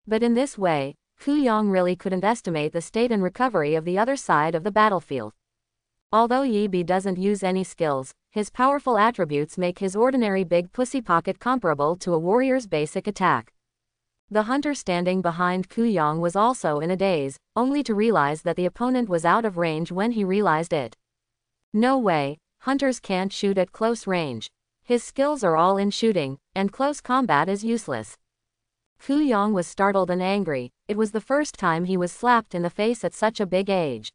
But in this way, Qiang really couldn't estimate the state and recovery of the other side of the battlefield. Although Yi Bi doesn't use any skills, his powerful attributes make his ordinary big pussy pocket comparable to a warrior's basic attack. The hunter standing behind Qiang was also in a daze, only to realize that the opponent was out of range when he realized it. No way, hunters can't shoot at close range. His skills are all in shooting, and close combat is useless. Qiang was startled and angry. It was the first time he was slapped in the face at such a big age.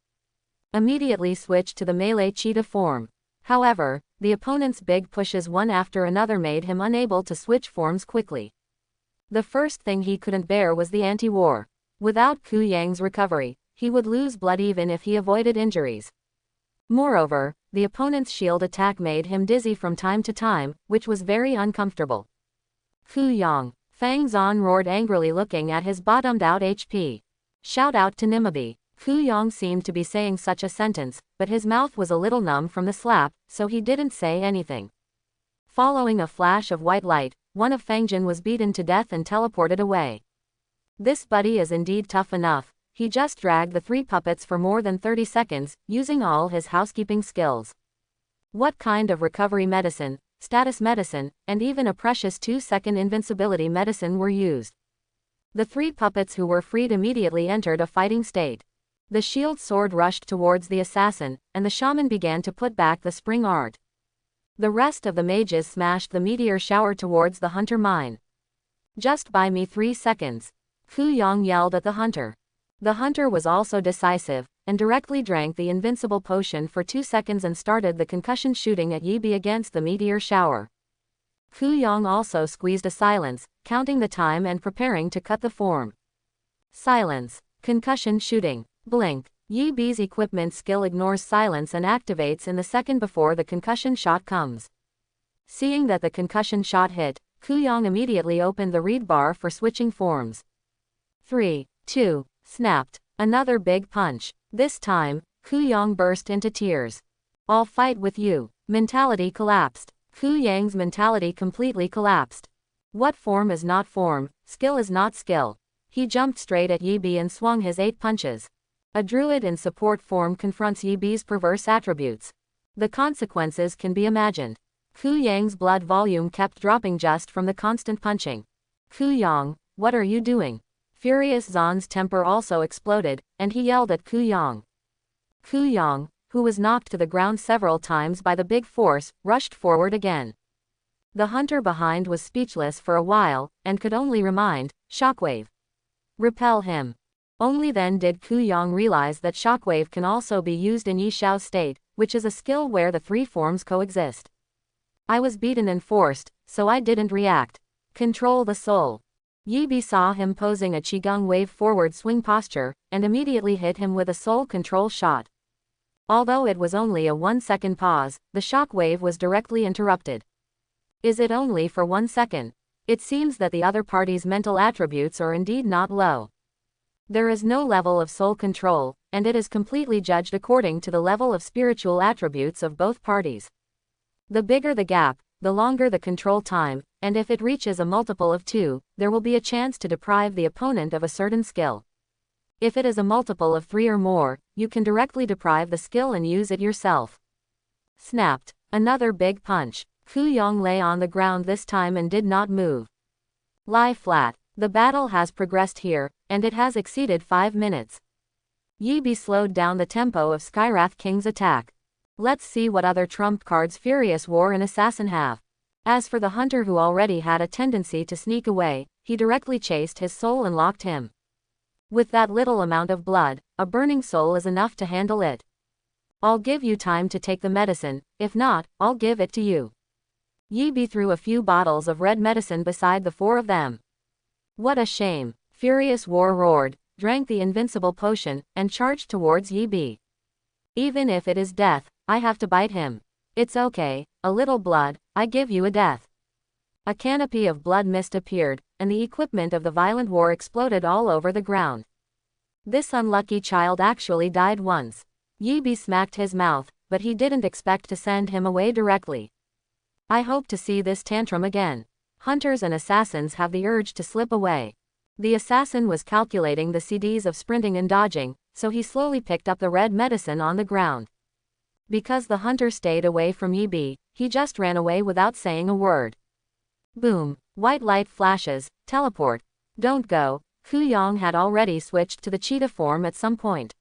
Immediately switched to the melee cheetah form. However, the opponent's big pushes one after another made him unable to switch forms quickly. The first thing he couldn't bear was the anti-war. Without Qiang's recovery, he would lose blood even if he avoided injuries. Moreover, the opponent's shield attack made him dizzy from time to time, which was very uncomfortable. Qiang. Fang Zan roared angrily looking at his bottomed-out HP. Shout out to Nimabi. Qiang seemed to be saying such a sentence, but his mouth was a little numb from the slap, so he didn't say anything. Following a flash of white light, one of Fangjin was beaten to death and teleported away. This buddy is indeed tough enough. He just dragged the 3 puppets for more than 30 seconds, using all his housekeeping skills. What kind of recovery medicine, status medicine, and even a precious 2-second invincibility medicine were used? The 3 puppets who were freed immediately entered a fighting state. The shield sword rushed towards the assassin, and the shaman began to put back the spring art. The rest of the mages smashed the meteor shower towards the hunter mine. Just buy me 3 seconds. Qiang yelled at the hunter. The hunter was also decisive, and directly drank the invincible potion for 2 seconds and started the concussion shooting at Yi Bi against the meteor shower. Qiang also squeezed a silence, counting the time and preparing to cut the form. Silence. Concussion shooting. Blink. Yi Bi's equipment skill ignores silence and activates in the second before the concussion shot comes. Seeing that the concussion shot hit, Qiang immediately opened the read bar for switching forms. 3, 2, snapped. Another big punch. This time, Qiang burst into tears. I'll fight with you. Mentality collapsed. Qiang's mentality completely collapsed. What form is not form, skill is not skill. He jumped straight at Yi Bi and swung his 8 punches. A druid in support form confronts Yi Bi's perverse attributes. The consequences can be imagined. Qiang's blood volume kept dropping just from the constant punching. Qiang, what are you doing? Furious Zan's temper also exploded, and he yelled at Qiang. Qiang, who was knocked to the ground several times by the big force, rushed forward again. The hunter behind was speechless for a while, and could only remind, Shockwave. Repel him. Only then did Qiang realize that Shockwave can also be used in Yi Xiao's state, which is a skill where the 3 forms coexist. I was beaten and forced, so I didn't react. Control the soul. Yi Bi saw him posing a Qigong wave forward swing posture, and immediately hit him with a soul control shot. Although it was only a 1-second pause, the shock wave was directly interrupted. Is it only for 1 second? It seems that the other party's mental attributes are indeed not low. There is no level of soul control, and it is completely judged according to the level of spiritual attributes of both parties. The bigger the gap, the longer the control time, and if it reaches a multiple of 2, there will be a chance to deprive the opponent of a certain skill. If it is a multiple of 3 or more, you can directly deprive the skill and use it yourself. Snapped. Another big punch. Ku Yong lay on the ground this time and did not move. Lie flat. The battle has progressed here, and it has exceeded 5 minutes. Yi Bi slowed down the tempo of Skywrath King's attack. Let's see what other trump cards Furious War and Assassin have. As for the hunter who already had a tendency to sneak away, he directly chased his soul and locked him. With that little amount of blood, a burning soul is enough to handle it. I'll give you time to take the medicine, if not, I'll give it to you. Yi Bi threw a few bottles of red medicine beside the 4 of them. What a shame. Furious War roared, drank the invincible potion, and charged towards Yi Bi. Even if it is death, I have to bite him. It's okay, a little blood, I give you a death. A canopy of blood mist appeared, and the equipment of the violent war exploded all over the ground. This unlucky child actually died once. Yi Bi smacked his mouth, but he didn't expect to send him away directly. I hope to see this tantrum again. Hunters and assassins have the urge to slip away. The assassin was calculating the CDs of sprinting and dodging, so he slowly picked up the red medicine on the ground. Because the hunter stayed away from Yi Bi, he just ran away without saying a word. Boom. White light flashes. Teleport. Don't go. Ku Yong had already switched to the cheetah form at some point.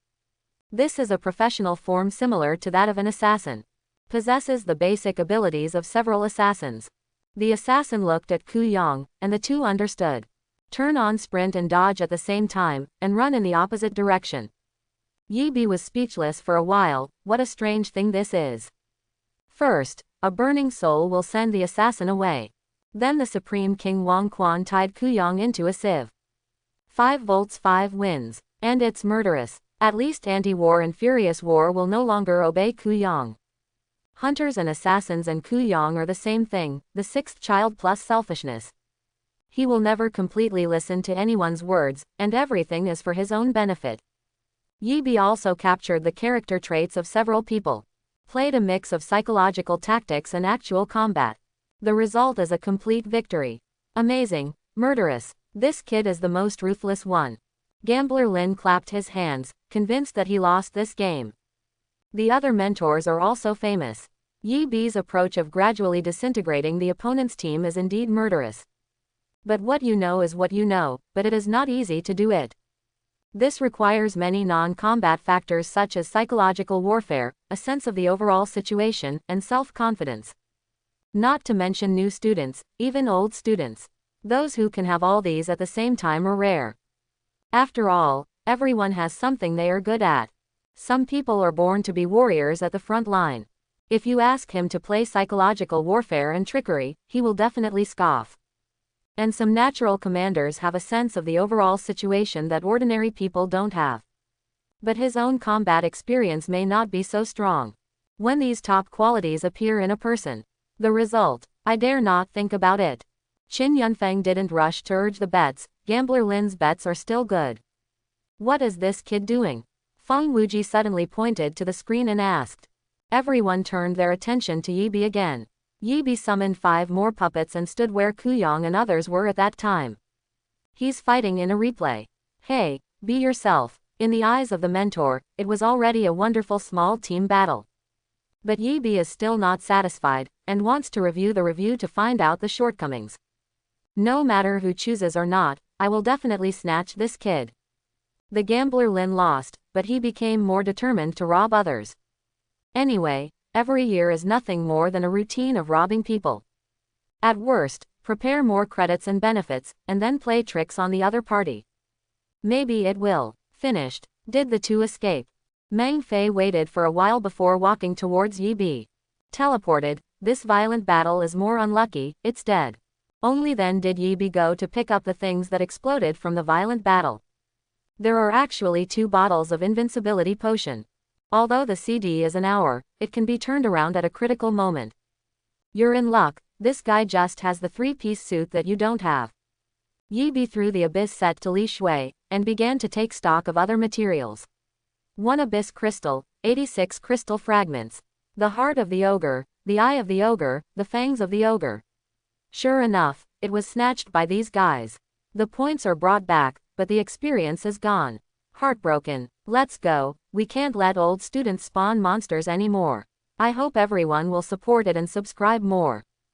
This is a professional form similar to that of an assassin. Possesses the basic abilities of several assassins. The assassin looked at Ku Yong, and the two understood. Turn on sprint and dodge at the same time, and run in the opposite direction. Yi Bi was speechless for a while. What a strange thing this is. First, a burning soul will send the assassin away. Then the Supreme King Wang Quan tied Ku Yong into a sieve. 5 volts 5 wins. And it's murderous. At least anti-war and Furious War will no longer obey Ku Yong. Hunters and assassins and Ku Yong are the same thing, the 6th child plus selfishness. He will never completely listen to anyone's words, and everything is for his own benefit. Yi Bi also captured the character traits of several people. Played a mix of psychological tactics and actual combat. The result is a complete victory. Amazing. Murderous. This kid is the most ruthless one. Gambler Lin clapped his hands, convinced that he lost this game. The other mentors are also famous. Yi Bi's approach of gradually disintegrating the opponent's team is indeed murderous. But what you know is what you know, but it is not easy to do it. This requires many non-combat factors such as psychological warfare, a sense of the overall situation, and self-confidence. Not to mention new students, even old students. Those who can have all these at the same time are rare. After all, everyone has something they are good at. Some people are born to be warriors at the front line. If you ask him to play psychological warfare and trickery, he will definitely scoff. And some natural commanders have a sense of the overall situation that ordinary people don't have. But his own combat experience may not be so strong. When these top qualities appear in a person, the result, I dare not think about it. Qin Yunfeng didn't rush to urge the bets. Gambler Lin's bets are still good. What is this kid doing? Feng Wuji suddenly pointed to the screen and asked. Everyone turned their attention to Yi Bi again. Yi Bi summoned 5 more puppets and stood where Ku Yong and others were at that time. He's fighting in a replay. Hey, be yourself. In the eyes of the mentor, it was already a wonderful small team battle. But Yi Bi is still not satisfied, and wants to review the review to find out the shortcomings. No matter who chooses or not, I will definitely snatch this kid. The gambler Lin lost, but he became more determined to rob others. Anyway, every year is nothing more than a routine of robbing people. At worst, prepare more credits and benefits, and then play tricks on the other party. Maybe it will. Finished. Did the two escape? Meng Fei waited for a while before walking towards Yi Bi. Teleported. This violent battle is more unlucky, it's dead. Only then did Yi Bi go to pick up the things that exploded from the violent battle. There are actually 2 bottles of invincibility potion. Although the CD is an hour, it can be turned around at a critical moment. You're in luck, this guy just has the 3-piece suit that you don't have. Yi Bi threw the abyss set to Li Shui, and began to take stock of other materials. 1 abyss crystal, 86 crystal fragments. The heart of the ogre, the eye of the ogre, the fangs of the ogre. Sure enough, it was snatched by these guys. The points are brought back, but the experience is gone. Heartbroken. Let's go, we can't let old students spawn monsters anymore. I hope everyone will support it and subscribe more.